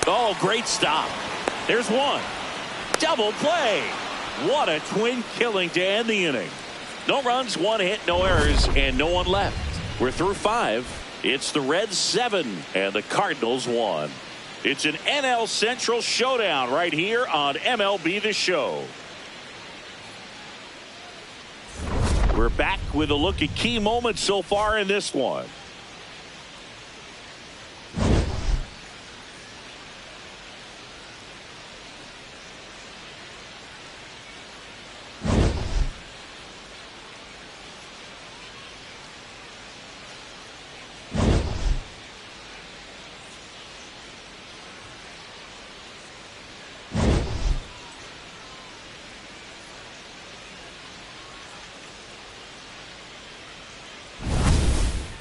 Oh, great stop. There's one. Double play. What a twin killing to end the inning. No runs, 1 hit, no errors, and no one left. We're through 5. It's the Reds 7 and the Cardinals 1. It's an NL Central showdown right here on MLB The Show. We're back with a look at key moments so far in this one.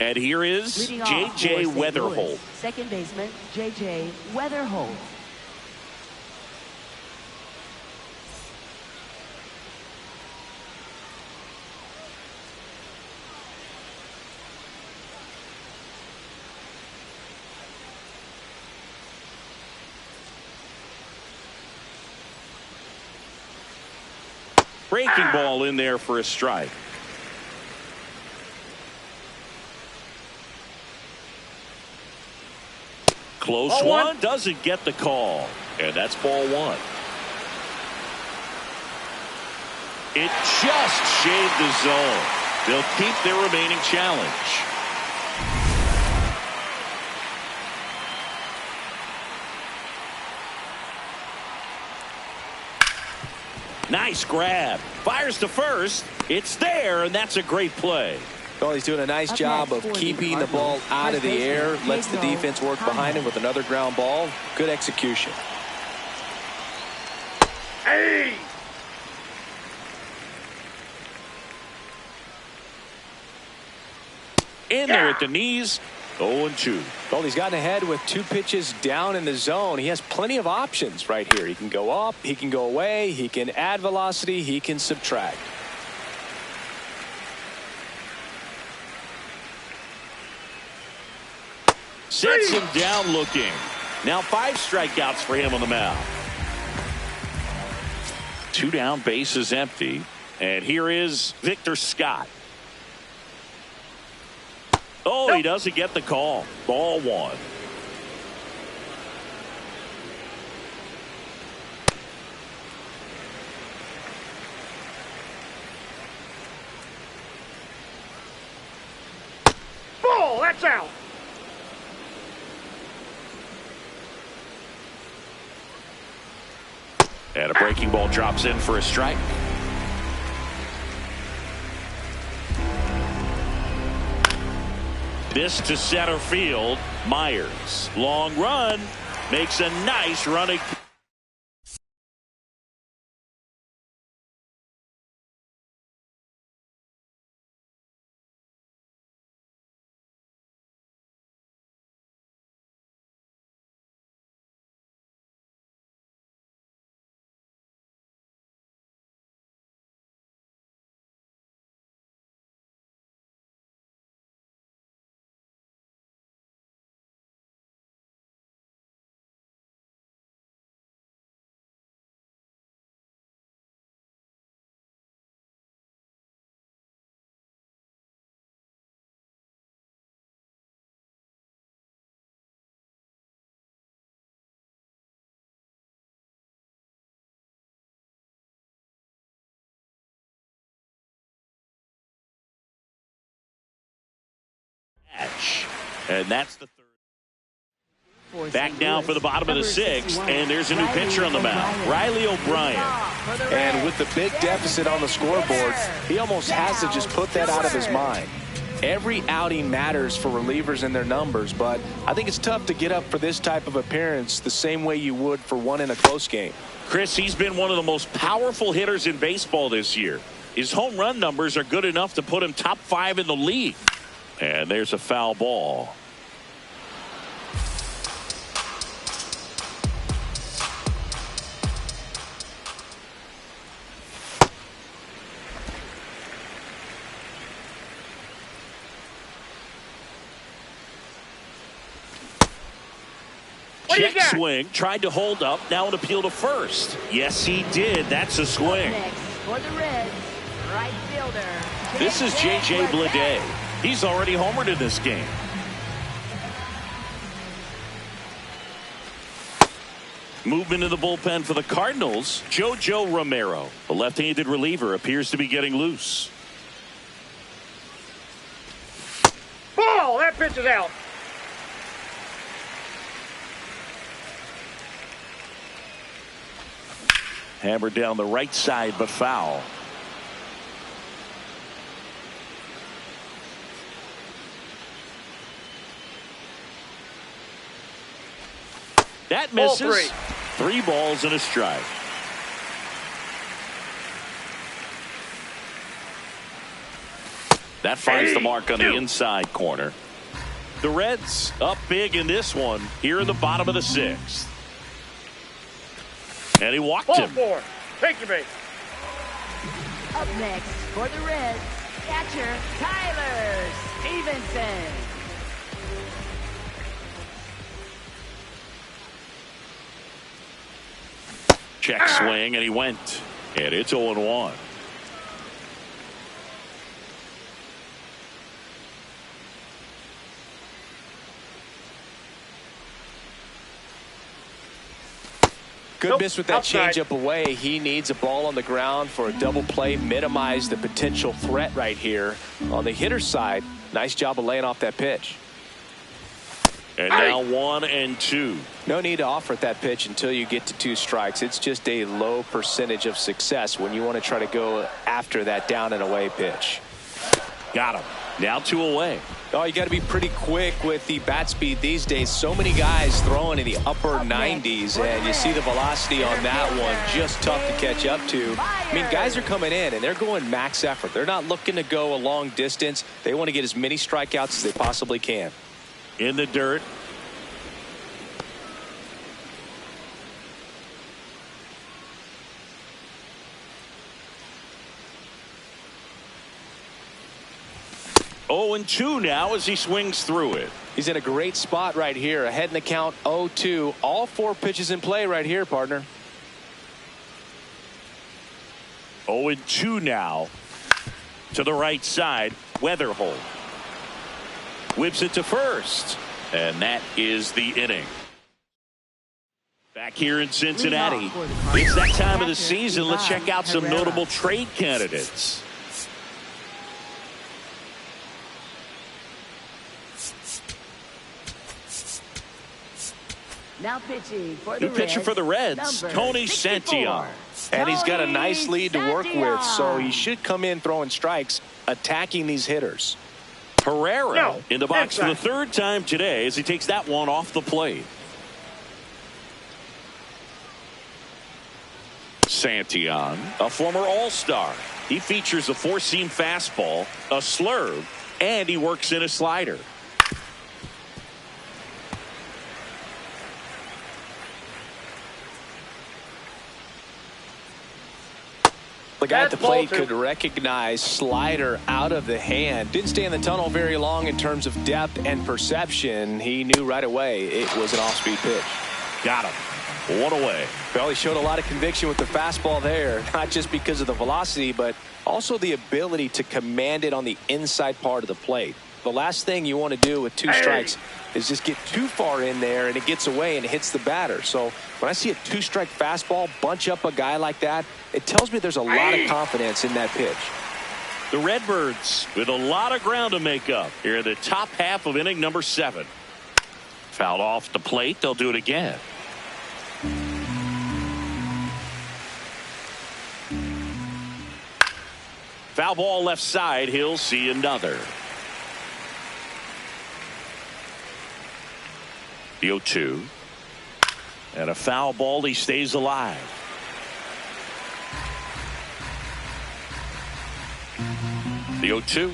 And here is Leading off J.J. for St. Weatherholt. Louis, second baseman J.J. Weatherholt. Breaking ball in there for a strike. Close Ball one. Doesn't get the call. And that's ball one. It just shaved the zone. They'll keep their remaining challenge. Nice grab. Fires to first. It's there, and that's a great play. Well, he's doing a nice job of keeping the ball out of the air. Lets the defense work behind him with another ground ball. Good execution. Hey! In there at the knees. 0-2. Well, he's gotten ahead with 2 pitches down in the zone. He has plenty of options right here. He can go up, he can go away, he can add velocity, he can subtract. Sets him down looking. Now 5 strikeouts for him on the mound. 2 down, base is empty. And here is Victor Scott. Oh, he doesn't get the call. Ball one. Ball, that's out. And a breaking ball drops in for a strike. This to center field. Myers. Long run. Makes a nice running. And that's the third. Back now for the bottom of the 6th, and there's a new pitcher on the mound, Riley O'Brien. And with the big deficit on the scoreboard, he almost has to just put that out of his mind. Every outing matters for relievers and their numbers, but I think it's tough to get up for this type of appearance the same way you would for one in a close game. Chris, he's been one of the most powerful hitters in baseball this year. His home run numbers are good enough to put him top 5 in the league. And there's a foul ball. Check swing, tried to hold up, now an appeal to first. Yes, he did. That's a swing. Next for the Reds, right fielder. This is J.J. Bleday. He's already homered in this game. Movement in the bullpen for the Cardinals. JoJo Romero, the left-handed reliever, appears to be getting loose. Ball, that pitch is out. Hammered down the right side, but foul. That misses. 3 balls and a strike. That finds the mark on the inside corner. The Reds up big in this one here in the bottom of the 6th. And he walked Ball him. 4. Take your base. Up next for the Reds, catcher Tyler Stevenson. Check swing, and he went. And it's 0-1. Good miss with that Outside. changeup away. He needs a ball on the ground for a double play, minimize the potential threat right here. On the hitter's side, nice job of laying off that pitch. And now 1-2. No need to offer at that pitch until you get to 2 strikes. It's just a low percentage of success when you want to try to go after that down and away pitch. Got him. Now 2 away. Oh, you got to be pretty quick with the bat speed these days. So many guys throwing in the upper 90s, and you see the velocity on that one just tough to catch up to. I mean, guys are coming in, and they're going max effort. They're not looking to go a long distance. They want to get as many strikeouts as they possibly can. In the dirt. Oh, and 2 now as he swings through it. He's in a great spot right here. Ahead in the count 0-2. All 4 pitches in play right here, partner. 0-2 now. To the right side. Weatherholt. Whips it to first. And that is the inning. Back here in Cincinnati. It's that time of the season. Let's check out some notable trade candidates. Now pitching for the New pitcher for the Reds, Tony Santion. And he's got a nice lead to work with, so he should come in throwing strikes, attacking these hitters. Herrera in the box for the 3rd time today as he takes that one off the plate. Santion, a former All-Star. He features a 4-seam fastball, a slurve, and he works in a slider. The guy at the plate could recognize slider out of the hand. Didn't stay in the tunnel very long in terms of depth and perception. He knew right away it was an off-speed pitch. Got him. 1 away. Well, he showed a lot of conviction with the fastball there, not just because of the velocity, but also the ability to command it on the inside part of the plate. The last thing you want to do with 2 strikes is just get too far in there and it gets away and it hits the batter. So when I see a 2-strike fastball bunch up a guy like that, it tells me there's a lot of confidence in that pitch. The Redbirds with a lot of ground to make up here in the top half of inning number 7. Fouled off the plate. They'll do it again. Foul ball left side. He'll see another. The 0-2. And a foul ball. He stays alive. The 0-2.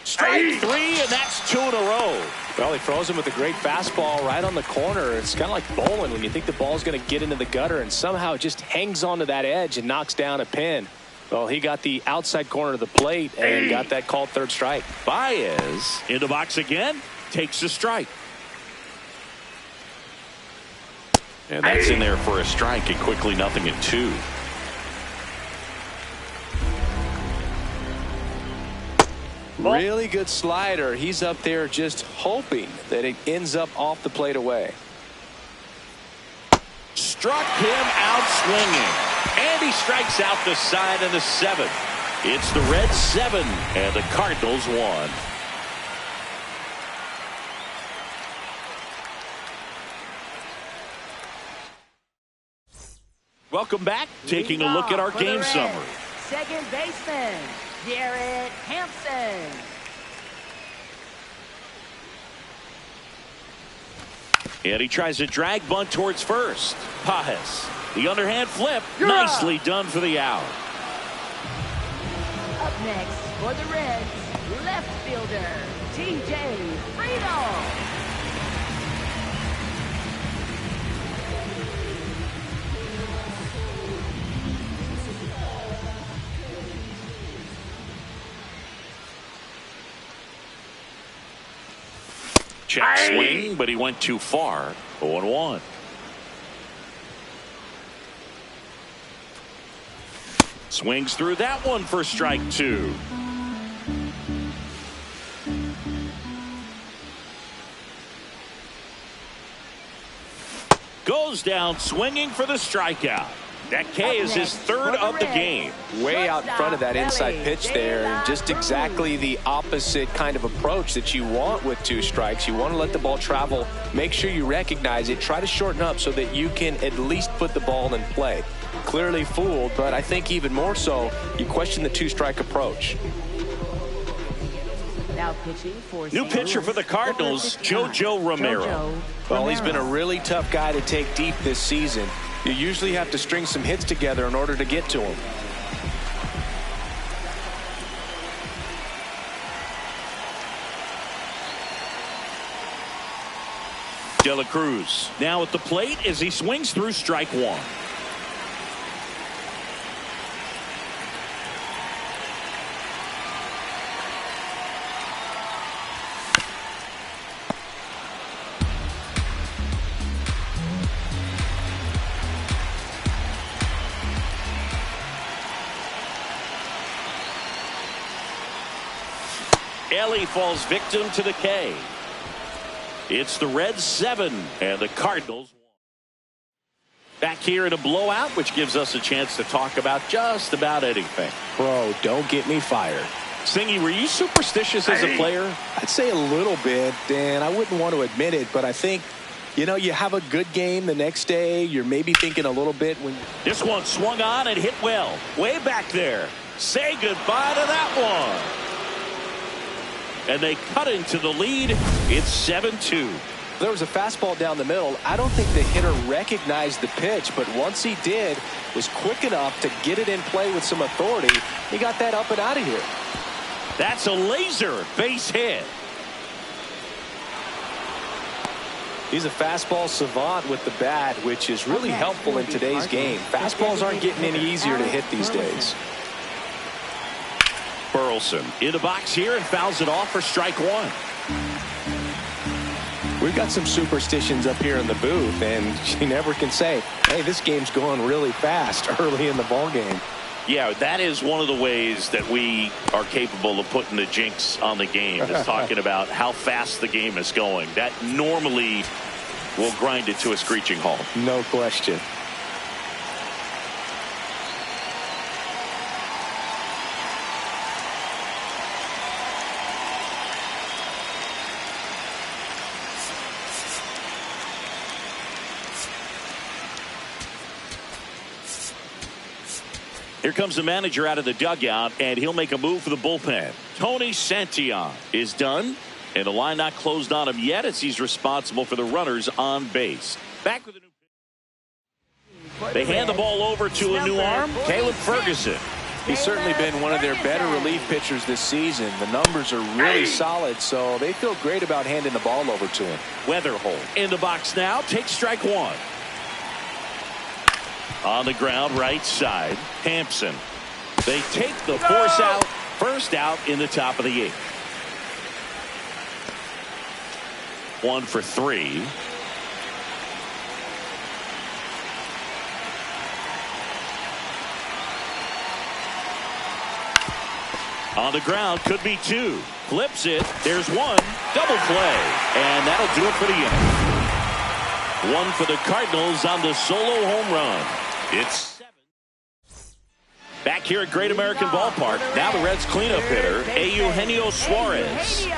Strike 3, and that's 2 in a row. Well, he throws him with a great fastball right on the corner. It's kind of like bowling when you think the ball's going to get into the gutter and somehow it just hangs onto that edge and knocks down a pin. Well, he got the outside corner of the plate and got that called 3rd strike. Baez in the box again, takes the strike. And that's in there for a strike, and quickly 0-2. Really good slider. He's up there just hoping that it ends up off the plate away. Struck him out swinging. And he strikes out the side in the 7th. It's the Reds 7 and the Cardinals 1. Welcome back. Taking a look at our game summary. Second baseman, Garrett Hampson. And he tries a drag bunt towards first. Pajes, the underhand flip. Nicely done for the out. Up next for the Reds, left fielder, TJ Friedel. Check swing, but he went too far. 0-1. Swings through that one for strike 2. Goes down swinging for the strikeout. That K is his third of the game. Way out in front of that inside pitch there, and just exactly the opposite kind of approach that you want with 2 strikes. You want to let the ball travel, make sure you recognize it, try to shorten up so that you can at least put the ball in play. Clearly fooled, but I think even more so, you question the 2-strike approach. Now pitching for New pitcher for the Cardinals, JoJo Romero. Well, he's been a really tough guy to take deep this season. You usually have to string some hits together in order to get to him. De La Cruz now at the plate as he swings through strike 1. Elly falls victim to the K. It's the Reds 7 and the Cardinals 1. Back here in a blowout, which gives us a chance to talk about just about anything. Bro, don't get me fired. Singy, were you superstitious as a player? I'd say a little bit, and I wouldn't want to admit it, but I think, you know, you have a good game the next day. You're maybe thinking a little bit when This one swung on and hit well. Way back there. Say goodbye to that one. And they cut into the lead. It's 7-2. there was a fastball down the middle. I don't think the hitter recognized the pitch, but once he did, was quick enough to get it in play with some authority. He got that up and out of here. That's a laser base hit. He's a fastball savant with the bat, which is really helpful in today's game. Fastballs aren't getting any easier to hit these days. Burleson in the box here and fouls it off for strike one. We've got some superstitions up here in the booth, and you never can say, hey, this game's going really fast early in the ball game. Yeah, that is one of the ways that we are capable of putting the jinx on the game, is talking about how fast the game is going. That normally will grind it to a screeching halt. No question. Here comes the manager out of the dugout, and he'll make a move for the bullpen. Tony Santillan is done, and the line not closed on him yet as he's responsible for the runners on base. Back with a new. They hand the ball over to a new arm, Caleb Ferguson. He's certainly been one of their better relief pitchers this season. The numbers are really solid, so they feel great about handing the ball over to him. Weatherholt in the box now, takes strike one. On the ground, right side, Hampson. They take the force out, first out in the top of the eighth. 1 for 3. On the ground, could be 2. Flips it, there's 1. Double play, and that'll do it for the inning. 1 for the Cardinals on the solo home run. It's 7. Back here at Great American Ballpark, now the Reds cleanup hitter, Eugenio Suarez.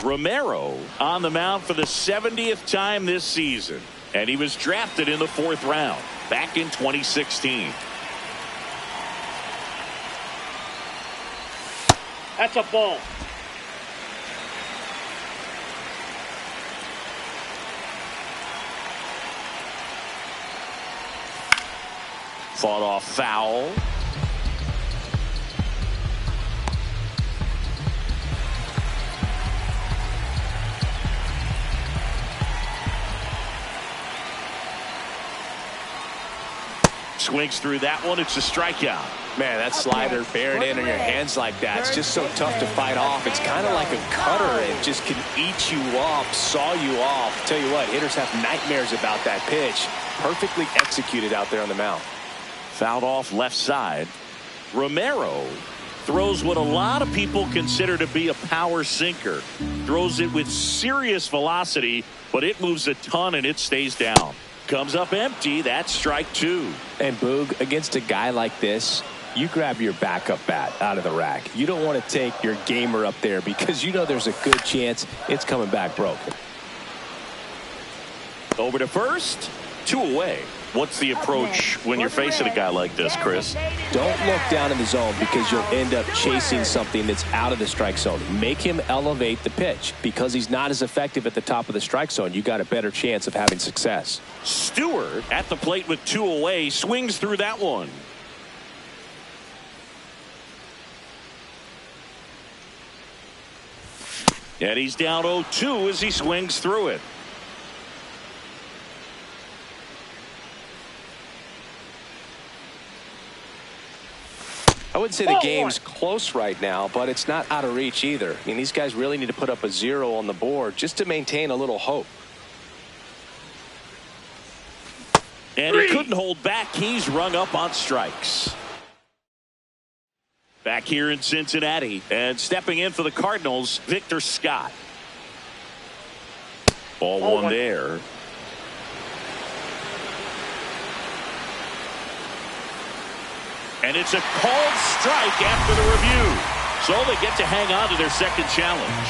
Romero on the mound for the 70th time this season, and he was drafted in the 4th round back in 2016. That's a ball. Fought off foul. Swings through that one. It's a strikeout. Man, that slider bearing in on your hands like that, it's just so tough to fight off. It's kind of like a cutter. It just can eat you up, saw you off. Tell you what, hitters have nightmares about that pitch. Perfectly executed out there on the mound. Fouled off left side. Romero throws what a lot of people consider to be a power sinker. Throws it with serious velocity, but it moves a ton and it stays down. Comes up empty. That's strike two. And Boog, against a guy like this, you grab your backup bat out of the rack. You don't want to take your gamer up there because you know there's a good chance it's coming back broken. Over to first. 2 away. What's the approach when you're facing a guy like this, Chris? Don't look down in the zone because you'll end up chasing something that's out of the strike zone. Make him elevate the pitch. Because he's not as effective at the top of the strike zone, you got a better chance of having success. Stewart at the plate with 2 away. Swings through that one. And he's down 0-2 as he swings through it. I wouldn't say the game's close right now, but it's not out of reach either. I mean, these guys really need to put up a 0 on the board just to maintain a little hope. And he couldn't hold back. He's rung up on strikes. Back here in Cincinnati, and stepping in for the Cardinals, Victor Scott. Ball one there. And it's a called strike after the review. So they get to hang on to their second challenge.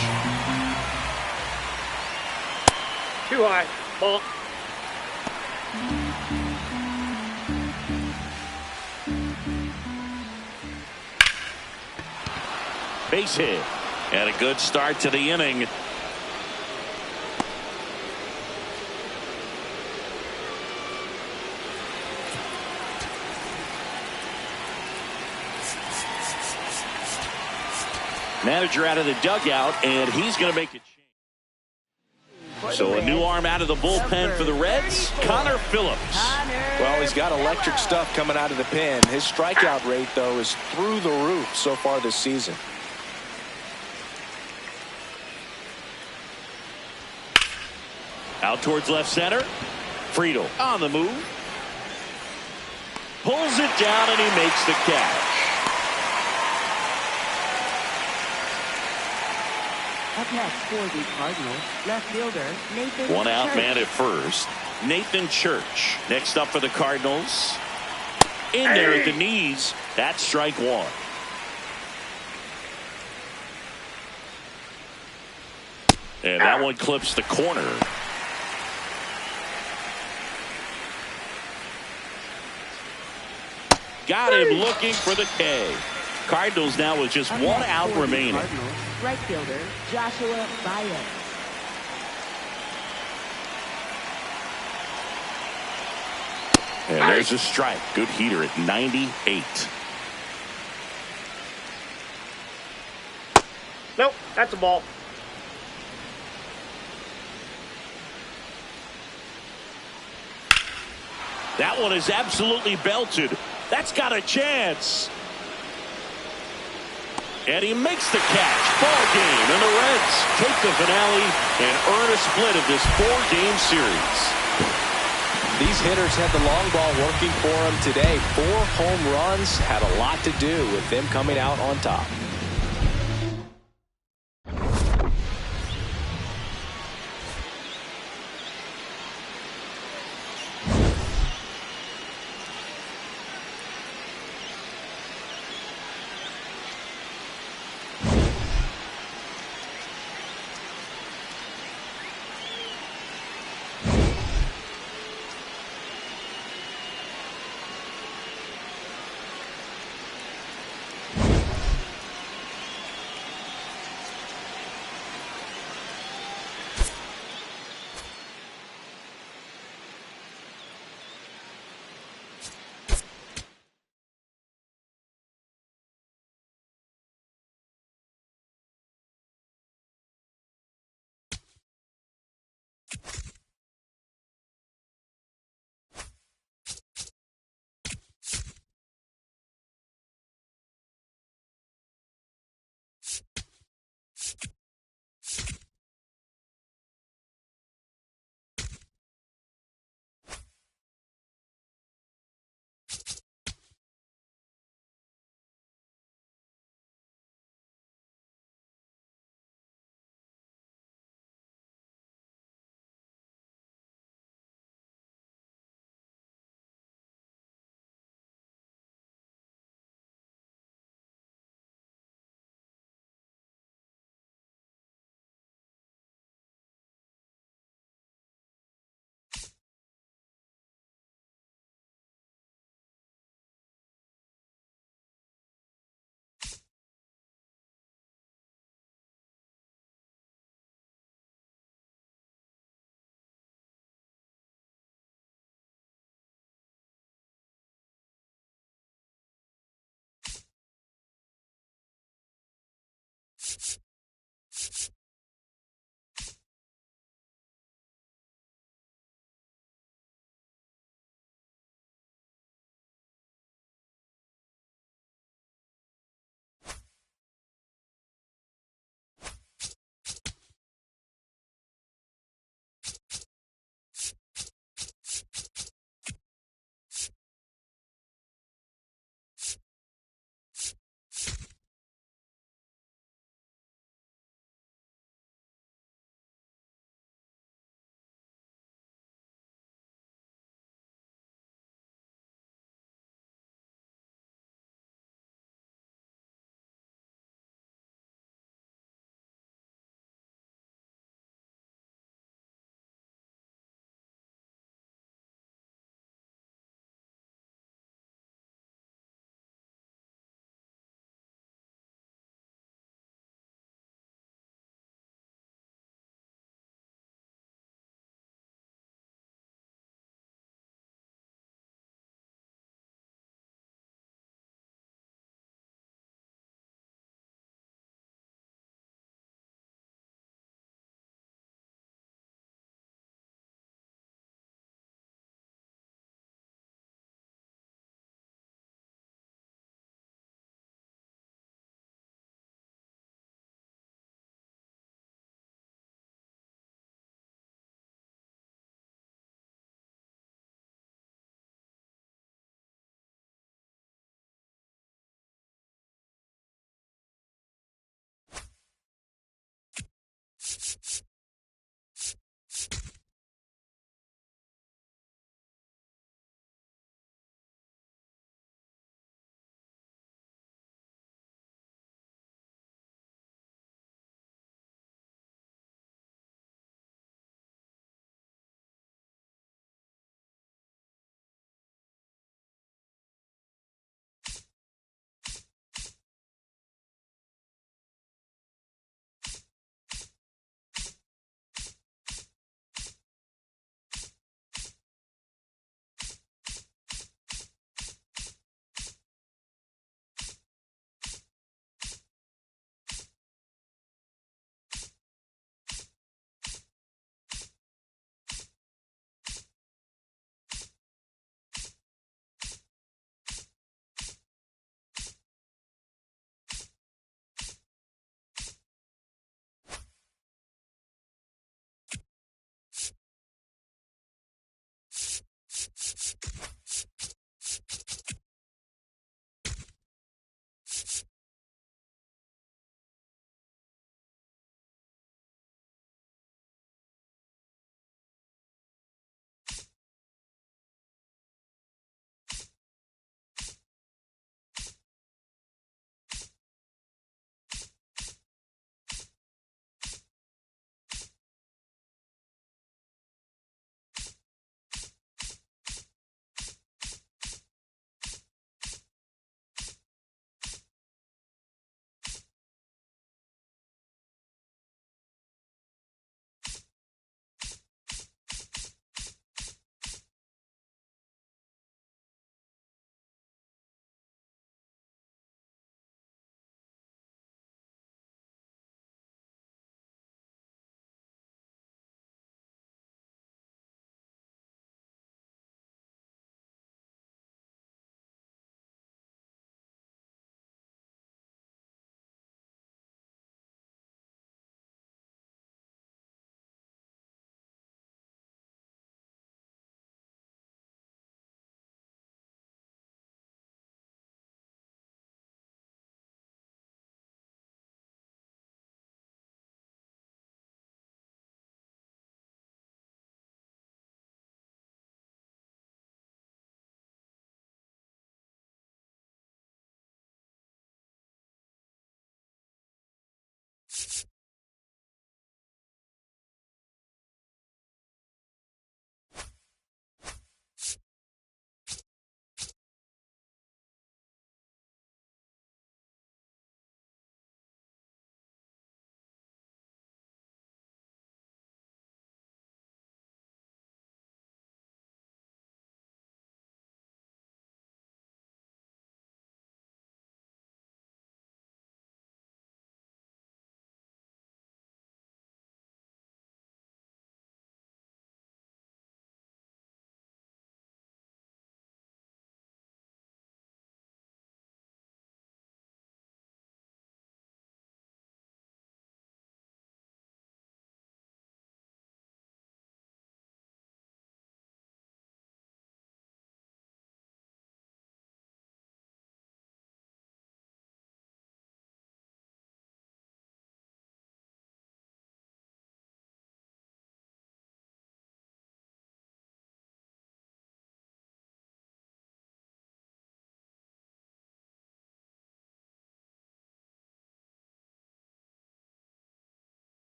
Too high. Ball. Base hit. And a good start to the inning. Manager out of the dugout, and he's going to make a change. So a new arm out of the bullpen for the Reds, Connor Phillips. Well, he's got electric stuff coming out of the pen. His strikeout rate, though, is through the roof so far this season. Out towards left center. Friedel on the move. Pulls it down, and he makes the catch. Up next for the Cardinals, left fielder Nathan One out Church. man at first. Nathan Church. Next up for the Cardinals. In there at the knees. That's strike one. And that one clips the corner. Got him looking for the K. Cardinals now with just Up one next out for the remaining. Cardinals, right fielder Joshua Baez. And there's a strike. Good heater at 98. Nope, that's a ball. That one is absolutely belted. That's got a chance. And he makes the catch. Ball game. And the Reds take the finale and earn a split of this 4-game series. These hitters had the long ball working for them today. 4 home runs had a lot to do with them coming out on top.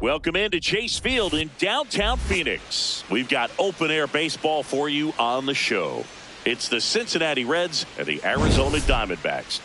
Welcome into Chase Field in downtown Phoenix. We've got open-air baseball for you on the show. It's the Cincinnati Reds and the Arizona Diamondbacks.